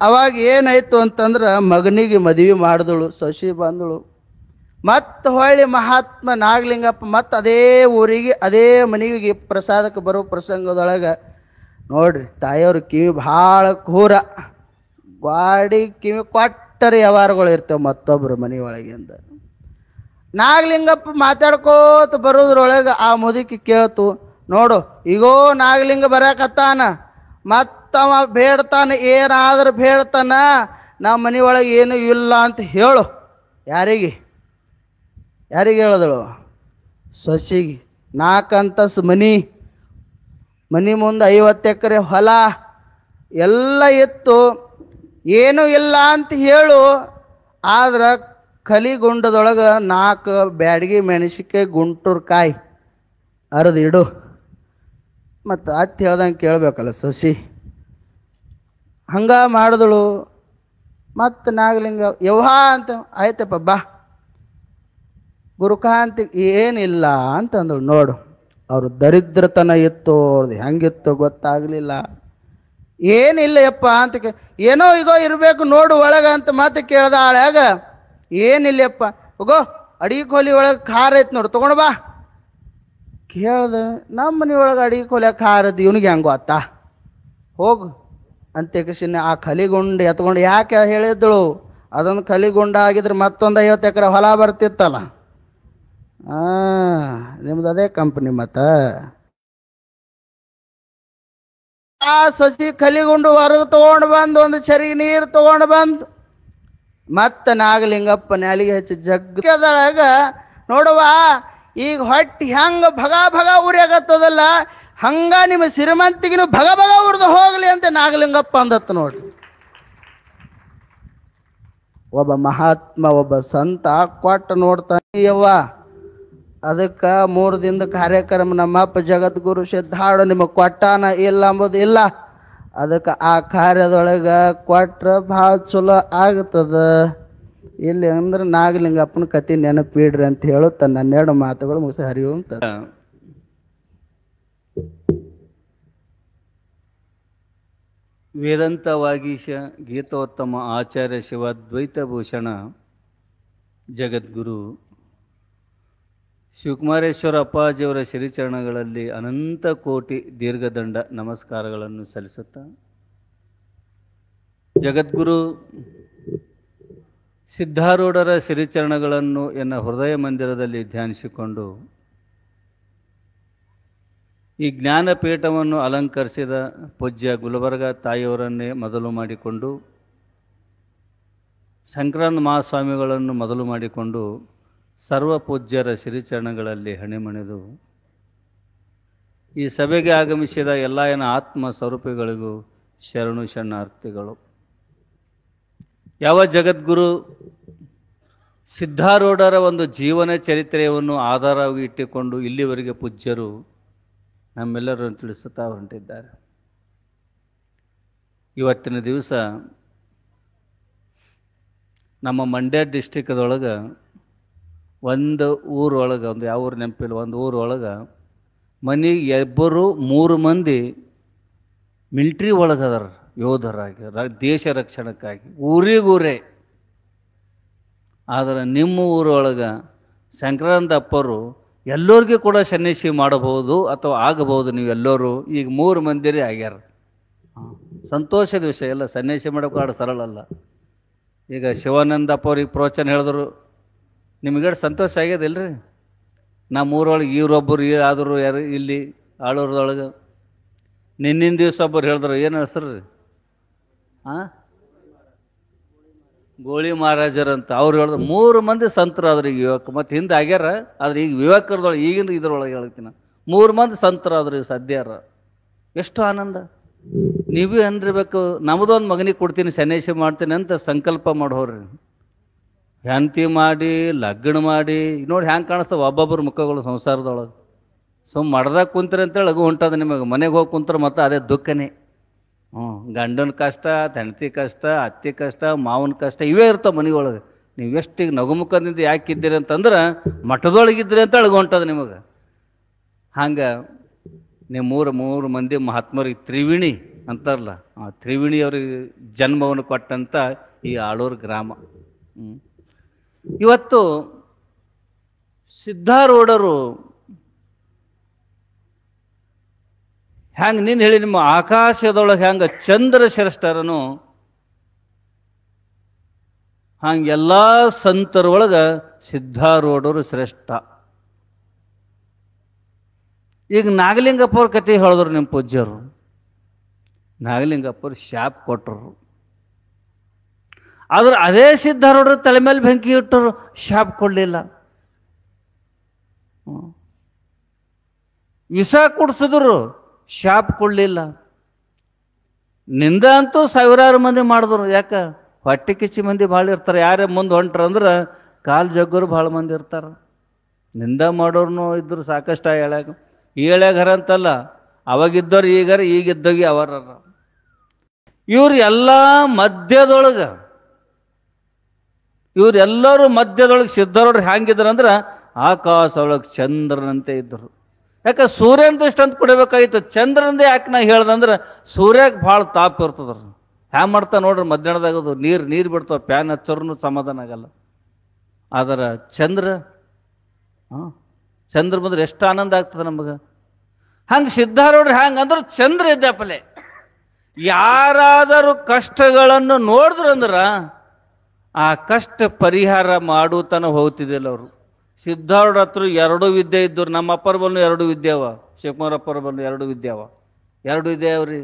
ಅವಾಗ ಏನಾಯ್ತು ಅಂತಂದ್ರೆ ಮಗನಿಗೆ ಮದುವೆ ಮಾಡಿದಳು, ಸೊಸಿ ಬಂದಳು. ಮತ್ತೆ ಹೊಳ್ಳಿ ಮಹಾತ್ಮ ನಾಗಲಿಂಗಪ್ಪ ಮತ್ತೆ ಅದೇ ಊರಿಗೆ ಅದೇ ಮನೆಗೆ ಪ್ರಸಾದಕ್ಕೆ ಬರೋ ಪ್ರಸಂಗದೊಳಗೆ ನೋಡ್ರಿ ತಾಯಿಯವ್ರ ಕಿವಿ ಭಾಳ ಖೂರ, ಗಾಡಿ ಕಿವಿ ಕೊಟ್ಟರೆ ವ್ಯವಹಾರಗಳು ಇರ್ತವೆ ಮತ್ತೊಬ್ಬರು ಮನೆಯೊಳಗಿಂದ. ನಾಗಲಿಂಗಪ್ಪ ಮಾತಾಡ್ಕೋತ ಬರೋದ್ರೊಳಗೆ ಆ ಮುದುಕಿ ಕೇಳ್ತು, ನೋಡು ಈಗೋ ನಾಗಲಿಂಗ ಬರಕತ್ತಾನ, ಮತ್ತವ ಬೇಡ್ತಾನ, ಏನಾದ್ರೂ ಬೇಡ್ತಾನ, ನಮ್ಮ ಮನೆಯೊಳಗೆ ಏನೂ ಇಲ್ಲ ಅಂತ ಹೇಳು. ಯಾರಿಗೆ ಹೇಳಿದಳು? ಸೊಸಿಗೆ. 4 ಅಂತಸ್ತು ಮನಿ ಮುಂದೆ 50 ಎಕರೆ ಹೊಲ ಎಲ್ಲ ಇತ್ತು, ಏನೂ ಇಲ್ಲ ಅಂತ ಹೇಳು. ಆದ್ರೆ ಕಲಿಗುಂಡದೊಳಗೆ 4 ಬ್ಯಾಡಗಿ ಮೆಣಸಿಕಾಯಿ ಗುಂಟೂರು ಕಾಯಿ ಅರ್ದು ಇಡು. ಮತ್ತು ಅತ್ತೆ ಹೇಳ್ದಂಗೆ ಕೇಳಬೇಕಲ್ಲ ಸೊಸಿ. ಹಂಗ ಮಾಡಿದಳು. ಮತ್ತು ನಾಗಲಿಂಗ ಯವ್ವ ಅಂತ ಆಯ್ತಪ್ಪ ಬಾ ಗುರುಕಾಂತಿ ಏನಿಲ್ಲ ಅಂತಂದಳು. ನೋಡು ಅವರು ದರಿದ್ರತನ ಇತ್ತು, ಅವ್ರದ್ದು ಹೆಂಗಿತ್ತು ಗೊತ್ತಾಗಲಿಲ್ಲ. ಏನಿಲ್ಲ ಯಪ್ಪ ಅಂತ ಏನೋ ಈಗೋ ಇರಬೇಕು ನೋಡು ಒಳಗೆ ಅಂತ ಮತ್ತೆ ಕೇಳ್ದ. ಆಳ್ಯಾಗ ಏನಿಲ್ಲಪ್ಪ, ಹೋಗೋ ಅಡಿಗೆ ಕೋಲಿ ಒಳಗೆ ಖಾರ ಐತೆ ನೋಡು ತೊಗೊಂಡು ಬಾ. ಕೇಳ್ದ, ನಮ್ಮ ಮನೆ ಒಳಗೆ ಅಡಿಗೆ ಕೋಲಿಯಾಗ ಖಾರದ್ದು ಇವನಿಗೆ ಹೆಂಗೆ ಗೊತ್ತಾ, ಹೋಗು ಅಂತ ಕಿಸಿನ ಆ ಕಲಿಗುಂಡು ಎತ್ಕೊಂಡು ಯಾಕೆ ಹೇಳಿದ್ದಳು, ಅದೊಂದು ಕಲಿಗುಂಡ ಆಗಿದ್ರೆ ಮತ್ತೊಂದು 50 ಎಕರೆ ಹೊಲ ಬರ್ತಿತ್ತಲ್ಲ. ನಿಮ್ದು ಅದೇ ಕಂಪ್ನಿ. ಮತ್ತ ಆ ಸಸಿ ಕಲಿಗುಂಡು ಹೊರಗೆ ತಗೊಂಡು ಬಂದು ಒಂದು ಚರಿಗೆ ನೀರು ತಗೊಂಡು ಬಂದು ಮತ್ತೆ ನಾಗಲಿಂಗಪ್ಪ ನಾಲಿಗೆ ಹಚ್ಚಿ ಜಗ್ಗದೊಳಗ ನೋಡುವ ಈಗ ಹೊಟ್ಟೆ ಹೆಂಗ ಭಗ ಭಗ ಉರಿಯಾಗತ್ತದಲ್ಲ, ಹಂಗ ನಿಮ್ಮ ಶ್ರೀಮಂತಿಗಿನ ಭಗ ಭಗ ಉರಿದು ಹೋಗ್ಲಿ ಅಂತ ನಾಗಲಿಂಗಪ್ಪ ಅಂದತ್ತು ನೋಡ್ರಿ. ಒಬ್ಬ ಮಹಾತ್ಮ ಒಬ್ಬ ಸಂತ ಕೊಟ್ಟು ನೋಡ್ತಾನೆ. ಯವ್ವ ಅದಕ್ಕೆ 3 ದಿನದ ಕಾರ್ಯಕ್ರಮ ನಮ್ಮಪ್ಪ ಜಗದ್ಗುರು ಸಿದ್ಧಾಡು ನಿಮಗೆ ಕೊಟ್ಟಾನ ಇಲ್ಲ ಅಂಬುದು ಇಲ್ಲ. ಅದಕ್ಕೆ ಆ ಕಾರ್ಯದೊಳಗೆ ಕೊಟ್ರೆ ಭಾಳ ಚಲೋ ಆಗ್ತದ. ಇಲ್ಲಿ ಅಂದ್ರೆ ನಾಗಲಿಂಗಪ್ಪನ ಕತೆ ನೆನಪಿಡ್ರಿ ಅಂತ ಹೇಳುತ್ತ ನನ್ನ 2 ಮಾತುಗಳು ಮುಗಿಸಿ ಹರಿಯುವಂತ. ವೇದಾಂತ ವಾಗೀಶ ಗೀತೋತ್ತಮ ಆಚಾರ್ಯ ಶಿವಾದ್ವೈತಭೂಷಣ ಜಗದ್ಗುರು ಶಿವಕುಮಾರೇಶ್ವರ ಅಪ್ಪಾಜಿಯವರ ಶ್ರೀಚರಣಗಳಲ್ಲಿ ಅನಂತ ಕೋಟಿ ದೀರ್ಘದಂಡ ನಮಸ್ಕಾರಗಳನ್ನು ಸಲ್ಲಿಸುತ್ತಾ, ಜಗದ್ಗುರು ಸಿದ್ಧಾರೂಢರ ಶ್ರೀಚರಣಗಳನ್ನು ಎನ್ನ ಹೃದಯ ಮಂದಿರದಲ್ಲಿ ಧ್ಯಾನಿಸಿಕೊಂಡು ಈ ಜ್ಞಾನಪೀಠವನ್ನು ಅಲಂಕರಿಸಿದ ಪೂಜ್ಯ ಗುಲ್ಬರ್ಗ ತಾಯಿಯವರನ್ನೇ ಮೊದಲು ಮಾಡಿಕೊಂಡು, ಸಂಕ್ರಾಂತ ಮಹಾಸ್ವಾಮಿಗಳನ್ನು ಮೊದಲು ಮಾಡಿಕೊಂಡು, ಸರ್ವ ಪೂಜ್ಯರ ಶ್ರೀಚರಣಗಳಲ್ಲಿ ಹಣಿಮಣಿದು ಈ ಸಭೆಗೆ ಆಗಮಿಸಿದ ಎಲ್ಲ ಏನ ಆತ್ಮ ಸ್ವರೂಪಿಗಳಿಗೂ ಶರಣು ಶರಣಾರ್ಥಿಗಳು. ಯಾವ ಜಗದ್ಗುರು ಸಿದ್ಧಾರೂಢರ ಒಂದು ಜೀವನ ಚರಿತ್ರೆಯನ್ನು ಆಧಾರವಾಗಿ ಇಟ್ಟುಕೊಂಡು ಇಲ್ಲಿವರೆಗೆ ಪೂಜ್ಯರು ನಮ್ಮೆಲ್ಲರನ್ನು ತಿಳಿಸುತ್ತಾ ಹೊರಟಿದ್ದಾರೆ. ಇವತ್ತಿನ ದಿವಸ ನಮ್ಮ ಮಂಡ್ಯ ಡಿಸ್ಟಿಕ್ದೊಳಗೆ ಒಂದು ಊರೊಳಗೆ, ಒಂದು ಯಾವ ಊರು ನೆನಪಿಲ್ಲ, ಒಂದು ಊರೊಳಗೆ ಮನೆಗೆ 2-3 ಮಂದಿ ಮಿಲ್ಟ್ರಿ ಒಳಗದಾರ, ಯೋಧರಾಗಿ, ದೇಶ ರಕ್ಷಣಕ್ಕಾಗಿ, ಊರಿಗೂರೇ. ಆದರೆ ನಿಮ್ಮ ಊರೊಳಗೆ ಸಂಕ್ರಾಂತ ಅಪ್ಪರು ಎಲ್ಲರಿಗೂ ಕೂಡ ಸನ್ಯಾಸಿ ಮಾಡಬಹುದು ಅಥವಾ ಆಗಬಹುದು. ನೀವೆಲ್ಲರೂ ಈಗ 3 ಮಂದಿರೇ ಆಗ್ಯಾರ. ಸಂತೋಷದ ವಿಷಯ. ಎಲ್ಲ ಸನ್ಯಾಸಿ ಮಾಡೋಕೆ ಆಡ ಸರಳ ಅಲ್ಲ. ಈಗ ಶಿವಾನಂದಪ್ಪ ಅವ್ರಿಗೆ ಪ್ರೋತ್ಸಾಹ ಹೇಳಿದ್ರು, ನಿಮಗೆಷ್ಟು ಸಂತೋಷ ಆಗ್ಯದಿಲ್ಲರಿ? ನಮ್ಮ ಊರೊಳಗೆ ಇವರೊಬ್ಬರು ಆದರೂ ಯಾರು ಇಲ್ಲಿ ಆಳೂರದೊಳಗೆ ನಿನ್ನಿನ ದಿವಸ ಒಬ್ಬರು ಹೇಳಿದ್ರು, ಏನು ಹೆಸರು ರೀ? ಗೋಳಿ ಮಹಾರಾಜರಂತ ಅವ್ರು ಹೇಳಿದ್ರು. 3 ಮಂದಿ ಸಂತರು ಆದ್ರೆ ಈಗ ವಿವೇಕ, ಮತ್ತು ಹಿಂದೆ ಆಗ್ಯಾರ. ಆದ್ರೆ ಈಗ ವಿವೇಕರದೊಳಗೆ ಈಗಿನ ಇದ್ರೊಳಗೆ ಹೇಳ್ತೀನಿ, 3 ಮಂದಿ ಸಂತರು ಆದ್ರೆ ಸದ್ಯಾರ. ಎಷ್ಟು ಆನಂದ! ನೀವೇ ಅನ್ರಿಬೇಕು, ನಮ್ಮದೊಂದು ಮಗನಿಗೆ ಕೊಡ್ತೀನಿ, ಸನ್ಯಾಸಿ ಮಾಡ್ತೀನಿ ಅಂತ ಸಂಕಲ್ಪ ಮಾಡೋರಿ. ಹೆಂಡತಿ ಮಾಡಿ ಲಗ್ನ ಮಾಡಿ ನೋಡಿ ಹ್ಯಾಂಗೆ ಕಾಣಿಸ್ತಾವೆ ಒಬ್ಬೊಬ್ಬರು ಮುಖಗಳು ಸಂಸಾರದೊಳಗೆ. ಮಡ್ದಾಗ ಕುಂತ್ರಿ ಅಂತೇಳಿ ಲಘು ಹೊಂಟದ ನಿಮಗೆ. ಮನೆಗೆ ಹೋಗಿ ಕುಂತ್ರೆ ಮತ್ತೆ ಅದೇ ದುಃಖನೇ. ಗಂಡನ ಕಷ್ಟ, ಹೆಂಡತಿ ಕಷ್ಟ, ಅತ್ತಿ ಕಷ್ಟ, ಮಾವನ ಕಷ್ಟ ಇವೇ ಇರ್ತಾವೆ ಮನೆಯೊಳಗೆ. ನೀವು ಎಷ್ಟಿಗೆ ನಗುಮುಖದಿಂದ ಯಾಕಿದ್ದೀರಿ ಅಂತಂದ್ರೆ ಮಠದೊಳಗಿದ್ರಿ ಅಂತ ಹೊಂಟದ ನಿಮಗೆ. ಹಂಗೆ ನೀವು 3 ಮಂದಿ ಮಹಾತ್ಮರಿಗೆ ತ್ರಿವೇಣಿ ಅಂತಾರಲ್ಲ, ಆ ತ್ರಿವೇಣಿಯವ್ರಿಗೆ ಜನ್ಮವನ್ನು ಕೊಟ್ಟಂಥ ಈ ಆಳೂರು ಗ್ರಾಮ. ಇವತ್ತು ಸಿದ್ಧಾರೂಢರು ಹ್ಯಾಂಗೆ ನೀನು ಹೇಳಿ, ನಿಮ್ಮ ಆಕಾಶದೊಳಗೆ ಹ್ಯಾಂಗೆ ಚಂದ್ರ ಶ್ರೇಷ್ಠರನು ಹಂಗೆ ಎಲ್ಲ ಸಂತರೊಳಗೆ ಸಿದ್ಧಾರೂಢರು ಶ್ರೇಷ್ಠ. ಈಗ ನಾಗಲಿಂಗಪ್ಪವ್ರ ಕತೆ ಹೇಳಿದ್ರು ನಿಮ್ಮ ಪೂಜ್ಯರು. ನಾಗಲಿಂಗಪ್ಪವ್ರು ಶಾಪ್ ಕೊಟ್ಟರು. ಆದ್ರೆ ಅದೇ ಸಿದ್ಧಾರೂಢರು ತಲೆ ಮೇಲೆ ಬೆಂಕಿ ಇಟ್ಟರು, ಶಾಪ್ ಕೊಡಲಿಲ್ಲ. ವಿಷ ಕುಡಿಸಿದ್ರು, ಶಾಪ್ ಕೊಡಲಿಲ್ಲ. ನಿಂದ ಅಂತೂ ಸಾವಿರಾರು ಮಂದಿ ಮಾಡಿದ್ರು. ಯಾಕೆ? ಹೊಟ್ಟೆ ಕಿಚ್ಚಿ ಮಂದಿ ಭಾಳ ಇರ್ತಾರೆ. ಯಾರೇ ಮುಂದೆ ಹೊಂಟ್ರಂದ್ರೆ ಕಾಲು ಜಗ್ಗರು ಭಾಳ ಮಂದಿ ಇರ್ತಾರೆ. ನಿಂದ ಮಾಡೋರ್ನು ಇದ್ರು ಸಾಕಷ್ಟು. ಏಳ್ಯಾಗರ ಅಂತಲ್ಲ, ಅವಾಗಿದ್ದವ್ರು ಈಗಾರ, ಈಗಿದ್ದೋಗಿ ಅವರ. ಇವ್ರು ಎಲ್ಲ ಮಧ್ಯದೊಳಗೆ, ಇವರೆಲ್ಲರೂ ಮಧ್ಯದೊಳಗೆ ಸಿದ್ಧಾರೂಢರು ಹ್ಯಾಂಗಿದ್ರು ಆಕಾಶ ಒಳಗೆ ಚಂದ್ರನಂತೆ ಇದ್ದರು. ಯಾಕೆ? ಸೂರ್ಯನ ದೃಷ್ಟಿ ಅಂತ ಕೊಡಬೇಕಾಗಿತ್ತು. ಚಂದ್ರನಂದೇ ಯಾಕೆ ನಾ ಹೇಳ್ದಂದ್ರೆ ಸೂರ್ಯಕ್ಕೆ ಭಾಳ ತಾಪ ಇರ್ತದ್ರ. ಹ್ಯಾಂಗ ಮಾಡ್ತಾ ನೋಡ್ರಿ, ಮಧ್ಯಾಹ್ನದಾಗದು ನೀರು ಬಿಡ್ತಾವ, ಪ್ಯಾನ್ ಹಚ್ಚೋರ್ನು ಸಮಾಧಾನ ಆಗಲ್ಲ. ಆದ್ರೆ ಚಂದ್ರ ಬಂದ್ರೆ ಎಷ್ಟು ಆನಂದ ಆಗ್ತದೆ ನಮಗೆ. ಹಂಗೆ ಸಿದ್ಧಾರೂಢರು ಹ್ಯಾಂಗಂದ್ರೆ ಚಂದ್ರ ಇದ್ದಪ್ಪಲೆ. ಯಾರಾದರೂ ಕಷ್ಟಗಳನ್ನು ನೋಡಿದ್ರಂದ್ರೆ ಆ ಕಷ್ಟ ಪರಿಹಾರ ಮಾಡುತ್ತಾನೆ ಹೋಗ್ತಿದ್ದಿಲ್ಲ ಅವರು. ಸಿದ್ಧಾರೂಢ ಹತ್ರ 2 ವಿದ್ಯೆ ಇದ್ದರು. ನಮ್ಮ ಅಪ್ಪರ ಬಲ್ಲು 2 ವಿದ್ಯೆ ಅವ, ಶಿವಕುಮಾರಪ್ಪರ ಬಲ್ಲು 2 ವಿದ್ಯೆ ಅವ. 2 ವಿದ್ಯೆ ಅವ್ರಿ.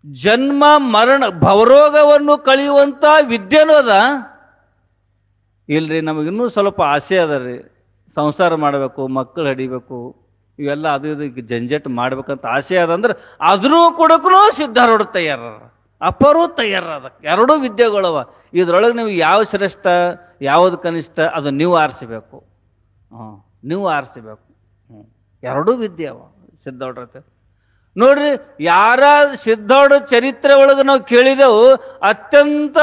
ಜನ್ಮ ಮರಣ ಭವರೋಗವನ್ನು ಕಳೆಯುವಂಥ ವಿದ್ಯೆನೂ ಅದ. ಇಲ್ರಿ, ನಮಗಿನ್ನೂ ಸ್ವಲ್ಪ ಆಸೆ ಅದ ರೀ, ಸಂಸಾರ ಮಾಡಬೇಕು, ಮಕ್ಕಳು ಹಡಿಬೇಕು, ಇವೆಲ್ಲ ಅದು ಇದು ಜಂಜಟ್ ಮಾಡ್ಬೇಕಂತ ಆಸೆ ಅದಂದ್ರೆ ಅದನ್ನೂ ಕೊಡಕ್ಕೂ ಸಿದ್ಧಾರೂಢ ತಯಾರ, ಅಪ್ಪರೂ ತಯಾರ. ಅದಕ್ಕೆ 2 ವಿದ್ಯೆಗಳವ. ಇದ್ರೊಳಗೆ ನೀವು ಯಾವ ಶ್ರೇಷ್ಠ ಯಾವುದು ಕನಿಷ್ಠ ಅದು ನೀವು ಆರಿಸಬೇಕು. ನೀವು ಆರಿಸಬೇಕು. 2 ವಿದ್ಯೆ ಅವ ಸಿದ್ಧಾರೂಢ. ನೋಡ್ರಿ, ಯಾರ ಸಿದ್ಧಾರೂಢ ಚರಿತ್ರೆ ಒಳಗೆ ನಾವು ಕೇಳಿದೆವು, ಅತ್ಯಂತ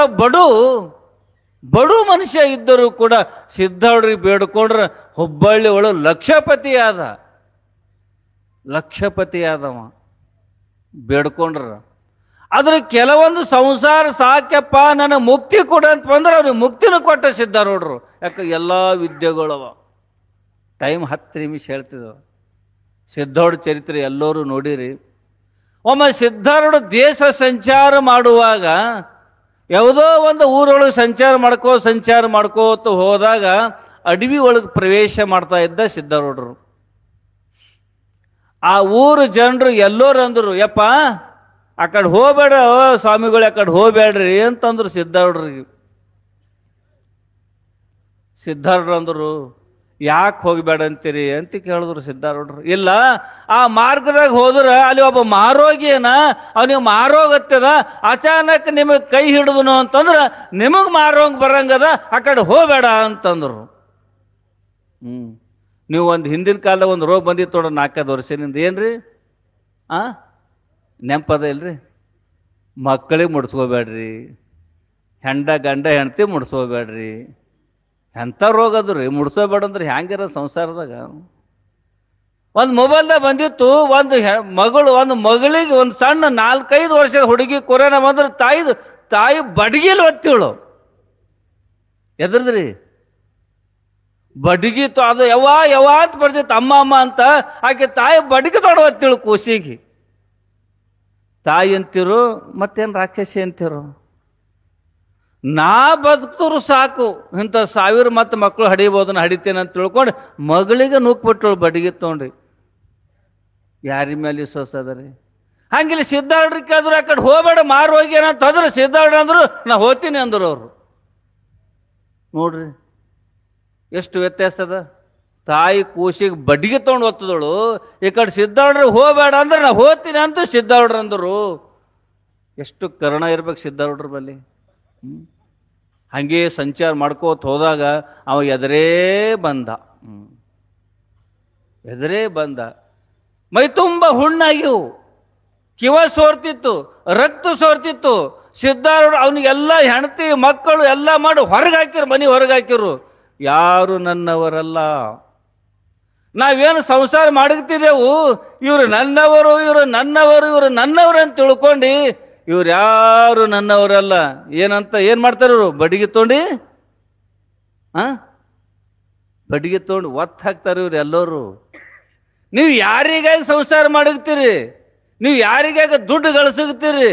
ಬಡು ಮನುಷ್ಯ ಇದ್ದರೂ ಕೂಡ ಸಿದ್ಧಾರೂಢರಿಗೆ ಬೇಡ್ಕೊಂಡ್ರೆ ಹುಬ್ಬಳ್ಳಿ ಒಳಗೆ ಲಕ್ಷಪತಿ ಆದವ ಬೇಡ್ಕೊಂಡ್ರ. ಆದ್ರೆ ಕೆಲವೊಂದು ಸಂಸಾರ ಸಾಕ್ಯಪ್ಪ ನನಗೆ ಮುಕ್ತಿ ಕೊಡು ಅಂತ ಬಂದ್ರೆ ಅವ್ರಿಗೆ ಮುಕ್ತಿನೂ ಕೊಟ್ಟ ಸಿದ್ಧಾರೂಢರು. ಯಾಕೆ ಎಲ್ಲ ವಿದ್ಯೆಗಳವ. ಟೈಮ್ 10 ನಿಮಿಷ ಹೇಳ್ತಿದ್ದವು. ಸಿದ್ಧಾರೂಢ ಚರಿತ್ರೆ ಎಲ್ಲರೂ ನೋಡಿರಿ. ಒಮ್ಮೆ ಸಿದ್ಧಾರೂಢ ದೇಶ ಸಂಚಾರ ಮಾಡುವಾಗ ಯಾವುದೋ ಒಂದು ಊರೊಳಗೆ ಸಂಚಾರ ಮಾಡ್ಕೋತ ಹೋದಾಗ ಅಡವಿ ಒಳಗೆ ಪ್ರವೇಶ ಮಾಡ್ತಾ ಇದ್ದ ಸಿದ್ಧಾರೂಢರು. ಆ ಊರು ಜನರು ಎಲ್ಲರೂ ಅಂದರು, ಯಪ್ಪ ಆ ಕಡೆ ಹೋಗ್ಬೇಡ ಸ್ವಾಮಿಗಳು, ಆ ಕಡೆ ಹೋಗ್ಬೇಡ್ರಿ ಅಂತಂದ್ರು ಸಿದ್ಧಾರೂಢರಿಗೆ. ಸಿದ್ಧಾರೂಢರು ಅಂದರು, ಯಾಕೆ ಹೋಗ್ಬೇಡ ಅಂತೀರಿ ಅಂತ ಕೇಳಿದ್ರು ಸಿದ್ಧಾರೂಢರು. ಇಲ್ಲ, ಆ ಮಾರ್ಗದಾಗ ಹೋದ್ರ ಅಲ್ಲಿ ಒಬ್ಬ ಮಾರೋಗಿಯನ, ಅವನಿಗೆ ಮಾರೋಗತ್ತದ, ಅಚಾನಕ್ ನಿಮಗೆ ಕೈ ಹಿಡಿದನು ಅಂತಂದ್ರ ನಿಮಗೆ ಮಾರೋಂಗ್ ಬರಂಗದ, ಆ ಕಡೆ ಹೋಗ್ಬೇಡ ಅಂತಂದ್ರು. ನೀವು ಒಂದು ಹಿಂದಿನ ಕಾಲದಾಗ ಒಂದು ರೋಗ ಬಂದಿತ್ತು ನೋಡ್ರಿ 4-5 ವರ್ಷದಿಂದ. ಏನ್ರಿ ನೆಂಪದ ಇಲ್ರಿ? ಮಕ್ಕಳಿಗೆ ಮುಡ್ಸ್ಕೋಬೇಡ್ರಿ, ಗಂಡ ಹೆಂಡತಿ ಮುಡ್ಸ್ಕೋಬೇಡ್ರಿ. ಎಂಥ ರೋಗ ಅದು ರೀ, ಮುಡ್ಸೋಬೇಡ ಅಂದ್ರೆ ಹ್ಯಾಂಗಿರ ಸಂಸಾರದಾಗ. ಒಂದು ಮೊಬೈಲ್ದಾಗ ಬಂದಿತ್ತು, ಒಂದು ಮಗಳಿಗೆ ಒಂದು ಸಣ್ಣ 4-5 ವರ್ಷದ ಹುಡುಗಿ ಕೊರೋನಾ ಬಂದ್ರೆ ತಾಯಿ ಬಡಗಿಲ್ ಒತ್ತಿಳು. ಎದ್ರದ್ರಿ ಬಡಗಿತ್ತು, ಅದು ಯಾವ ಅಂತ ಬರ್ತಿತ್ತು, ಅಮ್ಮ ಅಂತ. ಆಕೆ ತಾಯಿ ಬಡಗಿ ತೊಡವತ್ತಿಳು ಕೂಸಿಗೆ. ತಾಯಿ ಅಂತಿರು ಮತ್ತೇನು ರಾಕ್ಷಸಿ ಅಂತಿರು. ನಾ ಬದುಕ್ತರು ಸಾಕು, ಇಂಥ 1000 ಮತ್ತೆ ಮಕ್ಕಳು ಹಡಿಬೋದನ್ನ ಹಡಿತೇನೆ ಅಂತ ತಿಳ್ಕೊಂಡು ಮಗಳಿಗೆ ನುಗ್ಬಿಟ್ಟಳು ಬಡಿಗೆ ತೊಗೊಂಡ್ರಿ. ಯಾರಿ ಮೇಲೆ ವಿಶ್ವಾಸ ಅದ ರೀ? ಹಂಗಿಲ್ಲ ಸಿದ್ಧಾರೂಢರಿಗೆ ಕೇಳಿದ್ರು, ಆ ಕಡೆ ಹೋಗ್ಬೇಡ ಮಾರು ಹೋಗಿ ಏನಂತ ಹೋದ್ರೆ ಸಿದ್ಧಾರೂಢ ಅಂದ್ರು ನಾ ಹೋಗ್ತೀನಿ ಅಂದರು ಅವರು. ನೋಡ್ರಿ ಎಷ್ಟು ವ್ಯತ್ಯಾಸ ಅದ. ತಾಯಿ ಕೂಸಿಗೆ ಬಡಿಗೆ ತೊಗೊಂಡು ಒತ್ತದಳು, ಈ ಕಡೆ ಸಿದ್ಧಾರೂಢರು ಹೋಗ್ಬೇಡ ಅಂದ್ರೆ ನಾ ಹೋಗ್ತೀನಿ ಅಂತ ಸಿದ್ಧಾರೂಢರು ಅಂದರು. ಎಷ್ಟು ಕರುಣ ಇರ್ಬೇಕು ಸಿದ್ಧಾರೂಢರ ಬಲ್ಲಿ. ಹಂಗೆ ಸಂಚಾರ ಮಾಡ್ಕೋತ ಹೋದಾಗ ಅವ ಎದುರೇ ಬಂದ. ಮೈ ತುಂಬ ಹುಣ್ಣಾಗಿವು, ಕಿವ ಸೋರ್ತಿತ್ತು, ರಕ್ತ ಸೋರ್ತಿತ್ತು. ಸಿದ್ಧಾರೂಢ ಅವನಿಗೆಲ್ಲ ಹೆಂಡತಿ ಮಕ್ಕಳು ಎಲ್ಲ ಮಾಡಿ ಹೊರಗೆ ಹಾಕಿರು, ಮನೆ ಹೊರಗೆ ಹಾಕಿರು. ಯಾರು ನನ್ನವರಲ್ಲ, ನಾವೇನು ಸಂಸಾರ ಮಾಡುತ್ತಿದ್ದೆವು, ಇವರು ನನ್ನವರು ಅಂತ ತಿಳ್ಕೊಂಡು ಇವ್ರು ಯಾರು ನನ್ನವರಲ್ಲ. ಏನ್ ಮಾಡ್ತಾರೆ ಇವರು? ಬಡಿಗೆ ತೊಗೊಂಡು ಒತ್ತು ಹಾಕ್ತಾರೆ ಇವ್ರು ಎಲ್ಲರೂ. ನೀವು ಯಾರಿಗಾಗಿ ಸಂಸಾರ ಮಾಡಗ್ತೀರಿ? ನೀವು ಯಾರಿಗಾಗಿ ದುಡ್ಡು ಗಳಿಸುತ್ತೀರಿ?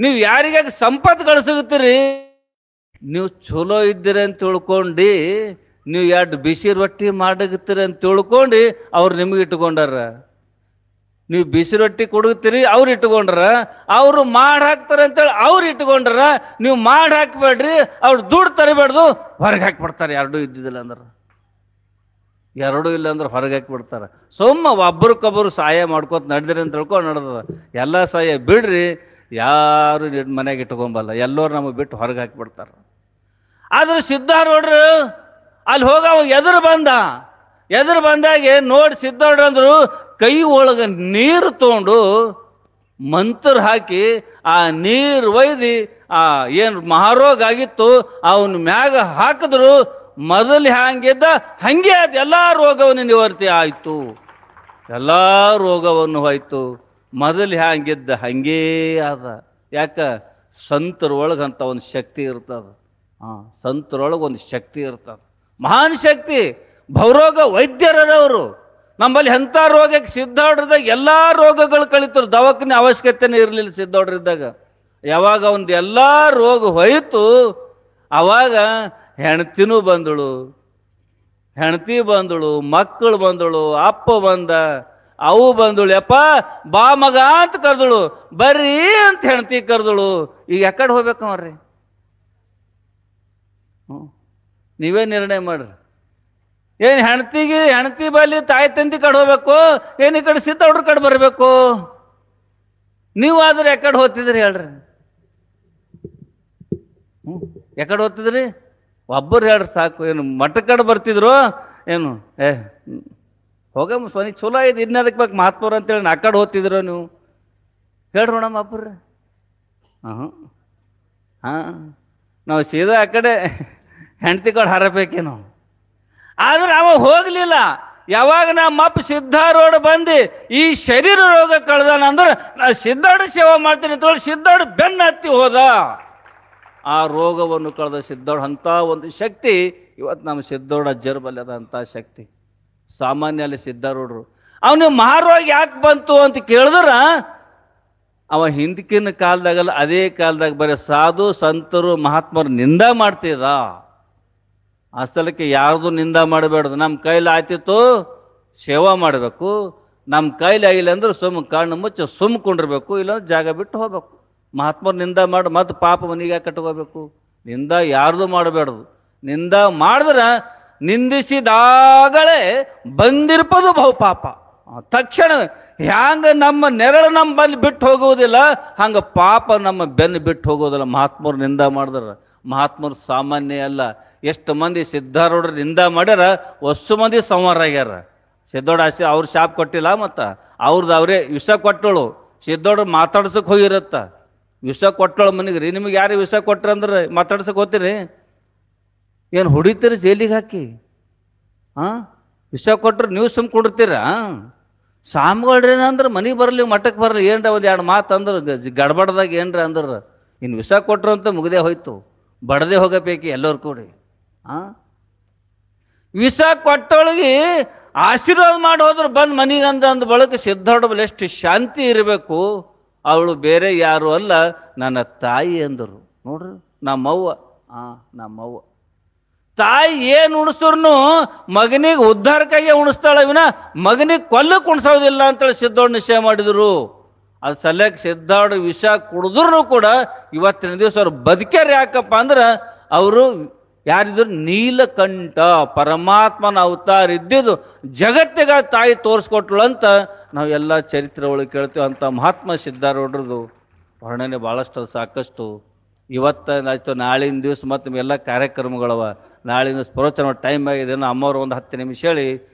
ನೀವು ಯಾರಿಗಾಗಿ ಸಂಪತ್ತು ಗಳಿಸುತ್ತೀರಿ? ನೀವು ಚಲೋ ಇದ್ದೀರಿ ಅಂತ ತಿಳ್ಕೊಂಡು, ನೀವು 2 ಬಿಸಿ ರೊಟ್ಟಿ ಮಾಡಗತ್ತೀರಿ ಅಂತ ತಿಳ್ಕೊಂಡು ಅವ್ರು ನಿಮಗೆ ಇಟ್ಕೊಂಡಾರ. ನೀವು ಬಿಸಿ ರೊಟ್ಟಿ ಕೊಡುತ್ತೀರಿ, ಅವ್ರು ಇಟ್ಕೊಂಡ್ರ. ಅವರು ಮಾಡಿ ಹಾಕ್ತಾರೆ ಅಂತೇಳಿ ಅವ್ರು ಇಟ್ಕೊಂಡ್ರ. ನೀವು ಮಾಡಿ ಹಾಕ್ಬೇಡ್ರಿ, ಅವ್ರು ದುಡ್ಡು ತರಬೇಡ್ದು, ಹೊರಗೆ ಹಾಕಿಬಿಡ್ತಾರೆ. ಎರಡೂ ಇಲ್ಲ ಅಂದ್ರೆ ಹೊರಗೆ ಹಾಕಿಬಿಡ್ತಾರೆ. ಒಬ್ರಿಗೊಬ್ಬರು ಸಹಾಯ ಮಾಡ್ಕೋತ ನಡೆದ್ರಿ ಅಂತ ತಿಳ್ಕೊಂಡು ನಡೆದ. ಎಲ್ಲ ಸಹಾಯ ಬಿಡ್ರಿ, ಯಾರು ಮನೆಗೆ ಇಟ್ಕೊಂಬಲ್ಲ, ಎಲ್ಲರೂ ನಮಗೆ ಬಿಟ್ಟು ಹೊರಗೆ ಹಾಕಿಬಿಡ್ತಾರೆ. ಆದ್ರೆ ಸಿದ್ಧಾರೂಢರು ಅಲ್ಲಿ ಹೋಗ ಎದುರು ಬಂದಾಗೆ ನೋಡಿ ಸಿದ್ಧಾರೂಢರು ಅಂದ್ರು, ಕೈ ಒಳಗೆ ನೀರು ತಗೊಂಡು ಮಂತ್ರ ಹಾಕಿ ಆ ನೀರು ಒಯ್ದು ಆ ಏನು ಮಹಾರೋಗ ಆಗಿತ್ತು ಅವನ ಮ್ಯಾಗ ಹಾಕಿದ್ರು. ಮೊದಲು ಹ್ಯಾಂಗಿದ್ದ ಹಂಗೆ ಅದು ಎಲ್ಲ ರೋಗವನ್ನು ನಿವರ್ತಿ ಆಯಿತು, ಎಲ್ಲ ರೋಗವನ್ನು ಹೋಯ್ತು. ಮೊದಲು ಹ್ಯಾಂಗಿದ್ದ ಹಂಗೇ ಆದ. ಯಾಕ? ಸಂತರೊಳಗಂತ ಒಂದು ಶಕ್ತಿ ಇರ್ತದ. ಸಂತರೊಳಗೆ ಒಂದು ಶಕ್ತಿ ಇರ್ತದ, ಮಹಾನ್ ಶಕ್ತಿ. ಭವರೋಗ ವೈದ್ಯರವರು. ನಮ್ಮಲ್ಲಿ ಎಂಥ ರೋಗಕ್ಕೆ ಸಿದ್ಧಾರೂಢರಿದ್ದಾಗ ಎಲ್ಲ ರೋಗಗಳು ಕಳೀತರು, ದವಾಖಾನೆ ಅವಶ್ಯಕತೆನೇ ಇರಲಿಲ್ಲ ಸಿದ್ಧಾರೂಢರಿದ್ದಾಗ. ಯಾವಾಗ ಒಂದು ಎಲ್ಲ ರೋಗ ಹೋಯಿತು ಅವಾಗ ಹೆಂಡತಿ ಬಂದಳು, ಮಕ್ಕಳು ಬಂದಳು, ಅಪ್ಪ ಬಂದ, ಅವು ಬಂದಳು. ಯಪ್ಪ ಬಾ ಮಗ ಅಂತ ಕರೆದಳು, ಬರ್ರಿ ಅಂತ ಹೆಂಡತಿ ಕರೆದಳು. ಈಗ ಯಾಕಡೆ ಹೋಗ್ಬೇಕು ಅವ್ರಿ? ನೀವೇ ನಿರ್ಣಯ ಮಾಡ್ರಿ. ಏನು ಹೆಂಡತಿ ಬಲ್ಲಿ ತಾಯಿ ತಂದಿ ಕಡೆ ಹೋಗ್ಬೇಕು, ಏನು ಈ ಕಡೆ ಸಿದ್ಧಾರೂಢರ ಕಡೆ ಬರಬೇಕು? ನೀವಾದ್ರೆ ಯಾಕಡೆ ಹೋಗ್ತಿದ್ರಿ ಹೇಳ್ರಿ? ಯಾಕಡೆ ಹೋಗ್ತಿದ್ರಿ? ಒಬ್ಬರು ಹೇಳ್ರಿ ಸಾಕು. ಏನು ಮಠ ಕಡೆ ಬರ್ತಿದ್ರು ಏನು? ಹೋಗಮ್ಮ ಸ್ವನಿ ಚಲೋ ಇದು, ಇನ್ನದಕ್ಕೆ ಬೇಕು ಮಹಾತ್ಮರು ಅಂತೇಳಿ ಆ ಕಡೆ ಹೋಗ್ತಿದ್ರು ನೀವು? ಹೇಳ್ರಿ ನೋಡಮ್ಮ ಒಬ್ಬರು. ನಾವು ಸೀದಾ ಆ ಕಡೆ ಹೆಂಡತಿ ಕಡೆ ಹಾರಬೇಕೇನು? ಆದ್ರೆ ಅವ ಹೋಗ್ಲಿಲ್ಲ. ಯಾವಾಗ ನಮ್ಮಪ್ಪ ಸಿದ್ಧಾರೂಢ ಬಂದು ಈ ಶರೀರ ರೋಗ ಕಳೆದಾನ ಅಂದ್ರೆ ನಾ ಸಿದ್ಧಾರೂಢ ಸೇವೆ ಮಾಡ್ತೀನಿ ಅಂತ ಹೇಳಿ ಸಿದ್ಧಾರೂಢ ಬೆನ್ನ ಹತ್ತಿ ಹೋದ. ಆ ರೋಗವನ್ನು ಕಳೆದ ಸಿದ್ಧಾರೂಢ ಅಂತ ಒಂದು ಶಕ್ತಿ ಇವತ್ತು ನಮ್ಮ ಸಿದ್ಧಾರೂಢ ಅಜ್ಜರ ಅದಂಥ ಶಕ್ತಿ. ಸಾಮಾನ್ಯ ಅಲ್ಲಿ ಸಿದ್ಧಾರೂಢರು ಅವನಿಗೆ ಮಹಾರೋಗ ಯಾಕೆ ಬಂತು ಅಂತ ಕೇಳಿದ್ರ ಅವ ಹಿಂದಕಿನ ಕಾಲದಾಗಲ್ಲ ಅದೇ ಕಾಲದಾಗ ಬರೀ ಸಾಧು ಸಂತರು ಮಹಾತ್ಮರು ನಿಂದ ಮಾಡ್ತಿದ್ದ. ಆ ಸ್ಥಳಕ್ಕೆ ಯಾರ್ದು ನಿಂದ ಮಾಡಬೇಡ್ದು. ನಮ್ಮ ಕೈಲಿ ಆಯ್ತಿತ್ತು ಸೇವಾ ಮಾಡಬೇಕು, ನಮ್ಮ ಕೈಲಿ ಆಗಿಲ್ಲ ಅಂದ್ರೆ ಕಣ್ಣು ಮುಚ್ಚಿ ಸುಮ್ಕೊಂಡಿರ್ಬೇಕು, ಇಲ್ಲಾಂದ್ರೆ ಜಾಗ ಬಿಟ್ಟು ಹೋಗ್ಬೇಕು. ಮಹಾತ್ಮರು ನಿಂದ ಮಾಡಿ ಮತ್ತೆ ಪಾಪ ಮನೆಗೆ ಕಟ್ಕೋಬೇಕು. ನಿಂದ ಯಾರ್ದು ಮಾಡಬೇಡ್ದು. ನಿಂದ ಮಾಡಿದ್ರೆ ನಿಂದಿಸಿದಾಗಲೇ ಬಂದಿರ್ಬೋದು ಬಹುಪಾಪ. ತಕ್ಷಣ ಹ್ಯಾಂಗ ನಮ್ಮ ನೆರಳು ನಮ್ಮ ಬಲ್ಲಿ ಬಿಟ್ಟು ಹೋಗುವುದಿಲ್ಲ, ಹಂಗೆ ಪಾಪ ನಮ್ಮ ಬೆನ್ನು ಬಿಟ್ಟು ಹೋಗೋದಿಲ್ಲ. ಮಹಾತ್ಮರು ನಿಂದ ಮಾಡಿದ್ರ ಮಹಾತ್ಮರು ಸಾಮಾನ್ಯ ಅಲ್ಲ. ಎಷ್ಟು ಮಂದಿ ಸಿದ್ಧಾರೂಢರು ನಿಂದ ಮಾಡ್ಯಾರ, ಹೊಸ ಮಂದಿ ಸಂವಾರ ಆಗ್ಯಾರ. ಸಿದ್ದೋಡ ಅವ್ರು ಶಾಪ್ ಕೊಟ್ಟಿಲ್ಲ, ಮತ್ತು ಅವ್ರದ್ದು ಅವರೇ ವಿಷ ಕೊಟ್ಟಳು. ಸಿದ್ದೋಡ್ರು ಮಾತಾಡ್ಸಕ್ಕೆ ಹೋಗಿರತ್ತ, ವಿಷ ಕೊಟ್ಟಳು ಮನೆಗೆ ರೀ. ನಿಮಗೆ ಯಾರು ವಿಷ ಕೊಟ್ರಂದ್ರೆ ಮಾತಾಡ್ಸಕ್ಕೆ ಹೋಗ್ತೀರಿ? ಏನು ಹೊಡಿತೀರಿ ಜೈಲಿಗೆ ಹಾಕಿ? ವಿಷ ಕೊಟ್ರೆ ನೀವು ಸುಮ್ಕೊಂಡಿರ್ತೀರ? ಸಾಮ್ಗಳ್ರೇನಂದ್ರೆ ಮನೆಗೆ ಬರಲಿ ಮಠಕ್ಕೆ ಬರಲಿ ಏನ್ರ ಒಂದು ಎರಡು ಮಾತು ಅಂದ್ರೆ ಗಡ್ಬಡ್ದಾಗ ಏನ್ರ ಅಂದ್ರೆ ಇನ್ನು ವಿಷ ಕೊಟ್ರು ಅಂತ ಮುಗ್ದೇ ಹೋಯ್ತು, ಬಡದೇ ಹೋಗಬೇಕು ಎಲ್ಲರೂ ಕೂಡಿ. ವಿಷ ಕೊಟ್ಟೊಳಗೆ ಆಶೀರ್ವಾದ ಮಾಡಿ ಹೋದ್ರು ಬಂದು ಮನೆಗೆ ಅಂದ ಬಳಕ ಸಿದ್ಧಾರೂಢ ಎಷ್ಟು ಶಾಂತಿ ಇರಬೇಕು. ಅವಳು ಬೇರೆ ಯಾರು ಅಲ್ಲ, ನನ್ನ ತಾಯಿ ಅಂದರು. ನೋಡ್ರಿ ನಮ್ಮವ್ವ. ನಮ್ಮವ್ವ ತಾಯಿ ಏನು ಉಣಿಸ್ರು ಮಗನಿಗೆ ಉದ್ಧಾರಕ್ಕಾಗಿ ಉಣಿಸ್ತಾಳ ವಿನ ಮಗನಿಗೆ ಕೊಲ್ಲಕ್ಕೆ ಉಣಿಸೋದಿಲ್ಲ ಅಂತೇಳಿ ಸಿದ್ಧಾರೂಢ ನಿಶ್ಚಯ ಮಾಡಿದ್ರು. ಅದು ಸಲಕ್ಕೆ ಸಿದ್ಧಾರೂಢ ವಿಷ ಕುಡಿದ್ರು ಕೂಡ ಇವತ್ತಿನ ದಿವಸ ಅವ್ರು ಬದುಕ್ಯಾರ. ಯಾಕಪ್ಪ ಅಂದ್ರೆ ಅವರು ಯಾರಿದ್ರು ನೀಲಕಂಠ ಪರಮಾತ್ಮನ ಅವತಾರ ಇದ್ದಿದ್ದು ಜಗತ್ತಿಗೆ ತಾಯಿ ತೋರಿಸ್ಕೊಟ್ಳು ಅಂತ ನಾವು ಎಲ್ಲ ಚರಿತ್ರೆ ಒಳಗೆ ಕೇಳ್ತೀವಿ. ಅಂತ ಮಹಾತ್ಮ ಸಿದ್ಧಾರೂಢರದು ವರ್ಣನೆ ಭಾಳಷ್ಟು ಸಾಕಷ್ಟು. ಇವತ್ತಾಯ್ತು, ನಾಳಿನ ದಿವಸ ಮತ್ತು ಎಲ್ಲ ಕಾರ್ಯಕ್ರಮಗಳವ. ನಾಳಿನ ಪ್ರವಚನ ಟೈಮ್ ಆಗಿದೆ. ಅಮ್ಮವ್ರು ಒಂದು 10 ನಿಮಿಷ ಹೇಳಿ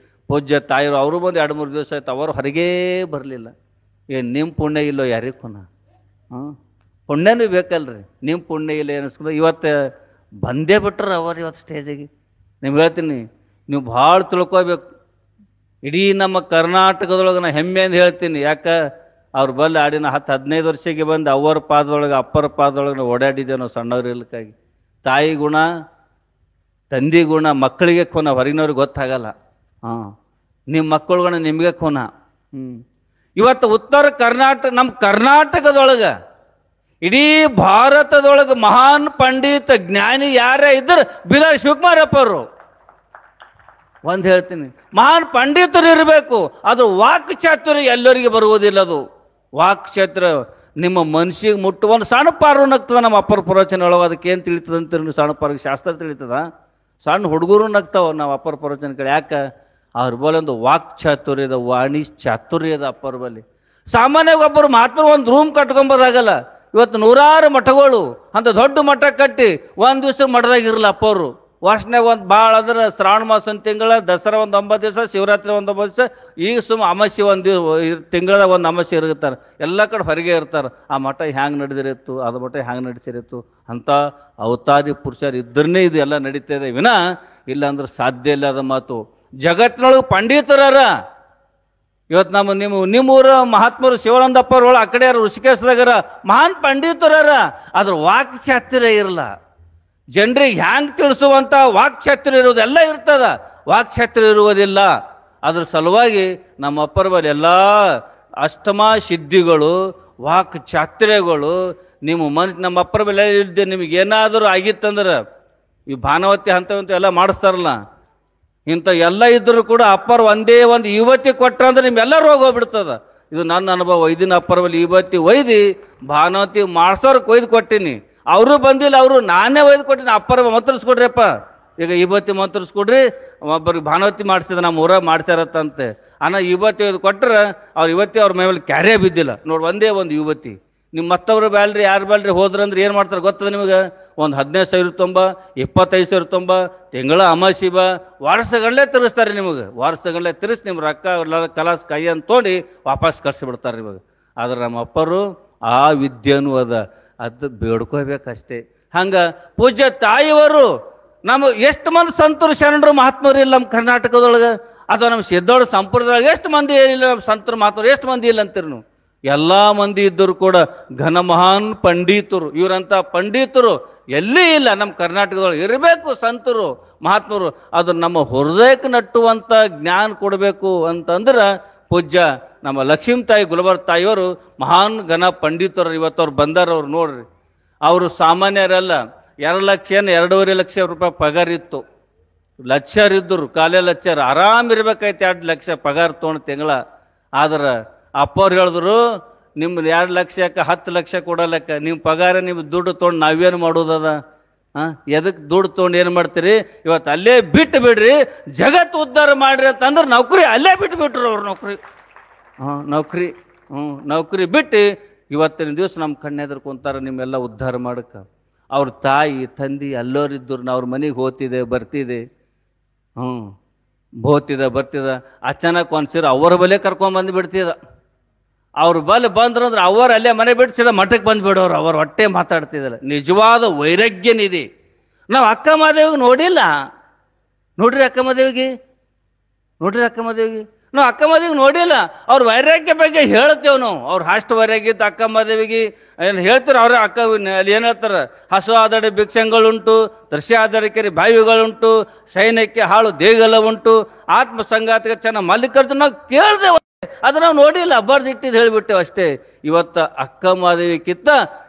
ಪೂಜ್ಯ ತಾಯಿರು ಅವರು ಬಂದು 2-3 ದಿವಸ ಆಯ್ತು, ಅವರು ಹೊರಗೇ ಬರಲಿಲ್ಲ. ಏನು ನಿಮ್ಮ ಪುಣ್ಯ ಇಲ್ಲೋ ಯಾರಿಗೂ ಪುಣ್ಯನೂ ಬೇಕಲ್ರಿ. ನಿಮ್ಮ ಪುಣ್ಯ ಇಲ್ಲ ಏನಿಸ್ಕೊಂಡು ಇವತ್ತು ಬಂದೇ ಬಿಟ್ರೆ ಅವರು ಇವತ್ತು ಸ್ಟೇಜಿಗೆ. ನಿಮ್ಗೆ ಹೇಳ್ತೀನಿ, ನೀವು ಭಾಳ ತಿಳ್ಕೋಬೇಕು. ಇಡೀ ನಮ್ಮ ಕರ್ನಾಟಕದೊಳಗೆ ನಾನು ಹೆಮ್ಮೆ ಅಂತ ಹೇಳ್ತೀನಿ. ಯಾಕೆ ಅವ್ರು ಬಲ್ಲಿ ಆಡಿನ 10-15 ವರ್ಷಕ್ಕೆ ಬಂದು ಅವ್ರ ಪಾದದೊಳಗೆ ಅಪ್ಪರ ಪಾದದೊಳಗೆ ಓಡಾಡಿದ್ದೇವೆ ನಾವು ಸಣ್ಣವ್ರು ಇರ್ಲಿಕ್ಕಾಗಿ. ತಾಯಿ ಗುಣ, ತಂದೆ ಗುಣ ಮಕ್ಕಳಿಗೆ ಖೂನ, ಹೊರಗಿನವ್ರಿಗೆ ಗೊತ್ತಾಗಲ್ಲ. ನಿಮ್ಮ ಮಕ್ಕಳುಗಳ ನಿಮಗೆ ಖೂನ. ಇವತ್ತು ಉತ್ತರ ಕರ್ನಾಟಕ, ನಮ್ಮ ಕರ್ನಾಟಕದೊಳಗೆ ಇಡೀ ಭಾರತದೊಳಗೆ ಮಹಾನ್ ಪಂಡಿತ ಜ್ಞಾನಿ ಯಾರೇ ಇದ್ದರು ಬಿದರ್ ಶಿವಕುಮಾರಪ್ಪರು. ಒಂದು ಹೇಳ್ತೀನಿ, ಮಹಾನ್ ಪಂಡಿತರು ಇರಬೇಕು. ಅದು ವಾಕ್ ಚಾತುರ್ಯ ಎಲ್ಲರಿಗೆ ಬರುವುದಿಲ್ಲ. ಅದು ವಾಕ್ ಚಾತುರ್ಯ ನಿಮ್ಮ ಮನಸ್ಸಿಗೆ ಮುಟ್ಟು ಒಂದು ಸಣ್ಣ ಪಾರು ನಗ್ತದ. ನಮ್ಮ ಅಪ್ಪರ ಪ್ರವಚನ ಒಳಗೆ ಅದಕ್ಕೆ ಏನು ತಿಳಿತದ ಅಂತೀರಿ? ಸಣ್ಣ ಪಾರಿಗೆ ಶಾಸ್ತ್ರ ತಿಳಿತದ. ಸಣ್ಣ ಹುಡುಗರು ನಗ್ತಾವ ನಾವು ಅಪ್ಪರ ಪ್ರವಚನ ಕಡೆ. ಯಾಕೆ? ಅವ್ರ ಬಳಿ ಒಂದು ವಾಕ್ ಚಾತುರ್ಯದ, ವಾಣಿ ಚಾತುರ್ಯದ ಅಪ್ಪರ ಬಳಿ. ಸಾಮಾನ್ಯವಾಗಿ ಒಬ್ಬರು ಮಾತ್ರ ಒಂದು ರೂಮ್ ಕಟ್ಕೊಂಬೋದಾಗಲ್ಲ. ಇವತ್ತು 100 ಮಠಗಳು ಅಂತ ದೊಡ್ಡ ಮಠ ಕಟ್ಟಿ ಒಂದು ದಿವಸ ಮಠದಾಗಿರಲ್ಲ ಅಪ್ಪವರು. ವರ್ಷನಾಗ ಒಂದು ಭಾಳ ಅಂದ್ರೆ ಶ್ರಾವಣ ಮಾಸ ಒಂದು ತಿಂಗಳ, ದಸರಾ ಒಂದು 9 ದಿವಸ, ಶಿವರಾತ್ರಿ ಒಂದು 9 ದಿವಸ, ಈಗ ಅಮಾಸ್ಯೆ ಒಂದು ತಿಂಗಳ ಒಂದು ಅಮಾಸ್ಯೆ ಇರ್ತಾರೆ. ಎಲ್ಲ ಕಡೆ ಹೊರಗೆ ಇರ್ತಾರೆ. ಆ ಮಠ ಹ್ಯಾಂಗೆ ನಡೆದಿರಿತ್ತು, ಅದು ಮಠ ಹ್ಯಾಂಗೆ ನಡೀತಿರಿತ್ತು ಅಂತ ಅವತಾರಿ ಪುರುಷರು ಇದ್ರನ್ನೇ ಇದು ಎಲ್ಲ ನಡೀತದೆ ವಿನ ಇಲ್ಲ ಅಂದ್ರೆ ಸಾಧ್ಯ ಇಲ್ಲ. ಅದ ಮಾತು ಜಗತ್ತಿನೊಳಗೆ ಪಂಡಿತರಾರ. ಇವತ್ತು ನಿಮ್ಮೂರ ಮಹಾತ್ಮರು ಶಿವಾನಂದಪ್ಪರೊಳ ಆ ಕಡೆ ಯಾರು ಋಷಿಕೇಶದಾಗರ ಮಹಾನ್ ಪಂಡಿತರಾರ. ಅದ್ರ ವಾಕ್ ಚಾತುರ್ಯ ಇರಲ್ಲ. ಜನರಿಗೆ ಹ್ಯಾಂಗೆ ತಿಳಿಸುವಂಥ ವಾಕ್ ಚಾತುರ್ಯ ಇರೋದೆಲ್ಲ ಇರ್ತದ, ವಾಕ್ ಚಾತುರ್ಯ ಇರುವುದಿಲ್ಲ. ಅದ್ರ ಸಲುವಾಗಿ ನಮ್ಮ ಅಪ್ಪರ ಬಳಿ ಎಲ್ಲ ಅಷ್ಟಮ ಸಿದ್ಧಿಗಳು, ವಾಕ್ ಚಾತುರ್ಯಗಳು ನಮ್ಮ ಅಪ್ಪರ ಬಳಿ ಇದ್ದೆ. ನಿಮಗೆ ಏನಾದರೂ ಆಗಿತ್ತಂದ್ರೆ ಈ ಭಾನವತಿ ಅಂತವಂತ ಎಲ್ಲ ಮಾಡಿಸ್ತಾರಲ್ಲ, ಇಂಥ ಎಲ್ಲ ಇದ್ದರೂ ಕೂಡ ಅಪ್ಪರು ಒಂದೇ ಒಂದು ಯುವತಿ ಕೊಟ್ರಂದ್ರೆ ನಿಮ್ಮೆಲ್ಲ ರೋಗ ಹೋಗ್ಬಿಡ್ತದ. ಇದು ನನ್ನ ಅನುಭವ. ಇದನ್ನ ಅಪ್ಪರ ಬಳಿ ಯುವತಿ ಒಯ್ದು ಭಾನವತಿ ಮಾಡ್ಸೋರ್ಗೆ ಒಯ್ದು ಕೊಟ್ಟೀನಿ. ಅವರು ಬಂದಿಲ್ಲ, ಅವರು ನಾನೇ ಒಯ್ದು ಕೊಟ್ಟಿನಿ. ಅಪ್ಪರ ಮಂತ್ರಿಸ್ಕೊಡ್ರಿಯಪ್ಪ, ಈಗ ಯುವತಿ ಮಂತ್ರಿಸ್ಕೊಡ್ರಿ, ಒಬ್ಬರಿಗೆ ಭಾನವತಿ ಮಾಡಿಸಿದ ನಮ್ಮ ಊರಾಗ ಮಾಡ್ಸ್ಯಾರತ್ತಂತೆ. ಯುವತಿ ಒಯ್ದು ಕೊಟ್ರೆ ಅವ್ರು ಯುವತಿ ಅವ್ರ ಮೇಲೆ ಕ್ಯಾರೇ ಬಿದ್ದಿಲ್ಲ. ನೋಡಿ, ಒಂದೇ ಒಂದು ಯುವತಿ. ನಿಮ್ಮ ಮತ್ತವ್ರು ಬ್ಯಾಳ್ರಿ, ಯಾರು ಬ್ಯಾಳ್ರಿ ಹೋದ್ರಂದ್ರೆ ಏನು ಮಾಡ್ತಾರೆ ಗೊತ್ತದ ನಿಮಗೆ? ಒಂದು 15,000 ತುಂಬ, 25,000 ತುಂಬ, ತಿಂಗಳ ಅಮಾಸಿ ಬಾ, ವರ್ಷಗಳಲ್ಲೇ ತಿರ್ಸ್ತಾರೆ ನಿಮಗೆ. ವರ್ಷಗಳಲ್ಲೇ ತಿರ್ಸಿ ನಿಮ್ಮ ರೊಕ್ಕ ಕಲಾಸ್ ಕೈ ಅಂತ ತೊಗೊಂಡು ವಾಪಸ್ ಕಳ್ಸಿಬಿಡ್ತಾರೆ ನಿಮಗೆ. ಆದ್ರೆ ನಮ್ಮ ಅಪ್ಪರು ಆ ವಿದ್ಯೆನೂ ಅದ, ಅದು ಬೇಡ್ಕೋಬೇಕಷ್ಟೇ. ಹಂಗೆ ಪೂಜ್ಯ ತಾಯಿಯವರು ನಮ್ಮ ಎಷ್ಟು ಮಂದಿ ಸಂತರು ಶರಣರು ಮಹಾತ್ಮರು ಇಲ್ಲ ನಮ್ಮ ಕರ್ನಾಟಕದೊಳಗೆ. ಅಥವಾ ನಮ್ಮ ಸಿದ್ದೋಡ ಸಂಪ್ರದಾಯ ಎಷ್ಟು ಮಂದಿ ಇಲ್ಲ, ನಮ್ಮ ಸಂತರ ಮಾತಾಡೋ ಎಷ್ಟು ಮಂದಿ ಇಲ್ಲ ಅಂತೀರಿ ನೀವು? ಎಲ್ಲ ಮಂದಿ ಇದ್ದರು ಕೂಡ ಘನ ಮಹಾನ್ ಪಂಡಿತರು, ಇವರಂಥ ಪಂಡಿತರು ಎಲ್ಲಿ ಇಲ್ಲ ನಮ್ಮ ಕರ್ನಾಟಕದೊಳಗೆ. ಇರಬೇಕು ಸಂತರು ಮಹಾತ್ಮರು, ಅದು ನಮ್ಮ ಹೃದಯಕ್ಕೆ ನಟ್ಟುವಂಥ ಜ್ಞಾನ ಕೊಡಬೇಕು ಅಂತಂದ್ರೆ ಪೂಜ್ಯ ನಮ್ಮ ಲಕ್ಷ್ಮೀ ತಾಯಿ ಗುಲ್ಬರ್ಗ ತಾಯಿಯವರು ಮಹಾನ್ ಘನ ಪಂಡಿತರು. ಇವತ್ತು ಅವ್ರು ಬಂದಾರವ್ರು ನೋಡ್ರಿ. ಅವರು ಸಾಮಾನ್ಯರಲ್ಲ. 2 ಲಕ್ಷ 2.5 ಲಕ್ಷ ರೂಪಾಯಿ ಪಗಾರ ಇತ್ತು. ಲಕ್ಷರಿದ್ದರು, ಕಾಲೇ ಲಕ್ಷರ ಆರಾಮಿರ್ಬೇಕಾಯ್ತು. 2 ಲಕ್ಷ ಪಗಾರ ತೊಗೊಂಡು ತಿಂಗಳ. ಆದ್ರೆ ಅಪ್ಪವ್ರು ಹೇಳಿದ್ರು, ನಿಮ್ಮ 2 ಲಕ್ಷಕ್ಕೆ 10 ಲಕ್ಷ ಕೊಡಲಕ್ಕ, ನಿಮ್ಮ ಪಗಾರ ನಿಮ್ಮ ದುಡ್ಡು ತೊಗೊಂಡು ನಾವೇನು ಮಾಡೋದದ? ಎದಕ್ಕೆ ದುಡ್ಡು ತೊಗೊಂಡು ಏನು ಮಾಡ್ತೀರಿ? ಇವತ್ತು ಅಲ್ಲೇ ಬಿಟ್ಟು ಬಿಡ್ರಿ, ಜಗತ್ತು ಉದ್ಧಾರ ಮಾಡ್ರಿ ಅಂತಂದ್ರೆ ನೌಕರಿ ಅಲ್ಲೇ ಬಿಟ್ಟು ಬಿಟ್ರು ಅವ್ರು. ನೌಕರಿ ಬಿಟ್ಟು ಇವತ್ತಿನ ದಿವಸ ನಮ್ಮ ಕಣ್ಣೆದ್ರು ಕುಂತಾರ ನಿಮ್ಮೆಲ್ಲ ಉದ್ಧಾರ ಮಾಡಕ್ಕೆ. ಅವ್ರ ತಾಯಿ ತಂದೆ ಎಲ್ಲರಿದ್ದರು. ನಾವು ಅವ್ರ ಮನೆಗೆ ಹೋಗ್ತಿದೆ ಬರ್ತಿದೆ, ಬರ್ತಿದ. ಅಚಾನಕ್ ಒಂದ್ಸರಿ ಅವ್ರ ಬಲೆ ಕರ್ಕೊಂಡ್ಬಂದು ಬಿಡ್ತಿದ. ಅವ್ರ ಬಲೆ ಬಂದ್ರಂದ್ರೆ ಅವ್ರು ಅಲ್ಲೇ ಮನೆ ಬಿಡ್ಸಿದ ಮಠಕ್ಕೆ ಬಂದುಬಿಡೋರು. ಅವ್ರ ಹೊಟ್ಟೆ ಮಾತಾಡ್ತಿದ್ದಲ್ಲ. ನಿಜವಾದ ವೈರಾಗ್ಯ ನಿಧಿ. ನಾವು ಅಕ್ಕ ಮಹಾದೇವಿಗೆ ನೋಡಿಲ್ಲ. ನೋಡ್ರಿ ಅಕ್ಕ ಮಹಾದೇವಿಗೆ ನಾವು ಅಕ್ಕ ಮಹಾದೇವಿಗೆ ನೋಡಿಲ್ಲ. ಅವ್ರ ವೈರಾಗ್ಯ ಬಗ್ಗೆ ಹೇಳ್ತೇವೆ ನಾವು. ಅವ್ರ ಅಷ್ಟು ವೈರಾಗ್ಯ ಇತ್ತು ಅಕ್ಕ ಮಹಾದೇವಿಗೆ ಏನು ಹೇಳ್ತಾರೆ. ಅವ್ರ ಅಕ್ಕ ಅಲ್ಲಿ ಏನು ಹೇಳ್ತಾರೆ, ಹಸು ಆಧಾರ ಭಿಕ್ಷಂಗಳುಂಟು, ದೃಶ್ಯ ಆಧಾರಕ್ಕೆ ಬಾವಿಗಳುಂಟು, ಸೈನ್ಯಕ್ಕೆ ಹಾಳು ದೇಗಲ ಉಂಟು, ಆತ್ಮ ಸಂಗಾತಿಗೆ ಚೆನ್ನಾಗಿ ಮಲ್ಲಿಕಾರ್ಜುನ. ನಾವು ಕೇಳ್ದೇವೆ, ಅದು ನಾವು ನೋಡಿಲ್ಲ, ಬರ್ದಿಟ್ಟಿದ್ದು ಹೇಳಿಬಿಟ್ಟೆವು ಅಷ್ಟೇ. ಇವತ್ತು ಅಕ್ಕ ಮಹಾದೇವಿಕ್ಕಿಂತ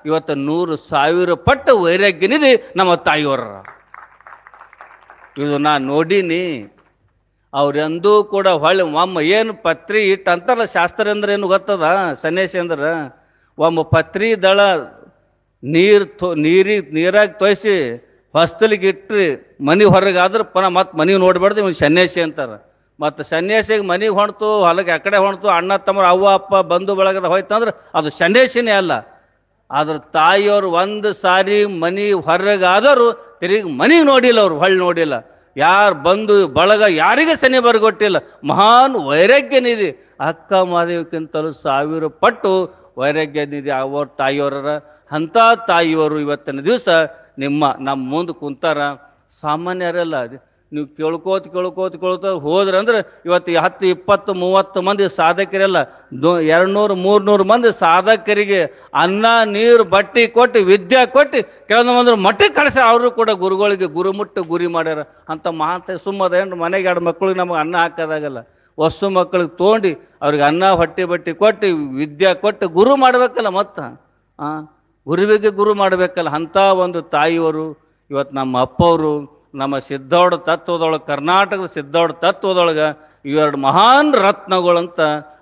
ಇವತ್ತು 100,000 ಪಟ್ಟು ವೈರಾಗ್ಯ ನಿಧಿ ನಮ್ಮ ತಾಯಿಯವರ. ಇದು ನಾನು ನೋಡೀನಿ. ಅವ್ರೆಂದೂ ಕೂಡ ಹೊಳ್ಳಿ ಒಮ್ಮ ಏನು ಪತ್ರಿ ಇಟ್ಟು ಅಂತಾರಲ್ಲ, ಶಾಸ್ತ್ರ ಅಂದ್ರೆ ಏನು ಗೊತ್ತದ? ಸನ್ಯಾಸಿ ಅಂದ್ರೆ ಒಮ್ಮ ಪತ್ರಿ ದಳ ನೀರಾಗಿ ತೋಯಿಸಿ ಹೊಸ್ತಲಿಗೆ ಇಟ್ರಿ ಮನೆ ಹೊರಗಾದ್ರೆ ಪುನಃ ಮತ್ತೆ ಮನೆ ನೋಡ್ಬಾರ್ದು, ಇವ್ನು ಸನ್ಯಾಸಿ ಅಂತಾರೆ. ಮತ್ತು ಸನ್ಯಾಸಿಗೆ ಮನೆಗೆ ಹೊಣ್ತು, ಹೊಲಕ್ಕೆ ಆ ಕಡೆ ಹೊಣ್ತು, ಅಣ್ಣ ತಮ್ಮ ಅವ್ವ ಅಪ್ಪ ಬಂಧು ಬಳಗದ ಹೋಯ್ತಂದ್ರೆ ಅದು ಸನ್ಯಾಸಿನೇ ಅಲ್ಲ. ಆದ್ರೆ ತಾಯಿಯವರು ಒಂದು ಸಾರಿ ಮನೆ ಹೊರಗಾದರೂ ತಿರುಗಿ ಮನೆಗೆ ನೋಡಿಲ್ಲ, ಅವ್ರು ಹೊಳ್ಳಿ ನೋಡಿಲ್ಲ. ಯಾರು ಬಂದು ಬಳಗ ಯಾರಿಗೆ ಸನಿ ಬರ್ಗೊಟ್ಟಿಲ್ಲ. ಮಹಾನ್ ವೈರಾಗ್ಯ ನಿಧಿ ಅಕ್ಕ ಮಹಾದೇವಿಗಿಂತಲೂ 1000 ಪಟ್ಟು ವೈರಾಗ್ಯ ನಿಧಿ ಅವ್ರ ತಾಯಿಯವರ. ಅಂಥ ತಾಯಿಯವರು ಇವತ್ತಿನ ದಿವಸ ನಮ್ಮ ಮುಂದೆ ಕುಂತಾರ. ಸಾಮಾನ್ಯರಲ್ಲ. ನೀವು ಕೇಳ್ಕೋತ ಹೋದ್ರಂದ್ರೆ ಇವತ್ತು 10, 20, 30 ಮಂದಿ ಸಾಧಕರೆಲ್ಲ 200-300 ಮಂದಿ ಸಾಧಕರಿಗೆ ಅನ್ನ ನೀರು ಬಟ್ಟೆ ಕೊಟ್ಟು ವಿದ್ಯೆ ಕೊಟ್ಟು ಕೆಲವೊಂದು ಮಂದಿ ಮಠಕ್ಕೆ ಕಳಿಸಿ ಅವರು ಕೂಡ ಗುರುಗಳಿಗೆ ಗುರುಮುಟ್ಟು ಗುರಿ ಮಾಡ್ಯಾರ. ಅಂತ ಮಹಾಂತ ಸುಮ್ಮದ ಏನು ಮನೆಗೆ 2 ಮಕ್ಕಳಿಗೆ ನಮಗೆ ಅನ್ನ ಹಾಕೋದಾಗಲ್ಲ. ಹೊಸ ಮಕ್ಕಳಿಗೆ ತೊಗೊಂಡು ಅವ್ರಿಗೆ ಅನ್ನ ಹೊಟ್ಟೆ ಬಟ್ಟೆ ಕೊಟ್ಟು ವಿದ್ಯೆ ಕೊಟ್ಟು ಗುರು ಮಾಡಬೇಕಲ್ಲ. ಮತ್ತು ಗುರುವಿಗೆ ಗುರು ಮಾಡಬೇಕಲ್ಲ. ಅಂಥ ಒಂದು ತಾಯಿಯವರು ಇವತ್ತು ನಮ್ಮ ಅಪ್ಪವರು ನಮ್ಮ ಸಿದ್ದೋಡ ತತ್ವದೊಳಗೆ, ಕರ್ನಾಟಕದ ಸಿದ್ದೋಡ ತತ್ವದೊಳಗೆ ಇವೆರಡು ಮಹಾನ್ ರತ್ನಗಳಂತ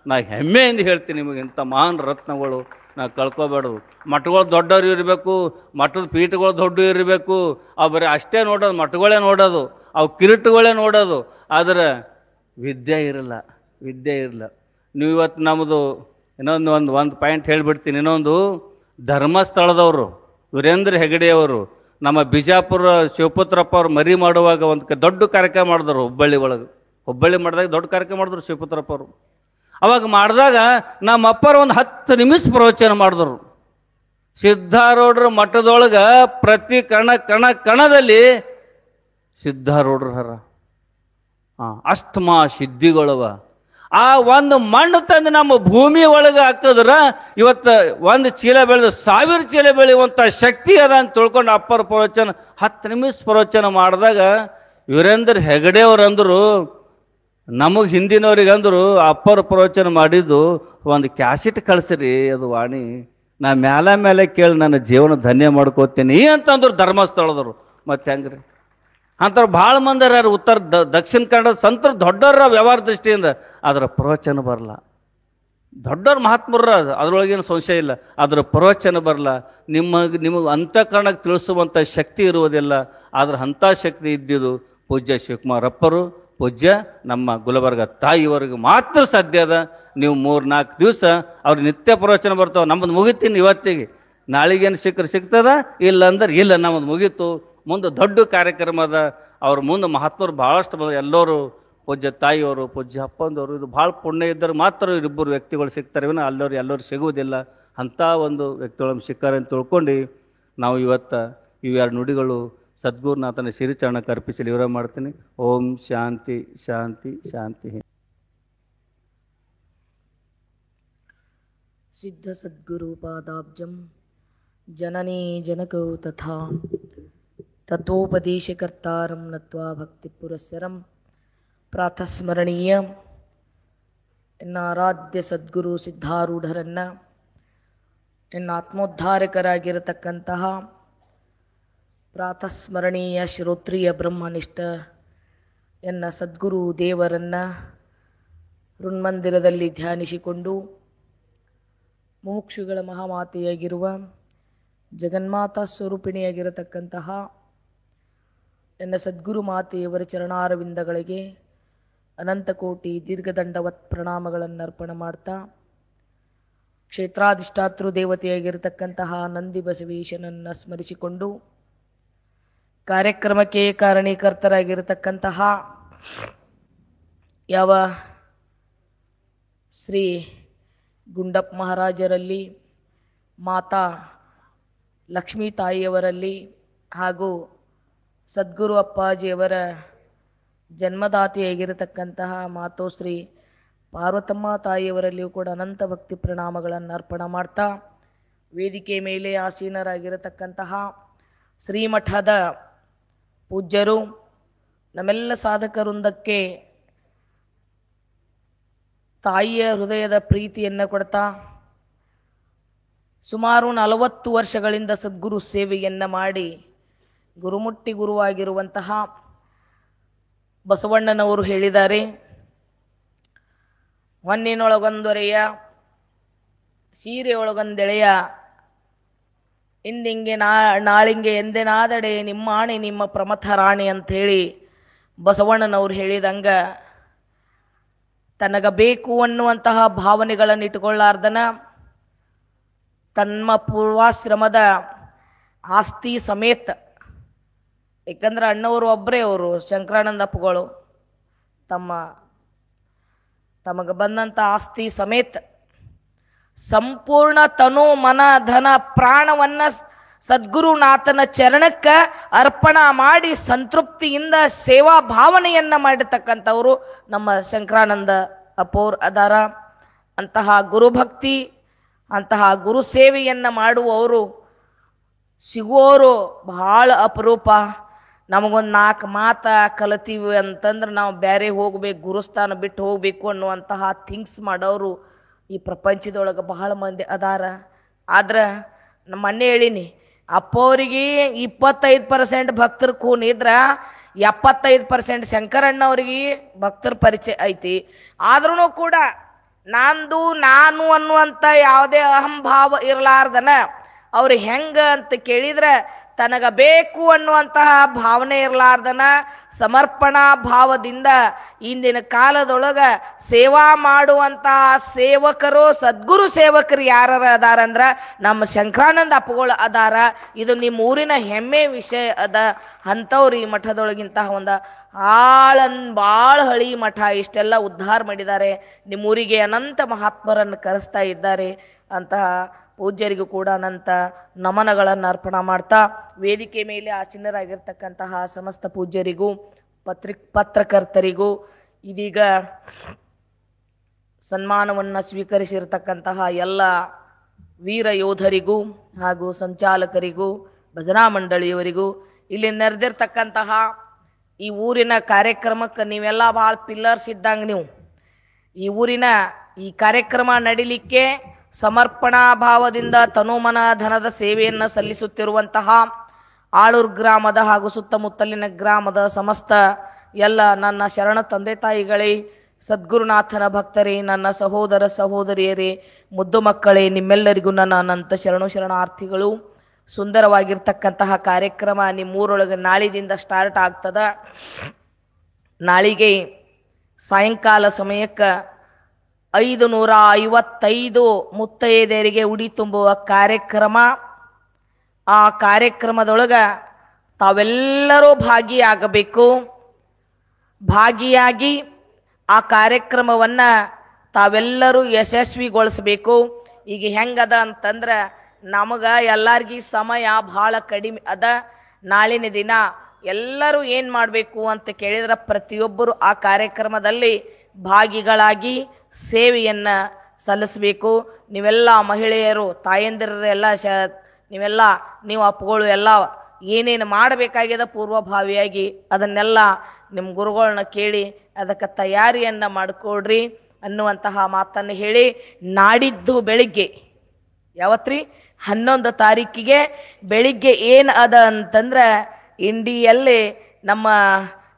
ನಾ ಹೆಮ್ಮೆಯಿಂದ ಹೇಳ್ತೀನಿ ನಿಮಗೆ. ಇಂಥ ಮಹಾನ್ ರತ್ನಗಳು ನಾವು ಕಳ್ಕೊಬೇಡವು. ಮಠಗಳು ದೊಡ್ಡವ್ರು ಇರಬೇಕು, ಮಠದ ಪೀಠಗಳು ದೊಡ್ಡ ಇರಬೇಕು. ಅವು ಬರೀ ಅಷ್ಟೇ ನೋಡೋದು, ಮಠಗಳೇ ನೋಡೋದು, ಅವು ಕಿರೀಟಗಳೇ ನೋಡೋದು. ಆದರೆ ವಿದ್ಯೆ ಇರಲ್ಲ. ನೀವು ಇವತ್ತು ನಮ್ಮದು ಒಂದು ಪಾಯಿಂಟ್ ಹೇಳಿಬಿಡ್ತೀನಿ. ಇನ್ನೊಂದು ಧರ್ಮಸ್ಥಳದವರು ವೀರೇಂದ್ರ ಹೆಗಡೆಯವರು ನಮ್ಮ ಬಿಜಾಪುರ ಶಿವಪುತ್ರಪ್ಪ ಅವ್ರು ಮರಿ ಮಾಡುವಾಗ ಒಂದು ದೊಡ್ಡ ಕಾರ್ಯಕ್ರಮ ಮಾಡಿದ್ರು ಹುಬ್ಬಳ್ಳಿ ಮಾಡಿದಾಗ ದೊಡ್ಡ ಕಾರ್ಯಕ್ರಮ ಮಾಡಿದ್ರು ಶಿವಪುತ್ರಪ್ಪ ಅವರು. ಅವಾಗ ಮಾಡಿದಾಗ ನಮ್ಮ ಅಪ್ಪರು ಒಂದು 10 ನಿಮಿಷ ಪ್ರವಚನ ಮಾಡಿದ್ರು. ಸಿದ್ಧಾರೂಢರ ಮಠದೊಳಗೆ ಪ್ರತಿ ಕಣದಲ್ಲಿ ಸಿದ್ಧಾರೂಢರ ಹರ ಅಷ್ಟಮ ಸಿದ್ಧಿಗಳವ. ಆ ಒಂದು ಮಣ್ಣು ತಂದು ನಮ್ಮ ಭೂಮಿ ಒಳಗೆ ಹಾಕಿದ್ರ ಇವತ್ತು 1 ಚೀಲ ಬೆಳೆದು 1000 ಚೀಲ ಬೆಳೆಯುವಂಥ ಶಕ್ತಿ ಅದ ಅಂತ ತಿಳ್ಕೊಂಡು ಅಪ್ಪರ ಪ್ರವಚನ 10 ನಿಮಿಷ ಪ್ರವಚನ ಮಾಡಿದಾಗ ವೀರೇಂದ್ರ ಹೆಗಡೆಯವ್ರು ಅಂದರು, ನಮಗೆ ಹಿಂದಿನವ್ರಿಗೆ ಅಂದರು, ಅಪ್ಪರ ಪ್ರವಚನ ಮಾಡಿದ್ದು ಒಂದು ಕ್ಯಾಸೆಟ್ ಕಳಿಸ್ರಿ, ಅದು ವಾಣಿ ನಾ ಮೇಲೆ ಕೇಳಿ ನನ್ನ ಜೀವನ ಧನ್ಯ ಮಾಡ್ಕೋತೀನಿ ಅಂತಂದ್ರು ಧರ್ಮಸ್ಥಳದವರು. ಮತ್ತೆ ಹೆಂಗ್ರಿ ಅಂಥವ್ರು ಭಾಳ ಮಂದಿ ಯಾರು ಉತ್ತರ ದಕ್ಷಿಣ ಕನ್ನಡ ಸಂತರು ದೊಡ್ಡವರ ವ್ಯವಹಾರ ದೃಷ್ಟಿಯಿಂದ. ಅದರ ಪ್ರವಚನ ಬರಲ್ಲ. ದೊಡ್ಡವ್ರ ಮಹಾತ್ಮರ ಅದರೊಳಗೇನು ಸಂಶಯ ಇಲ್ಲ. ಅದರ ಪ್ರವಚನ ಬರಲ್ಲ. ನಿಮಗೆ ಅಂತಃಕರಣಕ್ಕೆ ತಿಳಿಸುವಂಥ ಶಕ್ತಿ ಇರುವುದಿಲ್ಲ. ಆದ್ರೆ ಅಂಥ ಶಕ್ತಿ ಇದ್ದಿದ್ದು ಪೂಜ್ಯ ಶಿವಕುಮಾರಪ್ಪರು, ಪೂಜ್ಯ ನಮ್ಮ ಗುಲ್ಬರ್ಗ ತಾಯಿಯವರೆಗೆ ಮಾತ್ರ ಸಾಧ್ಯ ಅದ. ನೀವು 3-4 ದಿವಸ ಅವ್ರಿಗೆ ನಿತ್ಯ ಪ್ರವಚನ ಬರ್ತಾವೆ. ನಮ್ಮದು ಮುಗಿತೀನಿ ಇವತ್ತಿಗೆ, ನಾಳೆಗೇನು ಸಿಗ್ತದ, ಇಲ್ಲ ಅಂದ್ರೆ ಇಲ್ಲ, ನಮ್ಮದು ಮುಗೀತು. ಮುಂದೆ ದೊಡ್ಡ ಕಾರ್ಯಕ್ರಮ ಅದ. ಅವ್ರ ಮುಂದೆ ಮಹಾತ್ಮರು ಭಾಳಷ್ಟು ಎಲ್ಲರೂ ಪೂಜ್ಯ ತಾಯಿಯವರು, ಪೂಜ್ಯ ಅಪ್ಪಂದವರು, ಇದು ಭಾಳ ಪುಣ್ಯ ಇದ್ದರೆ ಮಾತ್ರ ಇಬ್ಬರು ವ್ಯಕ್ತಿಗಳು ಸಿಗ್ತಾರೆ. ಎಲ್ಲರೂ ಸಿಗುವುದಿಲ್ಲ. ಅಂಥ ಒಂದು ವ್ಯಕ್ತಿಗಳು ಸಿಕ್ಕಾರೆ ಅಂತ ತಿಳ್ಕೊಂಡು ನಾವು ಇವತ್ತು ಇವೆರಡು ನುಡಿಗಳು ಸದ್ಗುರುನಾಥನ ಶಿರಿಚರಣಕ್ಕೆ ಅರ್ಪಿಸಲು ವಿವರ ಮಾಡ್ತೀನಿ. ಓಂ ಶಾಂತಿ ಶಾಂತಿ ಶಾಂತಿ. ಸಿದ್ಧ ಸದ್ಗುರು ಪಾದಾಬ್ಜಂ ಜನನೀ ಜನಕೌ ತಥಾ ತತ್ವೋಪದೇಶಕರ್ತಾರಂ ನತ್ವಾ ಭಕ್ತಿ ಪುರಸ್ಸರಂ ಪ್ರಾತಸ್ಮರಣೀಯ ಎನ್ನ ಆರಾಧ್ಯ ಸದ್ಗುರು ಸಿದ್ಧಾರೂಢರನ್ನು ಎನ್ನ ಆತ್ಮೋದ್ಧಾರಕರಾಗಿರತಕ್ಕಂತಹ ಪ್ರಾತಸ್ಮರಣೀಯ ಶ್ರೋತ್ರಿಯ ಬ್ರಹ್ಮನಿಷ್ಠ ಎನ್ನ ಸದ್ಗುರು ದೇವರನ್ನು ಋನ್ಮಂದಿರದಲ್ಲಿ ಧ್ಯಾನಿಸಿಕೊಂಡು ಮುಮುಕ್ಷುಗಳ ಮಹಾಮಾತೆಯಾಗಿರುವ ಜಗನ್ಮಾತಾ ಸ್ವರೂಪಿಣಿಯಾಗಿರತಕ್ಕಂತಹ ಎನ್ನ ಸದ್ಗುರು ಮಾತೆಯವರ ಚರಣಾರವಿಂದಗಳಿಗೆ ಅನಂತಕೋಟಿ ದೀರ್ಘದಂಡವತ್ ಪ್ರಣಾಮಗಳನ್ನು ಅರ್ಪಣೆ ಮಾಡ್ತಾ ಕ್ಷೇತ್ರಾಧಿಷ್ಠಾತೃ ದೇವತೆಯಾಗಿರತಕ್ಕಂತಹ ನಂದಿ ಬಸವೇಶನನ್ನು ಸ್ಮರಿಸಿಕೊಂಡು ಕಾರ್ಯಕ್ರಮಕ್ಕೆ ಕಾರಣೀಕರ್ತರಾಗಿರತಕ್ಕಂತಹ ಯಾವ ಶ್ರೀ ಗುಂಡಪ್ಪ ಮಹಾರಾಜರಲ್ಲಿ, ಮಾತಾ ಲಕ್ಷ್ಮೀ ತಾಯಿಯವರಲ್ಲಿ ಹಾಗೂ ಸದ್ಗುರು ಅಪ್ಪಾಜಿಯವರ ಜನ್ಮದಾತಿಯಾಗಿರತಕ್ಕಂತಹ ಮಾತೋಶ್ರೀ ಪಾರ್ವತಮ್ಮ ತಾಯಿಯವರಲ್ಲಿಯೂ ಕೂಡ ಅನಂತ ಭಕ್ತಿ ಪ್ರಣಾಮಗಳನ್ನು ಅರ್ಪಣೆ ಮಾಡ್ತಾ ವೇದಿಕೆ ಮೇಲೆ ಆಸೀನರಾಗಿರತಕ್ಕಂತಹ ಶ್ರೀಮಠದ ಪೂಜ್ಯರು, ನಮ್ಮೆಲ್ಲ ಸಾಧಕವೃಂದಕ್ಕೆ ತಾಯಿಯ ಹೃದಯದ ಪ್ರೀತಿಯನ್ನು ಕೊಡ್ತಾ ಸುಮಾರು 40 ವರ್ಷಗಳಿಂದ ಸದ್ಗುರು ಸೇವೆಯನ್ನು ಮಾಡಿ ಗುರುಮುಟ್ಟಿ ಗುರುವಾಗಿರುವಂತಹ ಬಸವಣ್ಣನವರು ಹೇಳಿದ್ದಾರೆ, ಹೊನ್ನಿನೊಳಗೊಂದೊರೆಯ ಸೀರೆಯೊಳಗೊಂದೆಳೆಯ ಇಂದಿಂಗೆ ನಾಳಿಂಗೆ ಎಂದೆನಾದಡೆ ನಿಮ್ಮಾಣಿ ನಿಮ್ಮ ಪ್ರಮಥ ರಾಣಿ ಅಂಥೇಳಿ ಬಸವಣ್ಣನವರು ಹೇಳಿದಂಗ ತನಗ ಬೇಕು ಅನ್ನುವಂತಹ ಭಾವನೆಗಳನ್ನು ಇಟ್ಟುಕೊಳ್ಳಾರ್ದನ ತಮ್ಮ ಪೂರ್ವಾಶ್ರಮದ ಆಸ್ತಿ ಸಮೇತ, ಏಕೆಂದ್ರೆ ಅಣ್ಣವರು ಒಬ್ಬರೇ ಅವರು ಶಂಕರಾನಂದಪ್ಪಗಳು ತಮಗೆ ಬಂದಂಥ ಆಸ್ತಿ ಸಮೇತ ಸಂಪೂರ್ಣ ತನು ಮನ ಧನ ಪ್ರಾಣವನ್ನ ಸದ್ಗುರುನಾಥನ ಚರಣಕ್ಕೆ ಅರ್ಪಣ ಮಾಡಿ ಸಂತೃಪ್ತಿಯಿಂದ ಸೇವಾ ಭಾವನೆಯನ್ನ ಮಾಡಿರ್ತಕ್ಕಂಥವರು ನಮ್ಮ ಶಂಕರಾನಂದ ಅಪ್ಪೋರ್ ಅದಾರ. ಅಂತಹ ಗುರುಭಕ್ತಿ, ಅಂತಹ ಗುರು ಸೇವೆಯನ್ನ ಮಾಡುವವರು ಸಿಗುವವರು ಬಹಳ ಅಪರೂಪ. ನಮಗೊಂದು 4 ಮಾತ ಕಲಿತೀವಿ ಅಂತಂದ್ರೆ ನಾವು ಬೇರೆ ಹೋಗ್ಬೇಕು, ಗುರುಸ್ಥಾನ ಬಿಟ್ಟು ಹೋಗ್ಬೇಕು ಅನ್ನುವಂತಹ ಥಿಂಕ್ಸ್ ಮಾಡೋರು ಈ ಪ್ರಪಂಚದೊಳಗೆ ಬಹಳ ಮಂದಿ ಅದಾರ. ಆದ್ರೆ ನಮ್ಮ ಮೊನ್ನೆ ಹೇಳಿನಿ, ಅಪ್ಪವ್ರಿಗೆ 25% ಭಕ್ತರ ಖೂನ್ ಇದ್ರ 75% ಶಂಕರಣ್ಣವ್ರಿಗೆ ಭಕ್ತರ ಪರಿಚಯ ಐತಿ. ಆದ್ರೂ ಕೂಡ ನಾನು ಅನ್ನುವಂಥ ಯಾವುದೇ ಅಹಂಭಾವ ಇರಲಾರ್ದನ ಅವ್ರು ಹೆಂಗ ಅಂತ ಕೇಳಿದ್ರೆ ತನಗ ಬೇಕು ಅನ್ನುವಂತಹ ಭಾವನೆ ಇರಲಾರ್ದನ ಸಮರ್ಪಣಾ ಭಾವದಿಂದ ಇಂದಿನ ಕಾಲದೊಳಗ ಸೇವಾ ಮಾಡುವಂತಹ ಸೇವಕರು, ಸದ್ಗುರು ಸೇವಕರು ಯಾರ ಅದಾರಂದ್ರ ನಮ್ಮ ಶಂಕರಾನಂದ ಅಪ್ಪಗಳು ಅದಾರ. ಇದು ನಿಮ್ಮ ಊರಿನ ಹೆಮ್ಮೆ ವಿಷಯ ಅದ. ಅಂಥವ್ರು ಈ ಮಠದೊಳಗಿಂತಹ ಒಂದು ಭಾಳ ಹಳಿ ಮಠ ಇಷ್ಟೆಲ್ಲ ಉದ್ಧಾರ ಮಾಡಿದ್ದಾರೆ. ನಿಮ್ಮೂರಿಗೆ ಅನಂತ ಮಹಾತ್ಮರನ್ನು ಕರೆಸ್ತಾ ಇದ್ದಾರೆ. ಅಂತಹ ಪೂಜ್ಯರಿಗೂ ಕೂಡ ಅನಂತ ನಮನಗಳನ್ನು ಅರ್ಪಣೆ ಮಾಡ್ತಾ ವೇದಿಕೆ ಮೇಲೆ ಆಸೀನರಾಗಿರ್ತಕ್ಕಂತಹ ಸಮಸ್ತ ಪೂಜ್ಯರಿಗೂ ಪತ್ರಕರ್ತರಿಗೂ ಇದೀಗ ಸನ್ಮಾನವನ್ನು ಸ್ವೀಕರಿಸಿರ್ತಕ್ಕಂತಹ ಎಲ್ಲ ವೀರ ಯೋಧರಿಗೂ ಹಾಗೂ ಸಂಚಾಲಕರಿಗೂ ಭಜನಾ ಮಂಡಳಿಯವರಿಗೂ ಇಲ್ಲಿ ನೆರೆದಿರ್ತಕ್ಕಂತಹ ಈ ಊರಿನ ಕಾರ್ಯಕ್ರಮಕ್ಕೆ ನೀವೆಲ್ಲ ಭಾಳ ಪಿಲ್ಲರ್ಸ್ ಇದ್ದಂಗೆ ನೀವು ಈ ಊರಿನ ಈ ಕಾರ್ಯಕ್ರಮ ನಡಿಲಿಕ್ಕೆ ಸಮರ್ಪಣಾ ಭಾವದಿಂದ ತನುಮನ ಧನದ ಸೇವೆಯನ್ನು ಸಲ್ಲಿಸುತ್ತಿರುವಂತಹ ಆಳೂರು ಗ್ರಾಮದ ಹಾಗೂ ಸುತ್ತಮುತ್ತಲಿನ ಗ್ರಾಮದ ಸಮಸ್ತ ಎಲ್ಲ ನನ್ನ ಶರಣ ತಂದೆ ತಾಯಿಗಳೇ, ಸದ್ಗುರುನಾಥನ ಭಕ್ತರೇ, ನನ್ನ ಸಹೋದರ ಸಹೋದರಿಯರೇ, ಮುದ್ದು ಮಕ್ಕಳೇ, ನಿಮ್ಮೆಲ್ಲರಿಗೂ ನನ್ನ ಅನಂತ ಶರಣಾರ್ಥಿಗಳು. ಸುಂದರವಾಗಿರ್ತಕ್ಕಂತಹ ಕಾರ್ಯಕ್ರಮ ನಿಮ್ಮೂರೊಳಗೆ ನಾಳಿದಿಂದ ಸ್ಟಾರ್ಟ್ ಆಗ್ತದ. ನಾಳಿಗೆ ಸಾಯಂಕಾಲ ಸಮಯಕ್ಕೆ 555 ಮುತ್ತೈದೆಯರಿಗೆ ಉಡಿ ತುಂಬುವ ಕಾರ್ಯಕ್ರಮ. ಆ ಕಾರ್ಯಕ್ರಮದೊಳಗೆ ತಾವೆಲ್ಲರೂ ಭಾಗಿಯಾಗಬೇಕು. ಭಾಗಿಯಾಗಿ ಆ ಕಾರ್ಯಕ್ರಮವನ್ನು ತಾವೆಲ್ಲರೂ ಯಶಸ್ವಿಗೊಳಿಸಬೇಕು. ಈಗ ಹೆಂಗದ ಅಂತಂದ್ರೆ ನಮಗೆ ಎಲ್ಲರಿಗೂ ಸಮಯ ಭಾಳ ಕಡಿಮೆ ಅದ. ನಾಳಿನ ದಿನ ಎಲ್ಲರೂ ಏನು ಮಾಡಬೇಕು ಅಂತ ಕೇಳಿದ್ರೆ ಪ್ರತಿಯೊಬ್ಬರು ಆ ಕಾರ್ಯಕ್ರಮದಲ್ಲಿ ಭಾಗಿಗಳಾಗಿ ಸೇವೆಯನ್ನು ಸಲ್ಲಿಸಬೇಕು. ನೀವೆಲ್ಲ ಮಹಿಳೆಯರು ತಾಯಂದಿರೆಲ್ಲ ನೀವು ಅಪ್ಪಗಳು ಎಲ್ಲ ಏನೇನು ಮಾಡಬೇಕಾಗ್ಯದ ಪೂರ್ವಭಾವಿಯಾಗಿ ಅದನ್ನೆಲ್ಲ ನಿಮ್ಮ ಗುರುಗಳನ್ನ ಕೇಳಿ ಅದಕ್ಕೆ ತಯಾರಿಯನ್ನು ಮಾಡಿಕೊಡ್ರಿ ಅನ್ನುವಂತಹ ಮಾತನ್ನು ಹೇಳಿ, ನಾಡಿದ್ದು ಬೆಳಿಗ್ಗೆ ಯಾವತ್ರಿ 11 ತಾರೀಕಿಗೆ ಬೆಳಿಗ್ಗೆ ಏನು ಅದ ಅಂತಂದ್ರೆ ಇಂಡಿಯಲ್ಲಿ ನಮ್ಮ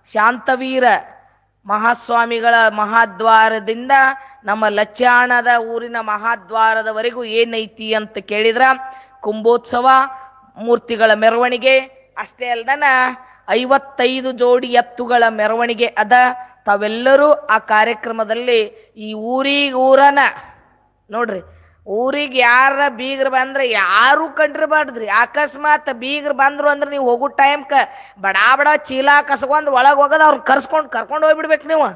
ಶಾಂತವೀರ ಮಹಾಸ್ವಾಮಿಗಳ ಮಹಾದ್ವಾರದಿಂದ ನಮ್ಮ ಲಚ್ಚಾಣದ ಊರಿನ ಮಹಾದ್ವಾರದವರೆಗೂ ಏನೈತಿ ಅಂತ ಕೇಳಿದ್ರ ಕುಂಭೋತ್ಸವ, ಮೂರ್ತಿಗಳ ಮೆರವಣಿಗೆ ಅಷ್ಟೇ ಅಲ್ದನ 55 ಜೋಡಿ ಎತ್ತುಗಳ ಮೆರವಣಿಗೆ ಅದ. ತಾವೆಲ್ಲರೂ ಆ ಕಾರ್ಯಕ್ರಮದಲ್ಲಿ ಈ ಊರನ ನೋಡ್ರಿ, ಊರಿಗೆ ಯಾರ ಬೀಗರು ಬಂದ್ರೆ ಯಾರು ಕಂಡಿರ್ಬಾರ್ದ್ರಿ. ಅಕಸ್ಮಾತ್ ಬೀಗರು ಬಂದ್ರು ಅಂದ್ರೆ ನೀವು ಹೋಗೋ ಟೈಮ್ಕ ಬಡ ಚೀಲ ಕಸ್ಕೊಂಡ್ ಒಳಗೆ ಹೋಗೋದು ಅವ್ರು ಕರ್ಕೊಂಡು ಹೋಗ್ಬಿಡ್ಬೇಕು ನೀವು.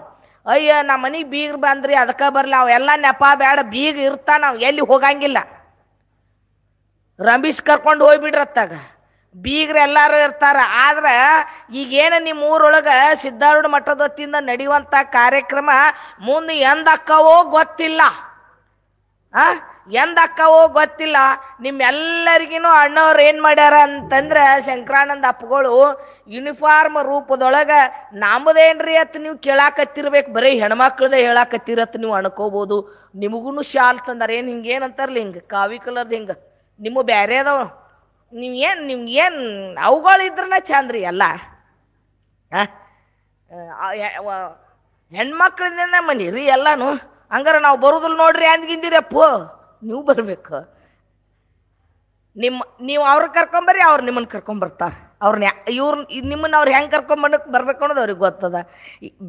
ಅಯ್ಯ ನಮ್ಮ ಮನೆಗೆ ಬೀಗರು ಬಂದ್ರಿ ಅದಕ್ಕೆ ಬರ್ಲಿ, ಅವೆಲ್ಲ ನೆಪ ಬೇಡ, ಬೀಗ ಇರ್ತಾ ನಾವು ಎಲ್ಲಿ ಹೋಗಂಗಿಲ್ಲ, ರಮೇಶ್ ಕರ್ಕೊಂಡು ಹೋಗ್ಬಿಡ್ರತ್ತಾಗ ಬೀಗ್ರ ಎಲ್ಲಾರು ಇರ್ತಾರ. ಆದ್ರ ಈಗೇನು ನಿಮ್ಮ ಊರೊಳಗೆ ಸಿದ್ಧಾರೂಢ ಮಠದ ಹೊತ್ತಿಂದ ನಡೆಯುವಂಥ ಕಾರ್ಯಕ್ರಮ ಮುಂದೆ ಎಂದಕ್ಕವೋ ಗೊತ್ತಿಲ್ಲ, ಎಂದಕ್ಕವೋ ಗೊತ್ತಿಲ್ಲ. ನಿಮ್ಮೆಲ್ಲರಿಗೂ ಅಣ್ಣವ್ರು ಏನು ಮಾಡ್ಯಾರ ಅಂತಂದ್ರೆ ಶಂಕರಾನಂದ ಅಪ್ಪಗಳು ಯೂನಿಫಾರ್ಮ್ ರೂಪದೊಳಗೆ ನಮ್ಮದೇನ್ರಿ ಅತ್ ನೀವು ಕೇಳಾಕತ್ತಿರ್ಬೇಕು, ಬರೀ ಹೆಣ್ಮಕ್ಳದೇ ಹೇಳಾಕತ್ತಿರತ್ ನೀವು ಅನ್ಕೋಬೋದು. ನಿಮಗೂ ಶಾಲ್ ತಂದಾರ, ಏನು ಹಿಂಗೇನಂತಾರಲ್ಲ ಹಿಂಗೆ ಕಾವಿ ಕಲರ್ದು ಹಿಂಗೆ ನಿಮ್ಮ ಬೇರೆ ಅದಾವ. ನಿಮ್ಗೇನು ಅವುಗಳಿದ್ರನ ಚಂದ್ರಿ ಎಲ್ಲ ಹೆಣ್ಮಕ್ಳಿಂದ ಮನಿ ರೀ ಎಲ್ಲಾನು. ಹಂಗಾರ ನಾವು ಬರುದಿಲ್ಲ ನೋಡ್ರಿ ಅಂದ್ಗಿಂದಿರಪ್ಪ, ನೀವು ಬರ್ಬೇಕು. ನೀವು ಅವ್ರ ಕರ್ಕೊಂಬರ್ರಿ, ಅವ್ರು ನಿಮ್ಮನ್ನು ಕರ್ಕೊಂಬರ್ತಾರೆ. ಅವ್ರನ್ನ ನಿಮ್ಮನ್ನ ಅವ್ರು ಹೆಂಗೆ ಬರ್ಬೇಕು ಅನ್ನೋದು ಅವ್ರಿಗೆ ಗೊತ್ತದ.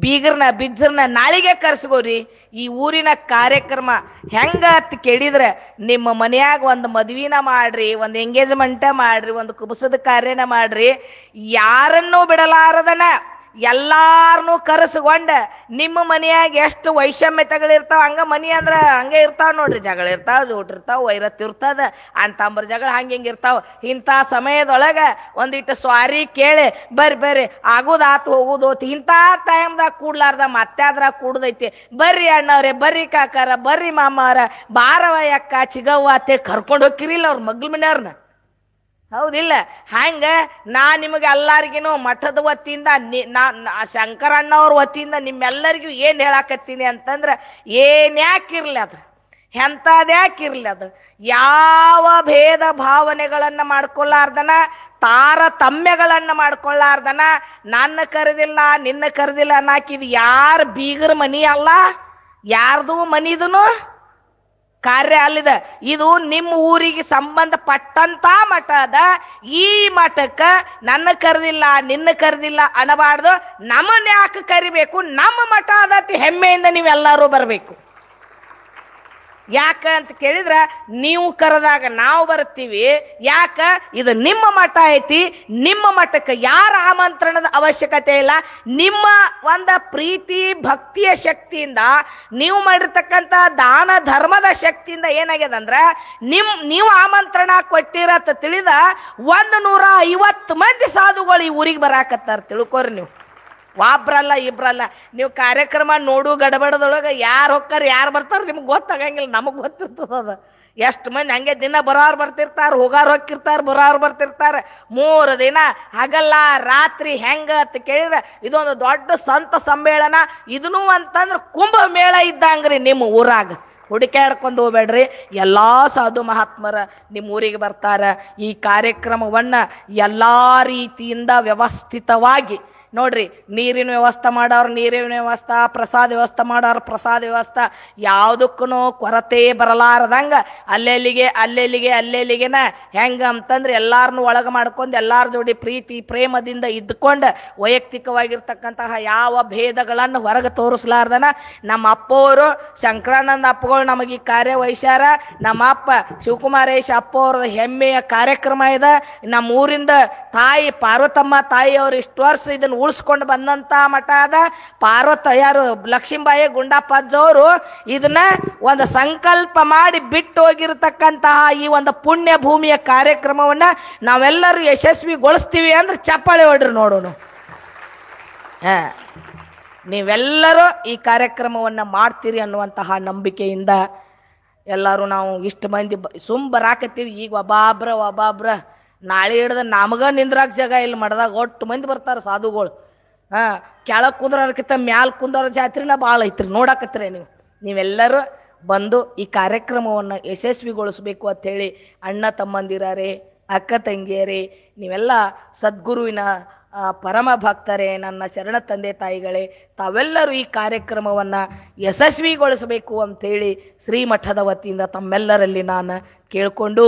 ಬಿಜ್ಜರ್ನ ನಾಳೆಗೆ ಕರ್ಸ್ಕೋರಿ. ಈ ಊರಿನ ಕಾರ್ಯಕ್ರಮ ಹೆಂಗ ಅಂತ ಕೇಳಿದ್ರೆ ನಿಮ್ಮ ಮನೆಯಾಗ ಒಂದು ಮದ್ವಿನ ಮಾಡ್ರಿ, ಒಂದು ಎಂಗೇಜ್ಮೆಂಟ ಮಾಡ್ರಿ, ಒಂದು ಕುಬಸದ ಕಾರ್ಯನ ಮಾಡ್ರಿ, ಯಾರನ್ನೂ ಬಿಡಲಾರದನ ಎಲ್ಲಾರನ್ನೂ ಕರೆಸ್ಕೊಂಡ ನಿಮ್ಮ ಮನೆಯಾಗ ಎಷ್ಟು ವೈಷಮ್ಯತೆಗಳಿರ್ತಾವ ಹಂಗ ಮನಿ ಅಂದ್ರ ಹಂಗೆ ಇರ್ತಾವ ನೋಡ್ರಿ. ಜಗಳ ಇರ್ತಾವ, ಜೋಟ್ ಇರ್ತಾವ, ವೈರತ್ ಇರ್ತದ, ಅಣ್ತಂಬರ್ ಜಗಳ ಹಂಗೆ ಇರ್ತಾವ. ಇಂಥ ಸಮಯದೊಳಗ ಒಂದಿಟ್ಟು ಸ್ವಾರಿ ಕೇಳಿ ಬರ್ರಿ ಆಗೋದಾತು ಹೋಗೋದೋತು. ಇಂಥ ಟೈಮ್ದಾಗ ಕೂಡ್ಲಾರ್ದ ಮತ್ತೆ ಅದ್ರಾಗ ಕೂಡ್ದೈತಿ. ಬರ್ರಿ ಅಣ್ಣವ್ರೆ, ಬರ್ರಿ ಕಾಕಾರ, ಬರ್ರಿ ಮಾಮಾರ, ಬಾರವ ಯಕ್ಕ ಚಿಗವ್ವ ಅಂತೇಳಿ ಕರ್ಕೊಂಡು ಹೋಗಿರಿಲ್ಲ ಅವ್ರ ಮಗ್ಳ ಮನೆಯವ್ರನ್ನ, ಹೌದಿಲ್ಲ? ಹಂಗ ನಾ ನಿಮಗೆ ಎಲ್ಲರಿಗೂ ಮಠದ ವತಿಯಿಂದ ಶಂಕರಣ್ಣವ್ರ ವತಿಯಿಂದ ನಿಮ್ಮೆಲ್ಲರಿಗೂ ಏನು ಹೇಳಾಕತ್ತೀನಿ ಅಂತಂದ್ರೆ, ಏನ್ಯಾಕಿರ್ಲಿ ಅದು, ಎಂಥದ್ಯಾಕಿರ್ಲಿ ಅದು, ಯಾವ ಭೇದ ಭಾವನೆಗಳನ್ನು ಮಾಡ್ಕೊಳ್ಳಾರ್ದನ, ತಾರತಮ್ಯಗಳನ್ನು ಮಾಡ್ಕೊಳ್ಳಾರ್ದನ, ನನ್ನ ಕರೆದಿಲ್ಲ ನಿನ್ನ ಕರೆದಿಲ್ಲ ಅನ್ನಾಕಿದ್ ಯಾರ ಬೀಗರ ಮನಿ ಅಲ್ಲ, ಯಾರ್ದು ಮನಿದನು ಕಾರ್ಯ ಅಲ್ಲಿದ. ಇದು ನಿಮ್ಮ ಊರಿಗೆ ಸಂಬಂಧಪಟ್ಟಂತ ಮಠ ಅದ. ಈ ಮಠಕ್ಕ ನನ್ನ ಕರೆದಿಲ್ಲ ನಿನ್ನ ಕರೆದಿಲ್ಲ ಅನ್ನಬಾರ್ದು. ನಮ್ಮನ್ನ ಯಾಕೆ ಕರಿಬೇಕು? ನಮ್ಮ ಮಠ ಅದತಿ ಹೆಮ್ಮೆಯಿಂದ ನೀವೆಲ್ಲರೂ ಬರಬೇಕು. ಯಾಕ ಅಂತ ಕೇಳಿದ್ರೆ ನೀವು ಕರೆದಾಗ ನಾವು ಬರ್ತೀವಿ. ಯಾಕ? ಇದು ನಿಮ್ಮ ಮಠ ಐತಿ. ನಿಮ್ಮ ಮಠಕ್ಕೆ ಯಾರ ಆಮಂತ್ರಣದ ಅವಶ್ಯಕತೆ ಇಲ್ಲ. ನಿಮ್ಮ ಒಂದು ಪ್ರೀತಿ ಭಕ್ತಿಯ ಶಕ್ತಿಯಿಂದ, ನೀವು ಮಾಡಿರ್ತಕ್ಕಂಥ ದಾನ ಧರ್ಮದ ಶಕ್ತಿಯಿಂದ ಏನಾಗ್ಯದಂದ್ರೆ ನೀವು ಆಮಂತ್ರಣ ಕೊಟ್ಟಿರತ್ತ ತಿಳಿದ 150 ಮಂದಿ ಸಾಧುಗಳು ಈ ಊರಿಗೆ ಬರಾಕತ್ತಾರ. ತಿಳ್ಕೊರಿ ನೀವು, ಒಬ್ರಲ್ಲ ಇಬ್ರಲ್ಲ. ನೀವು ಕಾರ್ಯಕ್ರಮ ನೋಡು ಗಡಬಡದೊಳಗೆ ಯಾರು ಹೋಗ್ತಾರೆ ಯಾರು ಬರ್ತಾರೆ ನಿಮ್ಗೆ ಗೊತ್ತಾಗಂಗಿಲ್ಲ, ನಮಗೆ ಗೊತ್ತಿರ್ತದ. ಎಷ್ಟು ಮಂದಿ ಹಂಗೆ ದಿನ ಬರೋರು ಬರ್ತಿರ್ತಾರೆ, ಹೋಗಾರು ಹೋಗಿರ್ತಾರೆ, ಬರೋರು ಬರ್ತಿರ್ತಾರೆ. 3 ದಿನ ಹಗಲ್ಲ ರಾತ್ರಿ ಹೆಂಗ ಅಂತ ಕೇಳಿದ್ರೆ ಇದೊಂದು ದೊಡ್ಡ ಸಂತ ಸಮ್ಮೇಳನ. ಇದನ್ನು ಅಂತಂದ್ರೆ ಕುಂಭಮೇಳ ಇದ್ದಂಗ್ರಿ ನಿಮ್ಮ ಊರಾಗ. ಹುಡುಕಾಡ್ಕೊಂಡು ಹೋಗ್ಬೇಡ್ರಿ. ಎಲ್ಲ ಸಾಧು ಮಹಾತ್ಮರ ನಿಮ್ಮ ಊರಿಗೆ ಬರ್ತಾರ. ಈ ಕಾರ್ಯಕ್ರಮವನ್ನು ಎಲ್ಲ ರೀತಿಯಿಂದ ವ್ಯವಸ್ಥಿತವಾಗಿ ನೋಡ್ರಿ, ನೀರಿನ ವ್ಯವಸ್ಥೆ ಮಾಡೋರು ನೀರಿನ ವ್ಯವಸ್ಥೆ, ಪ್ರಸಾದ ವ್ಯವಸ್ಥೆ ಮಾಡೋರು ಪ್ರಸಾದ ವ್ಯವಸ್ಥೆ, ಯಾವುದಕ್ಕೂ ಕೊರತೆ ಬರಲಾರದಂಗ ಅಲ್ಲೆಲ್ಲಿಗೆನ ಹೆಂಗ ಅಂತಂದ್ರೆ ಎಲ್ಲಾರನ್ನೂ ಒಳಗೆ ಮಾಡ್ಕೊಂಡು ಎಲ್ಲಾರ ಜೋಡಿ ಪ್ರೀತಿ ಪ್ರೇಮದಿಂದ ಇದ್ಕೊಂಡು ವೈಯಕ್ತಿಕವಾಗಿರ್ತಕ್ಕಂತಹ ಯಾವ ಭೇದಗಳನ್ನು ಹೊರಗೆ ತೋರಿಸ್ಲಾರ್ದನ ನಮ್ಮ ಅಪ್ಪವರು ಶಂಕರಾನಂದ ಅಪ್ಪಗಳು ನಮಗೆ ಈ ಕಾರ್ಯ ವಹಿಸ್ಯಾರ. ನಮ್ಮ ಅಪ್ಪ ಶಿವಕುಮಾರೇಶ ಅಪ್ಪ ಅವ್ರದ ಹೆಮ್ಮೆಯ ಕಾರ್ಯಕ್ರಮ ಇದೆ. ನಮ್ಮ ಊರಿಂದ ತಾಯಿ ಪಾರ್ವತಮ್ಮ ತಾಯಿ ಅವರು ಇಷ್ಟು ವರ್ಷ ಇದನ್ನು ಉಳಿಸ್ಕೊಂಡು ಬಂದಂತ ಮಠ ಅದ. ಯಾರು ಲಕ್ಷ್ಮೀಬಾಯಿ ಗುಂಡಪ್ಪಜ್ಜವರು ಇದನ್ನ ಒಂದು ಸಂಕಲ್ಪ ಮಾಡಿ ಬಿಟ್ಟು ಹೋಗಿರತಕ್ಕಂತಹ ಈ ಒಂದು ಪುಣ್ಯ ಭೂಮಿಯ ಕಾರ್ಯಕ್ರಮವನ್ನ ನಾವೆಲ್ಲರೂ ಯಶಸ್ವಿಗೊಳಿಸ್ತೀವಿ ಅಂದ್ರೆ ಚಪ್ಪಾಳೆ ಹೊಡ್ರಿ ನೋಡೋಣ. ನೀವೆಲ್ಲರೂ ಈ ಕಾರ್ಯಕ್ರಮವನ್ನ ಮಾಡ್ತೀರಿ ಅನ್ನುವಂತಹ ನಂಬಿಕೆಯಿಂದ ಎಲ್ಲರೂ ನಾವು ಇಷ್ಟು ಮಂದಿ ಬರಾಕತ್ತೀವಿ. ಈಗ ಒಬ್ಬಾಬ್ರ ನಾಳೆ ಹಿಡ್ದ ನಮಗ ನಿಂದ್ರಾಗ ಜಾಗ ಇಲ್ಲಿ ಮಡ್ದಾಗ ಒಟ್ಟು ಮಂದಿ ಬರ್ತಾರೆ ಸಾಧುಗಳು. ಕೆಳಗೆ ಕುಂದ್ರಕ್ಕಿಂತ ಮ್ಯಾಲ ಕುಂದ್ರ ಜಾತ್ರೆನ ಭಾಳ ಐತ್ರಿ, ನೋಡಾಕತ್ತೀರಿ ನೀವೆಲ್ಲರೂ ಬಂದು ಈ ಕಾರ್ಯಕ್ರಮವನ್ನು ಯಶಸ್ವಿಗೊಳಿಸ್ಬೇಕು ಅಂಥೇಳಿ ಅಣ್ಣ ತಮ್ಮಂದಿರೇ, ಅಕ್ಕ ತಂಗಿಯರೇ, ನೀವೆಲ್ಲ ಸದ್ಗುರುವಿನ ಪರಮ ಭಕ್ತರೇ, ನನ್ನ ಶರಣ ತಂದೆ ತಾಯಿಗಳೇ, ತಾವೆಲ್ಲರೂ ಈ ಕಾರ್ಯಕ್ರಮವನ್ನು ಯಶಸ್ವಿಗೊಳಿಸಬೇಕು ಅಂಥೇಳಿ ಶ್ರೀಮಠದ ವತಿಯಿಂದ ತಮ್ಮೆಲ್ಲರಲ್ಲಿ ನಾನು ಕೇಳಿಕೊಂಡು,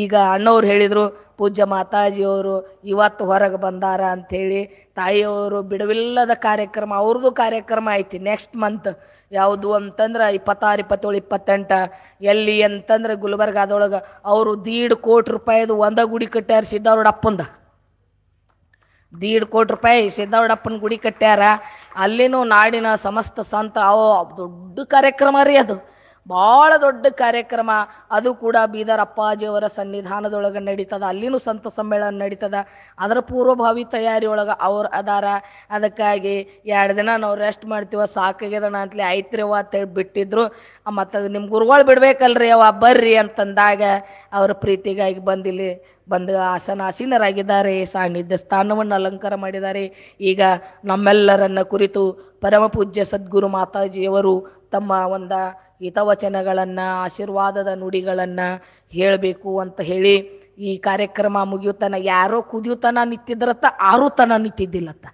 ಈಗ ಅಣ್ಣವ್ರು ಹೇಳಿದರು ಪೂಜ್ಯ ಮಾತಾಜಿಯವರು ಇವತ್ತು ಹೊರಗೆ ಬಂದಾರ ಅಂಥೇಳಿ. ತಾಯಿಯವರು ಬಿಡುವಿಲ್ಲದ ಕಾರ್ಯಕ್ರಮ, ಅವ್ರದ್ದು ಕಾರ್ಯಕ್ರಮ ಐತಿ ನೆಕ್ಸ್ಟ್ ಮಂತ್. ಯಾವುದು ಅಂತಂದ್ರೆ 26, 27, 28 ಎಲ್ಲಿ ಅಂತಂದ್ರೆ ಗುಲ್ಬರ್ಗಾದೊಳಗೆ ಅವರು 1.5 ಕೋಟಿ ರೂಪಾಯಿದು ಒಂದ ಗುಡಿ ಕಟ್ಟ್ಯಾರ. ಸಿದ್ದಾರೂಢಪ್ಪಂದ 1.5 ಕೋಟಿ ರೂಪಾಯಿ ಸಿದ್ದಾರೂಢಪ್ಪನ ಗುಡಿ ಕಟ್ಟ್ಯಾರ. ಅಲ್ಲಿನೂ ನಾಡಿನ ಸಮಸ್ತ ಸಂತ ದೊಡ್ಡ ಕಾರ್ಯಕ್ರಮ ರೀ, ಅದು ಭಾಳ ದೊಡ್ಡ ಕಾರ್ಯಕ್ರಮ. ಅದು ಕೂಡ ಬೀದರ್ ಅಪ್ಪಾಜಿಯವರ ಸನ್ನಿಧಾನದೊಳಗೆ ನಡೀತದ. ಅಲ್ಲಿನೂ ಸಂತ ಸಮ್ಮೇಳನ ನಡೀತದ. ಅದರ ಪೂರ್ವಭಾವಿ ತಯಾರಿ ಒಳಗೆ ಅವ್ರು ಅದಾರ. ಅದಕ್ಕಾಗಿ 2 ದಿನ ನಾವು ರೆಸ್ಟ್ ಮಾಡ್ತೀವ, ಸಾಕಾಗ್ಯದಣ ಅಂತಲೇ ಐತ್ರಿ ಅಂತೇಳಿ ಬಿಟ್ಟಿದ್ರು. ಮತ್ತು ನಿಮ್ಮ ಗುರುಗಳು ಬಿಡ್ಬೇಕಲ್ರಿ ಬರ್ರಿ ಅಂತಂದಾಗ ಅವರ ಪ್ರೀತಿಗಾಗಿ ಬಂದು ಆಸೀನರಾಗಿದ್ದಾರೆ. ಸಾನ್ನಿಧ್ಯ ಸ್ಥಾನವನ್ನು ಅಲಂಕಾರ ಮಾಡಿದ್ದಾರೆ. ಈಗ ನಮ್ಮೆಲ್ಲರನ್ನ ಕುರಿತು ಪರಮ ಪೂಜ್ಯ ಸದ್ಗುರು ಮಾತಾಜಿಯವರು ತಮ್ಮ ಒಂದು ಹಿತವಚನಗಳನ್ನು, ಆಶೀರ್ವಾದದ ನುಡಿಗಳನ್ನು ಹೇಳಬೇಕು ಅಂತ ಹೇಳಿ ಈ ಕಾರ್ಯಕ್ರಮ ಮುಗಿಯುತ್ತಾನ. ಯಾರೋ ಕುದಿಯುತ್ತಾನ ನಿಂತಿದ್ರತ್ತ, ಆರುತನ ನಿಂತಿದ್ದಿಲ್ಲತ್ತ.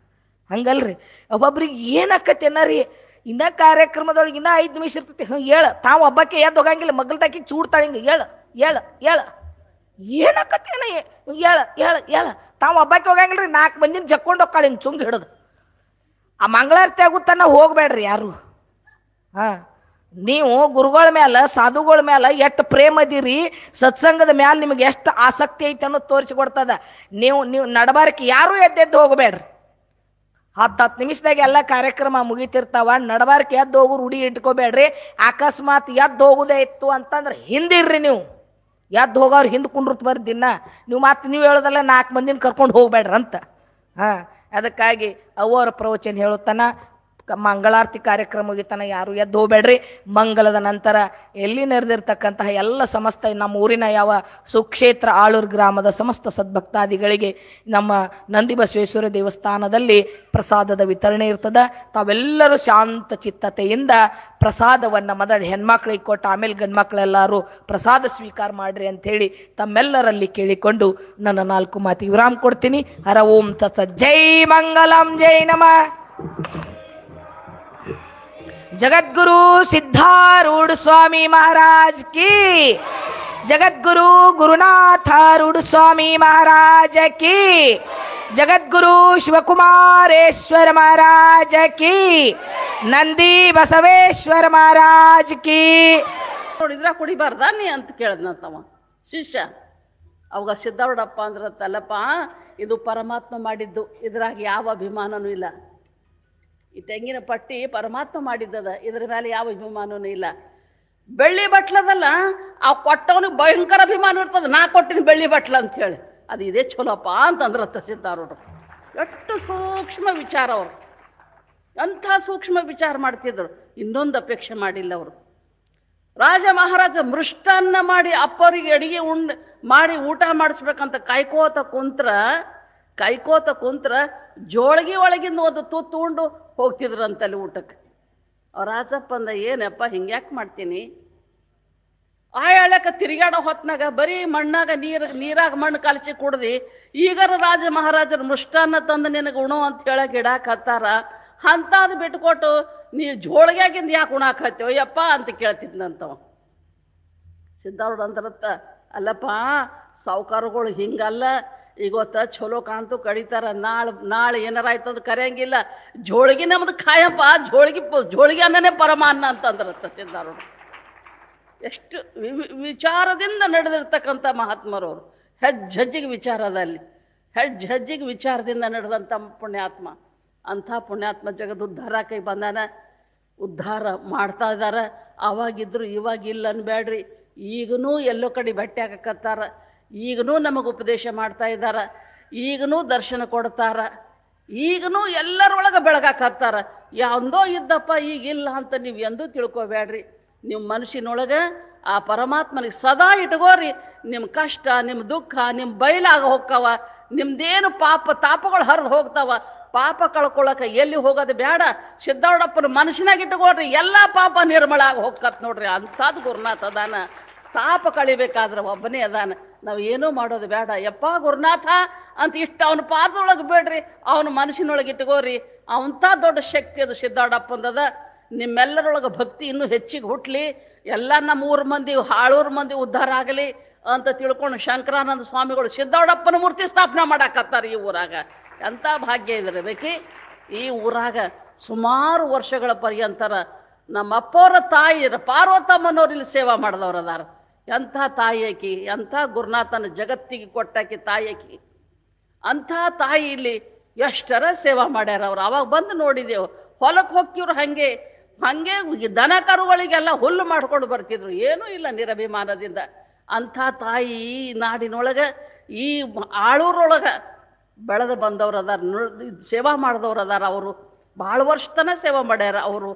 ಹಂಗಲ್ರಿ, ಒಬ್ಬೊಬ್ರಿಗೆ ಏನಾಕತಿ ಅನ್ನರಿ, ಇನ್ನ ಕಾರ್ಯಕ್ರಮದೊಳಗೆ ಇನ್ನೂ 5 ನಿಮಿಷ ಇರ್ತೈತಿ. ಹೇಳ ತಾವು ಒಬ್ಬಕ್ಕೆ ಎದ್ದು ಹೋಗಂಗಿಲ್ಲ, ಮಗಲ್ದಾಕಿ ಚೂಡ್ತಾಳೆ ಹಿಂಗೆ, ಹೇಳ ಏನಾಕತಿ ಏನ, ಹೇಳ ತಾವು ಒಬ್ಬಕ್ಕೆ ಹೋಗಂಗಿಲ್ರಿ. 4 ಮಂದಿನ ಜಕ್ಕೊಂಡು ಹೋಗ್ಕಾಳ ಹಿಂಗೆ ಚುಂಗ್ ಹಿಡಿದು. ಆ ಮಂಗಳಾರತಿ ಆಗುತ್ತಾನ ಹೋಗ್ಬೇಡ್ರಿ ಯಾರು. ನೀವು ಗುರುಗಳ ಮೇಲೆ, ಸಾಧುಗಳ ಮೇಲೆ ಎಷ್ಟು ಪ್ರೇಮ ಅದೀರಿ, ಸತ್ಸಂಗದ ಮೇಲೆ ನಿಮಗೆ ಎಷ್ಟು ಆಸಕ್ತಿ ಐತೆ ಅನ್ನೋದು ತೋರಿಸಿಕೊಡ್ತದ. ನೀವು ನಡಬಾರಕ್ಕೆ ಯಾರು ಎದ್ದೆದ್ದು ಹೋಗಬೇಡ್ರಿ. 10 ನಿಮಿಷದಾಗ ಎಲ್ಲ ಕಾರ್ಯಕ್ರಮ ಮುಗಿತಿರ್ತಾವ. ನಡಬಾರಕ್ಕೆ ಎದ್ದು ಹೋಗು ರೂಢಿ ಇಟ್ಕೋಬೇಡ್ರಿ. ಅಕಸ್ಮಾತ್ ಎದ್ದು ಹೋಗುದೇ ಇತ್ತು ಅಂತಂದ್ರೆ ಹಿಂದಿರ್ರಿ. ನೀವು ಎದ್ದು ಹೋಗೋರು ಹಿಂದೆ ಕುಂಡ್ರತ್ ಬರ್ರಿ ದಿನ. ನೀವು ಹೇಳೋದಲ್ಲ 4 ಮಂದಿನ ಕರ್ಕೊಂಡು ಹೋಗ್ಬೇಡ್ರಿ ಅಂತ. ಅದಕ್ಕಾಗಿ ಅವರ ಪ್ರವಚನ ಹೇಳುತ್ತಾನ. ಮಂಗಳಾರತಿ ಕಾರ್ಯಕ್ರಮ ಮುಗಿತಾನ ಯಾರು ಎದ್ದು ಹೋಗ್ಬೇಡ್ರಿ. ಮಂಗಲದ ನಂತರ ಎಲ್ಲಿ ನೆರೆದಿರ್ತಕ್ಕಂತಹ ಎಲ್ಲ ಸಮಸ್ತ ನಮ್ಮ ಊರಿನ ಯಾವ ಸುಕ್ಷೇತ್ರ ಆಳೂರು ಗ್ರಾಮದ ಸಮಸ್ತ ಸದ್ಭಕ್ತಾದಿಗಳಿಗೆ ನಮ್ಮ ನಂದಿ ಬಸವೇಶ್ವರ ದೇವಸ್ಥಾನದಲ್ಲಿ ಪ್ರಸಾದದ ವಿತರಣೆ ಇರ್ತದ. ತಾವೆಲ್ಲರೂ ಶಾಂತ ಚಿತ್ತತೆಯಿಂದ ಪ್ರಸಾದವನ್ನು ಮೊದಲು ಹೆಣ್ಮಕ್ಳಿಗೆ ಕೊಟ್ಟು ಆಮೇಲೆ ಗಂಡ್ಮಕ್ಳೆಲ್ಲರೂ ಪ್ರಸಾದ ಸ್ವೀಕಾರ ಮಾಡ್ರಿ ಅಂಥೇಳಿ ತಮ್ಮೆಲ್ಲರಲ್ಲಿ ಕೇಳಿಕೊಂಡು ನನ್ನ 4 ಮಾತಿಗೆ ವಿರಾಮ ಕೊಡ್ತೀನಿ. ಹರ ಓಂ ತತ್ಸತ್. ಜೈ ಮಂಗಲಂ, ಜೈ ನಮಃ. जगद्गुरु सिद्धारूढ़ स्वामी महाराज की, जगद्गुरु गुरुनाथारूढ़ स्वामी महाराज की, जगद्गुरु शिवकुमारेश्वर महाराज की, नंदी बसवेश्वर महाराज की. ನೋಡಿದ್ರ ಕುಡಿಬಾರ್ದ ನೀ ಅಂತ ಕೇಳಿದ್ನಂತವ ಶಿಷ್ಯ. ಅವಾಗ ಸಿದ್ದಾರೂಢಪ್ಪ ಅಂದ್ರತ್ತಲ್ಲಪ್ಪ, ಇದು ಪರಮಾತ್ಮ ಮಾಡಿದ್ದು, ಇದ್ರಾಗ ಯಾವ ಅಭಿಮಾನನೂ ಇಲ್ಲ. ಈ ತೆಂಗಿನ ಪಟ್ಟಿ ಪರಮಾತ್ಮ ಮಾಡಿದ್ದದ, ಇದ್ರ ಮೇಲೆ ಯಾವ ಅಭಿಮಾನನೂ ಇಲ್ಲ. ಬೆಳ್ಳಿ ಬಟ್ಲದಲ್ಲ, ಆ ಕೊಟ್ಟವನಿಗೆ ಭಯಂಕರ ಅಭಿಮಾನ ಇರ್ತದೆ. ನಾ ಕೊಟ್ಟಿನ ಬೆಳ್ಳಿ ಬಟ್ಲ ಅಂತ ಹೇಳಿ, ಅದು ಇದೇ ಚಲೋಪ್ಪ ಅಂತಂದ್ರತ್ತ ಸಿದ್ದಾರೂಢರು. ಎಷ್ಟು ಸೂಕ್ಷ್ಮ ವಿಚಾರ ಅವರು, ಅಂಥ ಸೂಕ್ಷ್ಮ ವಿಚಾರ ಮಾಡ್ತಿದ್ರು. ಇನ್ನೊಂದು ಅಪೇಕ್ಷೆ ಮಾಡಿಲ್ಲ ಅವರು. ರಾಜ ಮಹಾರಾಜ ಮೃಷ್ಟಾನ್ನ ಮಾಡಿ ಅಪ್ಪರಿಗೆ ಅಡಿಗೆ ಮಾಡಿ ಊಟ ಮಾಡಿಸ್ಬೇಕಂತ ಕಾಯ್ಕೋತ ಕುಂತ್ರ ಜೋಳಿಗೆ ಒಳಗಿಂದ ಒಂದು ತುತ್ತು ಉಂಡು ಹೋಗ್ತಿದ್ರಂತಲ್ಲಿ ಊಟಕ್ಕೆ. ಅವ್ರ ರಾಜಪ್ಪ ಅಂದ, ಏನಪ್ಪ ಹಿಂಗ್ಯಾಕೆ ಮಾಡ್ತೀನಿ? ಆ ಹೇಳಕ್ಕೆ ತಿರುಗಾಡೋ ಹೊತ್ನಾಗ ಬರೀ ಮಣ್ಣಾಗ ನೀರಾಗ ಮಣ್ಣು ಕಲಸಿ ಕುಡ್ದು ಈಗಾರ ರಾಜ ಮಹಾರಾಜರು ಮೃಷ್ಟಾನ್ನ ತಂದು ನಿನಗೆ ಉಣು ಅಂತ ಹೇಳಕ್ಕೆ ಇಡಾಕತ್ತಾರ. ಅಂತಾದ್ ಬಿಟ್ಕೊಟ್ಟು ನೀ ಜೋಳಿಗ್ಯಾಗಿಂದ ಯಾಕೆ ಉಣಾಕತ್ತೇವ ಯಪ್ಪ ಅಂತ ಕೇಳ್ತಿದ್ನಂತವ. ಸಿದ್ದಾರೂಢ ಅಂದ್ರತ್ತ, ಅಲ್ಲಪ್ಪ ಸಾವುಕಾರಗಳು ಹಿಂಗಲ್ಲ, ಇವತ್ತ ಚಲೋ ಕಾಣ್ತು ಕಡಿತಾರ, ನಾಳೆ ಏನಾರ ಆಯ್ತಂದ್ರೆ ಕರೆಯಂಗಿಲ್ಲ. ಜೋಳಿಗೆ ನಮ್ದು ಖಾಯಪ್ಪ, ಜೋಳಿಗೆ ಅನ್ನನೇ ಪರಮಾನ್ನ ಅಂತಂದ್ರತ್ತ ಸಿದ್ದಾರೂಢ. ಎಷ್ಟು ವಿಚಾರದಿಂದ ನಡೆದಿರ್ತಕ್ಕಂಥ ಮಹಾತ್ಮರವರು. ಹೆಜ್ಜೆಜ್ಜಿಗೆ ವಿಚಾರದಲ್ಲಿ ಹೆಜ್ಜೆಜ್ಜಿಗೆ ವಿಚಾರದಿಂದ ನಡೆದಂಥ ಪುಣ್ಯಾತ್ಮ. ಅಂಥ ಪುಣ್ಯಾತ್ಮ ಜಗದ್ ಉದ್ಧಾರ ಕೈ ಬಂದಾನ, ಉದ್ಧಾರ ಮಾಡ್ತಾ ಇದ್ದಾರೆ. ಆವಾಗಿದ್ರು ಇವಾಗಿಲ್ಲ ಅನ್ಬೇಡ್ರಿ. ಈಗನೂ ಎಲ್ಲೋ ಕಡೆ ಭೇಟಿ ಆಗಕತ್ತಾರ, ಈಗನೂ ನಮಗೆ ಉಪದೇಶ ಮಾಡ್ತಾ ಇದ್ದಾರೆ, ಈಗನೂ ದರ್ಶನ ಕೊಡ್ತಾರ, ಈಗನೂ ಎಲ್ಲರೊಳಗೆ ಬೆಳಗಾಕತ್ತಾರ. ಯಾವುದೋ ಇದ್ದಪ್ಪ ಈಗಿಲ್ಲ ಅಂತ ನೀವು ಎಂದೂ ತಿಳ್ಕೊಬೇಡ್ರಿ. ನಿಮ್ಮ ಮನಸ್ಸಿನೊಳಗೆ ಆ ಪರಮಾತ್ಮನಿಗೆ ಸದಾ ಇಟ್ಕೋರಿ. ನಿಮ್ಮ ಕಷ್ಟ, ನಿಮ್ಮ ದುಃಖ, ನಿಮ್ಮ ಬಯಲಾಗ ಹೋಗ್ತಾವ, ನಿಮ್ದೇನು ಪಾಪ ತಾಪಗಳು ಹರಿದು ಹೋಗ್ತಾವ. ಪಾಪ ಕಳ್ಕೊಳಕ ಎಲ್ಲಿ ಹೋಗೋದು ಬೇಡ, ಸಿದ್ಧಾರೂಢಪ್ಪನ ಮನಸ್ಸಿನಾಗ ಇಟ್ಕೊಳ್ರಿ, ಎಲ್ಲ ಪಾಪ ನಿರ್ಮಳ ಆಗಿ ಹೋಗ್ಕತ್ ನೋಡ್ರಿ. ಅಂಥದ್ದು ಗುರುನಾಥ ಅದಾನ. ತಾಪ ಕಳಿಬೇಕಾದ್ರೆ ಒಬ್ಬನೇ ಅದಾನ. ನಾವು ಏನೂ ಮಾಡೋದು ಬೇಡ. ಯಪ್ಪ ಗುರುನಾಥ ಅಂತ ಇಷ್ಟು ಅವನ ಪಾದದೊಳಗೆ ಬೇಡ್ರಿ, ಅವನ ಮನಸ್ಸಿನೊಳಗೆ ಇಟ್ಕೋರಿ. ಅವಂಥ ದೊಡ್ಡ ಶಕ್ತಿ ಅದು ಸಿದ್ಧಾರೂಢಪ್ಪಂದದ. ನಿಮ್ಮೆಲ್ಲರೊಳಗೆ ಭಕ್ತಿ ಇನ್ನೂ ಹೆಚ್ಚಿಗೆ ಹುಟ್ಲಿ, ಎಲ್ಲ ನಮ್ಮ ಊರ ಮಂದಿ, ಹಾಳೂರು ಮಂದಿ ಉದ್ಧಾರ ಆಗಲಿ ಅಂತ ತಿಳ್ಕೊಂಡು ಶಂಕರಾನಂದ ಸ್ವಾಮಿಗಳು ಸಿದ್ಧಾರೂಢಪ್ಪನ ಮೂರ್ತಿ ಸ್ಥಾಪನೆ ಮಾಡಾಕತ್ತಾರೆ ಈ ಊರಾಗ. ಎಂಥ ಭಾಗ್ಯ ಇದಿರಬೇಕಿ. ಈ ಊರಾಗ ಸುಮಾರು ವರ್ಷಗಳ ಪರ್ಯಂತರ ನಮ್ಮ ಅಪ್ಪವರ ತಾಯಿ ಪಾರ್ವತಮ್ಮನವ್ರು ಇಲ್ಲಿ ಸೇವಾ ಮಾಡಿದವ್ರು ಅದಾರ. ಎಂಥ ತಾಯಿಯಾಕಿ, ಎಂಥ ಗುರುನಾಥನ ಜಗತ್ತಿಗೆ ಕೊಟ್ಟಾಕಿ ತಾಯಿಯಾಕಿ. ಅಂಥ ತಾಯಿ ಇಲ್ಲಿ ಎಷ್ಟರ ಸೇವಾ ಮಾಡ್ಯಾರ ಅವ್ರು. ಅವಾಗ ಬಂದು ನೋಡಿದೆವು. ಹೊಲಕ್ಕೆ ಹೋಗ್ತಿವ್ರು ಹಾಗೆ ದನ ಕರುಗಳಿಗೆಲ್ಲ ಹುಲ್ಲು ಮಾಡ್ಕೊಂಡು ಬರ್ತಿದ್ರು, ಏನೂ ಇಲ್ಲ ನಿರಭಿಮಾನದಿಂದ. ಅಂಥ ತಾಯಿ ನಾಡಿನೊಳಗೆ ಈ ಆಳೂರೊಳಗೆ ಬೆಳೆದು ಬಂದವ್ರು ಅದಾರ, ಸೇವಾ ಮಾಡಿದವ್ರು ಅದಾರ. ಅವರು ಭಾಳ ವರ್ಷ ತನಕ ಸೇವಾ ಮಾಡ್ಯಾರ ಅವರು.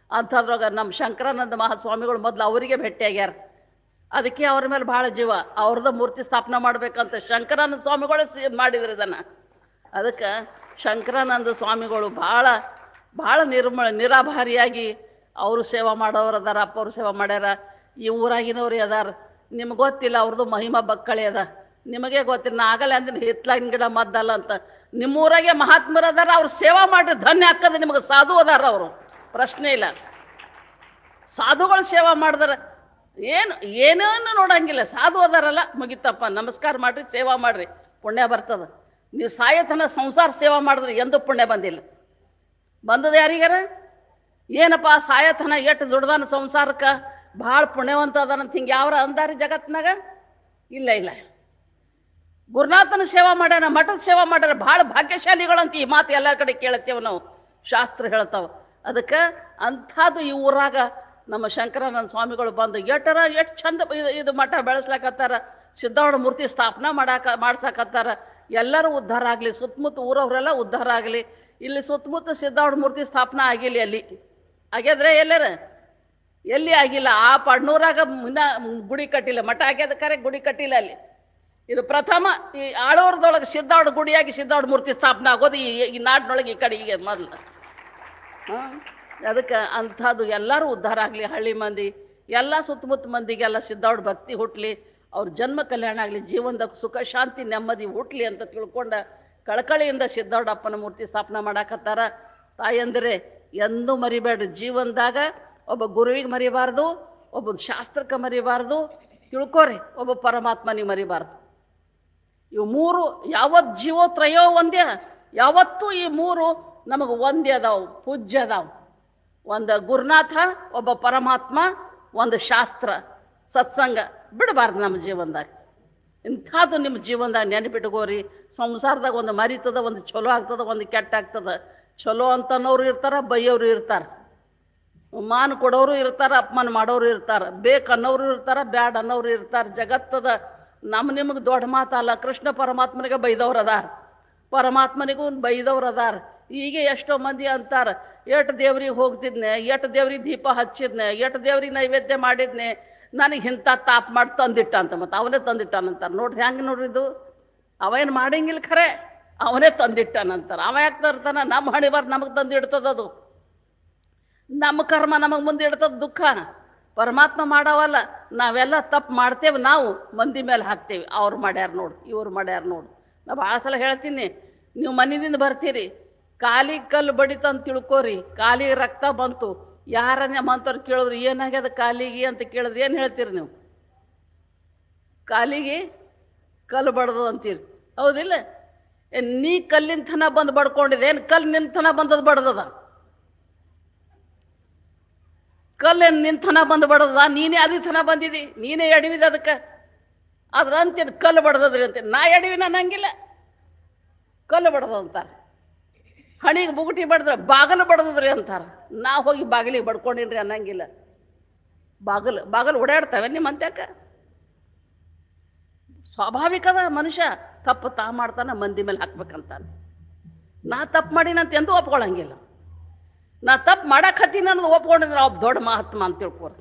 ಅಂಥದ್ರಾಗ ನಮ್ಮ ಶಂಕರಾನಂದ ಮಹಾಸ್ವಾಮಿಗಳು ಮೊದಲು ಅವರಿಗೆ ಭೇಟಿಯಾಗ್ಯಾರ. ಅದಕ್ಕೆ ಅವ್ರ ಮೇಲೆ ಭಾಳ ಜೀವ. ಅವ್ರದ ಮೂರ್ತಿ ಸ್ಥಾಪನೆ ಮಾಡ್ಬೇಕಂತ ಶಂಕರಾನಂದ ಸ್ವಾಮಿಗಳು ಮಾಡಿದ್ರು ಇದನ್ನು. ಅದಕ್ಕೆ ಶಂಕರಾನಂದ ಸ್ವಾಮಿಗಳು ಭಾಳ ಭಾಳ ನಿರಾಭಾರಿಯಾಗಿ ಅವರು ಸೇವಾ ಮಾಡೋರು ಅದಾರ. ಅಪ್ಪ ಅವರು ಸೇವಾ ಮಾಡ್ಯಾರ. ಈ ಊರಾಗಿನವ್ರು ಅದಾರ. ನಿಮ್ಗೆ ಗೊತ್ತಿಲ್ಲ ಅವ್ರದ್ದು ಮಹಿಮಾ ಬಕ್ಕಳಿ ಅದ, ನಿಮಗೆ ಗೊತ್ತಿಲ್ಲ. ನಾ ಆಗಲ್ಲ ಅಂದ್ರೆ ಹಿತ್ಲಾಗಿನ ಗಿಡ ಮದ್ದಲ್ಲ ಅಂತ. ನಿಮ್ಮೂರಾಗೆ ಮಹಾತ್ಮರು ಅದಾರ, ಅವ್ರು ಸೇವಾ ಮಾಡಿ ಧನ್ಯ ಹಾಕದ ನಿಮಗೆ ಸಾಧು ಅದಾರ ಅವರು, ಪ್ರಶ್ನೆ ಇಲ್ಲ. ಸಾಧುಗಳು ಸೇವಾ ಮಾಡಿದಾರ ಏನೇನು ನೋಡಂಗಿಲ್ಲ. ಸಾಧು ಅದಾರಲ್ಲ, ಮುಗಿತಪ್ಪ, ನಮಸ್ಕಾರ ಮಾಡ್ರಿ, ಸೇವಾ ಮಾಡ್ರಿ, ಪುಣ್ಯ ಬರ್ತದ. ನೀವು ಸಾಯತನ ಸಂಸಾರ ಸೇವಾ ಮಾಡಿದ್ರೆ ಎಂದೂ ಪುಣ್ಯ ಬಂದಿಲ್ಲ. ಬಂದದ ಯಾರಿಗಾರ? ಏನಪ್ಪ ಸಾಯತನ ಎಷ್ಟು ದುಡ್ದಾನ ಸಂಸಾರಕ್ಕೆ, ಭಾಳ ಪುಣ್ಯವಂತ ಅದಾನಂತ ಹಿಂಗೆ ಯಾವ್ರ ಅಂದಾರಿ ಜಗತ್ತಿನಾಗ? ಇಲ್ಲ ಇಲ್ಲ. ಗುರುನಾಥನ ಸೇವಾ ಮಾಡ್ಯಾರ, ಮಠದ ಸೇವಾ ಮಾಡ್ಯಾರ, ಭಾಳ ಭಾಗ್ಯಶಾಲಿಗಳಂತ ಈ ಮಾತು ಎಲ್ಲ ಕಡೆ ಕೇಳ್ತೇವೆ ನಾವು, ಶಾಸ್ತ್ರ ಹೇಳ್ತಾವ. ಅದಕ್ಕೆ ಅಂಥದ್ದು ಈ ಊರಾಗ ನಮ್ಮ ಶಂಕರಾನಂದ ಸ್ವಾಮಿಗಳು ಬಂದು ಎಷ್ಟು ಚಂದ ಇದು ಮಠ ಬೆಳೆಸ್ಲಾಕತ್ತಾರ. ಸಿದ್ಧಾರೂಢ ಮೂರ್ತಿ ಸ್ಥಾಪನೆ ಮಾಡ್ಸಾಕತ್ತಾರ. ಎಲ್ಲರೂ ಉದ್ಧಾರ ಆಗಲಿ, ಸುತ್ತಮುತ್ತ ಊರವರೆಲ್ಲ ಉದ್ಧಾರ ಆಗಲಿ. ಇಲ್ಲಿ ಸುತ್ತಮುತ್ತ ಸಿದ್ಧಾರೂಢ ಮೂರ್ತಿ ಸ್ಥಾಪನೆ ಆಗಿಲ್ಲ. ಅಲ್ಲಿ ಆಗ್ಯದ್ರೆ ಎಲ್ಲರ ಎಲ್ಲಿ ಆಗಿಲ್ಲ. ಆ ಪಡ್ನೂರಾಗ ಗುಡಿ ಕಟ್ಟಿಲ್ಲ, ಮಠ ಆಗ್ಯದ ಕರೆ ಗುಡಿ ಕಟ್ಟಿಲ್ಲ ಅಲ್ಲಿ. ಇದು ಪ್ರಥಮ ಈ ಆಳೂರದೊಳಗೆ ಸಿದ್ಧಾರೂಢ ಗುಡಿಯಾಗಿ ಸಿದ್ಧಾರೂಢ ಮೂರ್ತಿ ಸ್ಥಾಪನೆ ಆಗೋದು ಈ ನಾಡಿನೊಳಗೆ ಈ ಕಡೆಗೆ ಮೊದಲು. ಅದಕ್ಕೆ ಅಂಥದ್ದು ಎಲ್ಲರೂ ಉದ್ಧಾರ ಆಗಲಿ, ಹಳ್ಳಿ ಮಂದಿ ಎಲ್ಲ ಸುತ್ತಮುತ್ತ ಮಂದಿಗೆಲ್ಲ ಸಿದ್ಧಾರೂಢ ಭಕ್ತಿ ಹುಟ್ಟಲಿ, ಅವ್ರ ಜನ್ಮ ಕಲ್ಯಾಣ ಆಗಲಿ, ಜೀವನದ ಸುಖ ಶಾಂತಿ ನೆಮ್ಮದಿ ಹುಟ್ಟಲಿ ಅಂತ ತಿಳ್ಕೊಂಡ ಕಳಕಳಿಯಿಂದ ಸಿದ್ಧಾರೂಢಪ್ಪನ ಮೂರ್ತಿ ಸ್ಥಾಪನೆ ಮಾಡಾಕತ್ತಾರ. ತಾಯಂದರೆ ಎಂದೂ ಮರಿಬೇಡ್ರಿ. ಜೀವನದಾಗ ಒಬ್ಬ ಗುರುವಿಗೆ ಮರಿಬಾರ್ದು, ಒಬ್ಬ ಶಾಸ್ತ್ರಕ್ಕೆ ಮರಿಬಾರ್ದು, ತಿಳ್ಕೊರಿ, ಒಬ್ಬ ಪರಮಾತ್ಮನಿಗೆ ಮರಿಬಾರ್ದು. ಇವು ಮೂರು ಯಾವತ್ತು ಜೀವೋತ್ರಯೋ ಒಂದೇ, ಯಾವತ್ತೂ ಈ ಮೂರು ನಮಗೆ ಒಂದೇ ಅದಾವು, ಪೂಜ್ಯ ಅದಾವು. ಒಂದು ಗುರುನಾಥ, ಒಬ್ಬ ಪರಮಾತ್ಮ, ಒಂದು ಶಾಸ್ತ್ರ ಸತ್ಸಂಗ ಬಿಡಬಾರ್ದು ನಮ್ಮ ಜೀವನದಾಗ. ಇಂಥದ್ದು ನಿಮ್ಮ ಜೀವನದಾಗ ನೆನಪಿಟ್ಕೋರಿ. ಸಂಸಾರದಾಗ ಒಂದು ಮರಿತದ, ಒಂದು ಚಲೋ ಆಗ್ತದ, ಒಂದು ಕೆಟ್ಟ ಆಗ್ತದ. ಚಲೋ ಅಂತನೋರು ಇರ್ತಾರೆ, ಬೈಯೋರು ಇರ್ತಾರೆ, ಮಾನ ಕೊಡೋರು ಇರ್ತಾರೆ, ಅಪಮಾನ ಮಾಡೋರು ಇರ್ತಾರೆ, ಬೇಕನ್ನೋರು ಇರ್ತಾರೆ, ಬ್ಯಾಡ್ ಅನ್ನೋರು ಇರ್ತಾರೆ. ಜಗತ್ತದ ನಿಮಗೆ ದೊಡ್ಡ ಮಾತಲ್ಲ. ಕೃಷ್ಣ ಪರಮಾತ್ಮನಿಗೆ ಬೈದವ್ರು ಅದಾರ, ಪರಮಾತ್ಮನಿಗೂ ಬೈದವ್ರು ಅದಾರ. ಈಗ ಎಷ್ಟೋ ಮಂದಿ ಅಂತಾರೆ, ಎಷ್ಟು ದೇವ್ರಿಗೆ ಹೋಗ್ತಿದ್ನೆ, ಎಷ್ಟು ದೇವ್ರಿಗೆ ದೀಪ ಹಚ್ಚಿದ್ನೆ, ಎಷ್ಟು ದೇವ್ರಿಗೆ ನೈವೇದ್ಯ ಮಾಡಿದ್ನೆ, ನನಗೆ ಇಂಥ ತಾಪ್ ಮಾಡಿ ತಂದಿಟ್ಟ ಅಂತ. ಮತ್ತು ಅವನೇ ತಂದಿಟ್ಟಾನಂತಾರೆ. ನೋಡ್ರಿ ಹೆಂಗೆ ನೋಡ್ರಿ ಇದು, ಅವೇನು ಮಾಡಂಗಿಲ್ಲ, ಖರೆ ಅವನೇ ತಂದಿಟ್ಟಾನಂತಾರೆ. ಅವ ಯಾಕೆ ತರ್ತಾನ? ನಮ್ಮ ಹಣಿಬಾರ್ ನಮಗೆ ತಂದು ಇಡ್ತದದು, ನಮ್ಮ ಕರ್ಮ ನಮಗೆ ಮುಂದೆ ಇಡ್ತದ ದುಃಖ. ಪರಮಾತ್ಮ ಮಾಡವಲ್ಲ, ನಾವೆಲ್ಲ ತಪ್ಪು ಮಾಡ್ತೇವೆ, ನಾವು ಮಂದಿ ಮೇಲೆ ಹಾಕ್ತೇವೆ. ಅವ್ರು ಮಾಡ್ಯಾರ ನೋಡು, ಇವ್ರು ಮಾಡ್ಯಾರ ನೋಡು. ನಾ ಭಾಳ ಸಲ ಹೇಳ್ತೀನಿ, ನೀವು ಮನೆಯಿಂದ ಬರ್ತೀರಿ, ಕಾಲಿಗೆ ಕಲ್ಲು ಬಡಿತಂತ ತಿಳ್ಕೋರಿ, ಕಾಲಿಗೆ ರಕ್ತ ಬಂತು, ಯಾರನ್ನ ಮಂತವ್ರು ಕೇಳಿದ್ರು ಏನಾಗ್ಯದ ಕಾಲಿಗೆ ಅಂತ ಕೇಳಿದ್ರೆ ಏನು ಹೇಳ್ತೀರಿ ನೀವು? ಕಾಲಿಗೆ ಕಲ್ಲು ಬಡ್ದು ಅಂತೀರಿ, ಹೌದಿಲ್ಲ? ನೀ ಕಲ್ಲಿನ ತನ ಬಂದು ಬಡ್ಕೊಂಡಿದೆ, ಏನು ಕಲ್ಲು ನಿನ್ನ ತನ ಬಂದದ್ದು ಬಡ್ದದ? ಕಲ್ಲೇನು ನಿನ್ನ ತನ ಬಂದು ಬಡ್ದದ? ನೀನೇ ಅದಿ ತನ ಬಂದಿದಿ, ನೀನೇ ಎಡವಿದ ಅದಕ್ಕೆ. ಅದ್ರ ಅಂತೀನಿ ಕಲ್ಲು ಬಡ್ದದ್ರಿ ಅಂತೀನಿ. ನಾ ಎಡವಿ, ನಾನು ಹಂಗಿಲ್ಲ, ಕಲ್ಲು ಬಡ್ದ ಅಂತಾರೆ. ಹಣಿಗೆ ಬುಗುಟಿ ಬಡಿದ್ರೆ ಬಾಗಲು ಬಡದ್ರಿ ಅಂತಾರ. ನಾ ಹೋಗಿ ಬಾಗಿಲಿಗೆ ಬಡ್ಕೊಂಡಿನ್ರಿ ಅನ್ನಂಗಿಲ್ಲ. ಬಾಗಲು ಓಡಾಡ್ತವೆ ನಿಮ್ಮಂತ್ಯಾಕ? ಸ್ವಾಭಾವಿಕದ ಮನುಷ್ಯ ತಪ್ಪು ತಾ ಮಾಡ್ತಾನೆ, ಮಂದಿ ಮೇಲೆ ಹಾಕ್ಬೇಕಂತಾನೆ. ನಾ ತಪ್ಪು ಮಾಡಿನಂತ ಎಂದೂ ಒಪ್ಕೊಳ್ಳಂಗಿಲ್ಲ. ನಾ ತಪ್ಪು ಮಾಡಕ್ಕೆ ಹತ್ತೀನಿ ಅನ್ನೋದು ಒಪ್ಕೊಂಡಿದ್ರೆ ಒಬ್ಬ ದೊಡ್ಡ ಮಹಾತ್ಮ ಅಂತ ತಿಳ್ಕೊರಿ.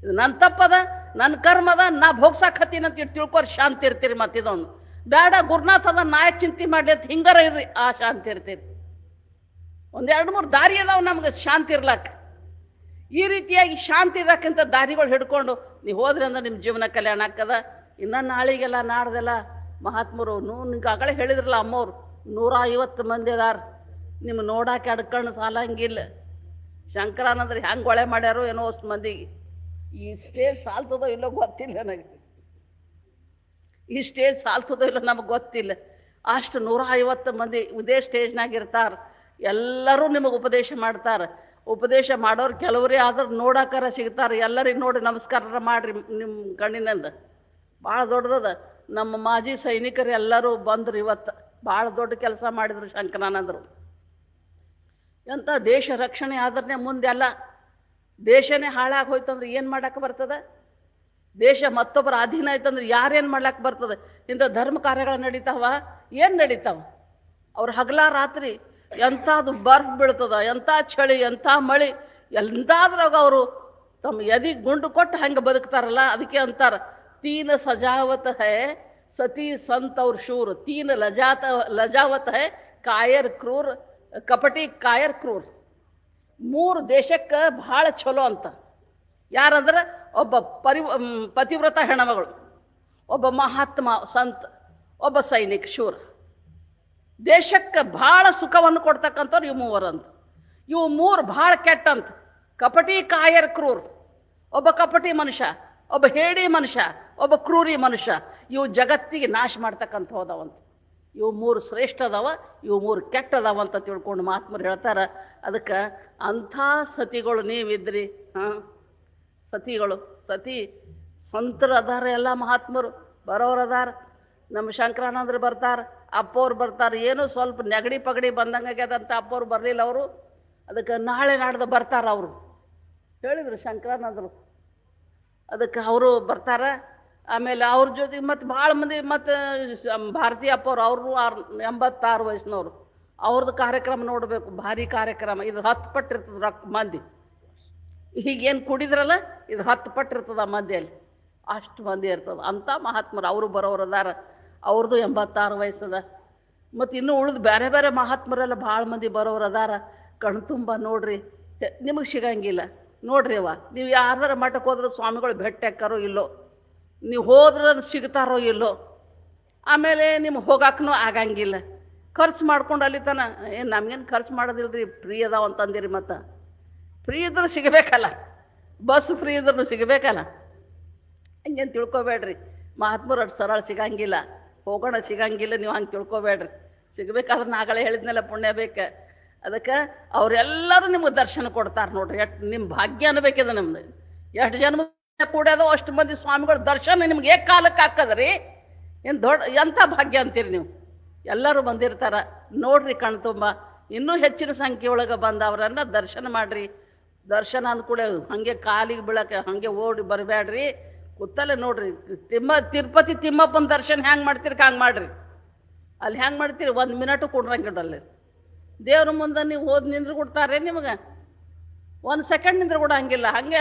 ಇದು ನನ್ನ ತಪ್ಪದ, ನನ್ನ ಕರ್ಮದ, ನಾ ಭೋಗ್ಸಾಕ್ ಹತ್ತೀನಿ ಅಂತ ತಿಳ್ಕೊರಿ, ಶಾಂತಿ ಇರ್ತೀರಿ. ಮತ್ತಿದೊಂದು ಬೇಡ ಗುರುನಾಥ್ ಅದ, ನಾ ಚಿಂತೆ ಮಾಡಲಿ ಅಂತ ಹಿಂಗಾರ ಇರ್ರಿ, ಆ ಶಾಂತಿ ಇರ್ತೀರಿ. ಒಂದೆರಡು ಮೂರು ದಾರಿ ಅದಾವ ನಮ್ಗೆ ಶಾಂತಿ ಇರ್ಲಾಕ. ಈ ರೀತಿಯಾಗಿ ಶಾಂತಿ ಇರಕ್ಕಂಥ ದಾರಿಗಳು ಹಿಡ್ಕೊಂಡು ನೀವು ಹೋದ್ರಿ ಅಂದ್ರೆ ನಿಮ್ಮ ಜೀವನ ಕಲ್ಯಾಣ ಆಗ್ತದ. ಇನ್ನು ನಾಳಿಗೆಲ್ಲ ನಾಡ್ದೆಲ್ಲ ಮಹಾತ್ಮರು ನಿಮ್ಗಾಗಲೇ ಹೇಳಿದ್ರಲ್ಲ ಅಮ್ಮವ್ರು, 150 ಮಂದಿ ಅದಾರ. ನಿಮ್ಮ ನೋಡಾಕೆ ಅಡ್ಕಣ್ಣು ಸಾಲಂಗಿಲ್ಲ. ಶಂಕರಾನಂದ್ರೆ ಹೆಂಗೆ ಒಳೆ ಮಾಡ್ಯಾರೋ ಏನೋ ಅಷ್ಟು ಮಂದಿಗೆ. ಈ ಸ್ಟೇಜ್ ಸಾಲ್ತದೋ ಇಲ್ಲೋ ಗೊತ್ತಿಲ್ಲ ನನಗೆ. ಈ ಸ್ಟೇಜ್ ಸಾಲ್ತದೋ ಇಲ್ಲೋ ನಮಗೆ ಗೊತ್ತಿಲ್ಲ. ಅಷ್ಟು 150 ಮಂದಿ ಇದೇ ಸ್ಟೇಜ್ನಾಗ ಇರ್ತಾರೆ. ಎಲ್ಲರೂ ನಿಮಗೆ ಉಪದೇಶ ಮಾಡ್ತಾರೆ. ಉಪದೇಶ ಮಾಡೋರು ಕೆಲವರೇ ಆದ್ರೆ ನೋಡಾಕಾರ ಸಿಗ್ತಾರೆ. ಎಲ್ಲರಿಗೆ ನೋಡಿ ನಮಸ್ಕಾರ ಮಾಡ್ರಿ ನಿಮ್ಮ ಕಣ್ಣಿನಿಂದ. ಭಾಳ ದೊಡ್ಡದದ. ನಮ್ಮ ಮಾಜಿ ಸೈನಿಕರು ಎಲ್ಲರೂ ಬಂದರು ಇವತ್ತು. ಭಾಳ ದೊಡ್ಡ ಕೆಲಸ ಮಾಡಿದ್ರು ಶಂಕರಾನಂದರು. ಎಂಥ ದೇಶ ರಕ್ಷಣೆ ಆದ್ರೆ ಮುಂದೆಲ್ಲ ದೇಶನೇ ಹಾಳಾಗಿ ಹೋಯ್ತಂದ್ರೆ ಏನು ಮಾಡಕ್ಕೆ ಬರ್ತದೆ? ದೇಶ ಮತ್ತೊಬ್ಬರ ಅಧೀನ ಆಯ್ತಂದ್ರೆ ಯಾರೇನು ಮಾಡ್ಲಿಕ್ಕೆ ಬರ್ತದೆ? ಇಂಥ ಧರ್ಮ ಕಾರ್ಯಗಳು ನಡೀತಾವ, ಏನು ನಡೀತಾವ? ಅವ್ರು ಹಗಲ ರಾತ್ರಿ ಎಂಥದ್ದು ಬರ್ಫ್ ಬೀಳ್ತದ, ಎಂಥ ಚಳಿ, ಎಂಥ ಮಳೆ, ಎಂತಾದ್ರಾಗ ಅವರು ತಮ್ಮ ಎದಿ ಗುಂಡು ಕೊಟ್ಟು ಹಂಗೆ ಬದುಕ್ತಾರಲ್ಲ. ಅದಕ್ಕೆ ಅಂತಾರ, ತೀನ ಸಜಾವತ್ ಹೈ ಸತಿ ಸಂತ ಅವ್ರ ಶೂರ್, ತೀನ ಲಜಾವತ್ ಹೈ ಕಾಯರ್ ಕ್ರೂರ್, ಕಪಟಿ ಕಾಯರ್ ಕ್ರೂರ್. 3 ದೇಶಕ್ಕೆ ಭಾಳ ಚಲೋ ಅಂತ. ಯಾರಂದ್ರೆ ಒಬ್ಬ ಪತಿವ್ರತ ಹೆಣ್ಮಗಳು, ಒಬ್ಬ ಮಹಾತ್ಮ ಸಂತ, ಒಬ್ಬ ಸೈನಿಕ ಶೂರ. ದೇಶಕ್ಕೆ ಭಾಳ ಸುಖವನ್ನು ಕೊಡ್ತಕ್ಕಂಥವ್ರು ಇವು 3 ಅಂತ. ಇವು 3 ಭಾಳ ಕೆಟ್ಟಂತ. ಕಪಟಿ ಕಾಯರ್ ಕ್ರೂರ್, ಒಬ್ಬ ಕಪಟಿ ಮನುಷ್ಯ, ಒಬ್ಬ ಹೇಡಿ ಮನುಷ್ಯ, ಒಬ್ಬ ಕ್ರೂರಿ ಮನುಷ್ಯ. ಇವು ಜಗತ್ತಿಗೆ ನಾಶ ಮಾಡ್ತಕ್ಕಂಥ ಹೋದವಂತ. ಇವು 3 ಶ್ರೇಷ್ಠ ಅದಾವ, ಇವು 3 ಕೆಟ್ಟದಾವ ಅಂತ ತಿಳ್ಕೊಂಡು ಮಹಾತ್ಮರು ಹೇಳ್ತಾರೆ. ಅದಕ್ಕೆ ಅಂಥ ಸತಿಗಳು ನೀವಿದ್ರಿ. ಸತಿಗಳು, ಸತಿ ಸಂತರು ಅದಾರ, ಎಲ್ಲ ಮಹಾತ್ಮರು ಬರೋರು ಅದಾರ. ನಮ್ಮ ಶಂಕರಾನಂದರು ಬರ್ತಾರೆ, ಅಪ್ಪವ್ರು ಬರ್ತಾರೆ. ಏನೋ ಸ್ವಲ್ಪ ನೆಗಡಿ ಪಗಡಿ ಬಂದಂಗಾಗ್ಯದಂತ ಅಪ್ಪವ್ರು ಬರಲಿಲ್ಲ ಅವರು. ಅದಕ್ಕೆ ನಾಳೆ ನಾಡ್ದು ಬರ್ತಾರೆ ಅವರು ಹೇಳಿದರು ಶಂಕರಾನಂದರು. ಅದಕ್ಕೆ ಅವರು ಬರ್ತಾರೆ. ಆಮೇಲೆ ಅವ್ರ ಜೊತೆಗೆ ಮತ್ತು ಭಾಳ ಮಂದಿ, ಮತ್ತು ಭಾರತೀಯ ಅಪ್ಪವ್ರು, ಅವರು 86 ವಯಸ್ಸಿನವರು. ಅವ್ರದ್ದು ಕಾರ್ಯಕ್ರಮ ನೋಡಬೇಕು, ಭಾರಿ ಕಾರ್ಯಕ್ರಮ. ಇದು 10 ಪಟ್ಟು ಇರ್ತದೆ ರೊಕ್ಕ ಮಂದಿ. ಹೀಗೇನು ಕುಡಿದ್ರಲ್ಲ, ಇದು 10 ಪಟ್ಟು ಇರ್ತದೆ ಆ ಮಂದಿಯಲ್ಲಿ. ಅಷ್ಟು ಮಂದಿ ಇರ್ತದೆ. ಅಂಥ ಮಹಾತ್ಮರು ಅವರು ಬರೋರು ಅದಾರ. ಅವ್ರದ್ದು 86 ವಯಸ್ಸದ. ಮತ್ತು ಇನ್ನೂ ಉಳಿದು ಬೇರೆ ಬೇರೆ ಮಹಾತ್ಮರೆಲ್ಲ ಭಾಳ ಮಂದಿ ಬರೋರು ಅದಾರ. ಕಣ್ ತುಂಬ ನೋಡ್ರಿ, ನಿಮಗೆ ಸಿಗಂಗಿಲ್ಲ ನೋಡ್ರಿ. ನೀವು ಯಾರ್ದಾರ ಮಠಕ್ಕೆ ಹೋದ್ರೆ ಸ್ವಾಮಿಗಳು ಭೇಟಿ ಹಾಕಾರೋ ಇಲ್ಲೋ, ನೀವು ಹೋದ್ರೆ ಸಿಗ್ತಾರೋ ಇಲ್ಲೋ. ಆಮೇಲೆ ನಿಮ್ಗೆ ಹೋಗಾಕೂ ಆಗಂಗಿಲ್ಲ. ಖರ್ಚು ಮಾಡ್ಕೊಂಡು ಅಲ್ಲಿ ತನ ಏನು ನಮಗೇನು ಖರ್ಚು ಮಾಡೋದಿಲ್ರಿ, ಫ್ರೀ ಅದಾವ ಅಂತಂದಿರಿ. ಮತ್ತು ಫ್ರೀ ಇದ್ರೂ ಸಿಗಬೇಕಲ್ಲ, ಬಸ್ ಫ್ರೀ ಇದ್ರೂ ಸಿಗಬೇಕಲ್ಲ. ಹಂಗೇನು ತಿಳ್ಕೊಬೇಡ್ರಿ. ಮಹಾತ್ಮರು ಅಷ್ಟು ಸರಳ ಸಿಗಂಗಿಲ್ಲ, ಹೋಗೋಣ ಸಿಗಂಗಿಲ್ಲ. ನೀವು ಹಂಗೆ ತಿಳ್ಕೊಬೇಡ್ರಿ. ಸಿಗಬೇಕಾದ್ರೆ ನಾಗಳೇ ಹೇಳಿದ್ನೆಲ್ಲ ಪುಣ್ಯ ಬೇಕು. ಅದಕ್ಕೆ ಅವರೆಲ್ಲರೂ ನಿಮ್ಗೆ ದರ್ಶನ ಕೊಡ್ತಾರೆ ನೋಡ್ರಿ. ಎಷ್ಟು ನಿಮ್ಮ ಭಾಗ್ಯ ಅನ್ಬೇಕಿದೆ ನಮ್ದು. ಎಷ್ಟು ಜನ್ಮ ಕೂಡ್ಯದೋ ಅಷ್ಟು ಮಂದಿ ಸ್ವಾಮಿಗಳು ದರ್ಶನ ನಿಮ್ಗೆ ಕಾಲಕ್ಕೆ ಹಾಕದ್ರಿ. ಏನು ದೊಡ್ಡ ಎಂಥ ಭಾಗ್ಯ ಅಂತೀರಿ ನೀವು. ಎಲ್ಲರೂ ಬಂದಿರ್ತಾರೆ ನೋಡ್ರಿ ಕಣ್ ತುಂಬ. ಇನ್ನೂ ಹೆಚ್ಚಿನ ಸಂಖ್ಯೆ ಒಳಗೆ ಬಂದವರನ್ನು ದರ್ಶನ ಮಾಡಿರಿ. ದರ್ಶನ ಅಂದ್ಕೂಡ ಹಾಗೆ ಕಾಲಿಗೆ ಬೀಳಕ್ಕೆ ಹಾಗೆ ಓಡಿ ಬರಬೇಡ್ರಿ, ಕೂತಲ್ಲೇ ನೋಡ್ರಿ. ತಿರುಪತಿ ತಿಮ್ಮಪ್ಪನ ದರ್ಶನ ಹೆಂಗೆ ಮಾಡ್ತೀರಿ ಹಂಗೆ ಮಾಡಿರಿ. ಅಲ್ಲಿ ಹೆಂಗೆ ಮಾಡ್ತೀರಿ? 1 ಮಿನಿಟು ಕೊಡ್ರಂಗಿಡಲ್ಲಿ. ದೇವ್ರ ಮುಂದೆ ನೀವು ಹೋದ್ ನಿಂದ್ರು ಕೊಡ್ತಾರೆ ನಿಮಗೆ 1 ಸೆಕೆಂಡ್ ನಿಂದ್ರೆ ಕೂಡ ಹಂಗಿಲ್ಲ. ಹಾಗೆ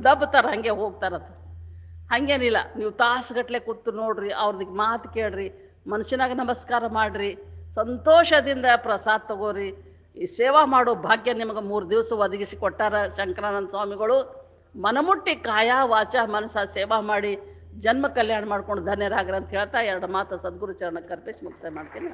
ದಬ್ಬತಾರ, ಹಾಗೆ ಹೋಗ್ತಾರತ್ತ. ಹಾಗೇನಿಲ್ಲ, ನೀವು ತಾಸುಗಟ್ಲೆ ಕೂತು ನೋಡ್ರಿ, ಅವ್ರದ್ದು ಮಾತು ಕೇಳ್ರಿ, ಮನುಷ್ಯನಾಗ ನಮಸ್ಕಾರ ಮಾಡಿರಿ, ಸಂತೋಷದಿಂದ ಪ್ರಸಾದ ತಗೋರಿ. ಈ ಸೇವಾ ಮಾಡೋ ಭಾಗ್ಯ ನಿಮಗೆ 3 ದಿವಸ ಒದಗಿಸಿ ಕೊಟ್ಟಾರ ಶಂಕರಾನಂದ ಸ್ವಾಮಿಗಳು. ಮನಮುಟ್ಟಿ ಕಾಯ ವಾಚ ಮನಸ ಸೇವಾ ಮಾಡಿ ಜನ್ಮ ಕಲ್ಯಾಣ ಮಾಡ್ಕೊಂಡು ಧನ್ಯರಾಗ್ರ ಅಂತ ಹೇಳ್ತಾ 2 ಮಾತು ಸದ್ಗುರು ಚರಣಕ್ಕೆ ಅರ್ಪಿಸಿ ಮುಕ್ತಾಯ ಮಾಡ್ತೀನಿ.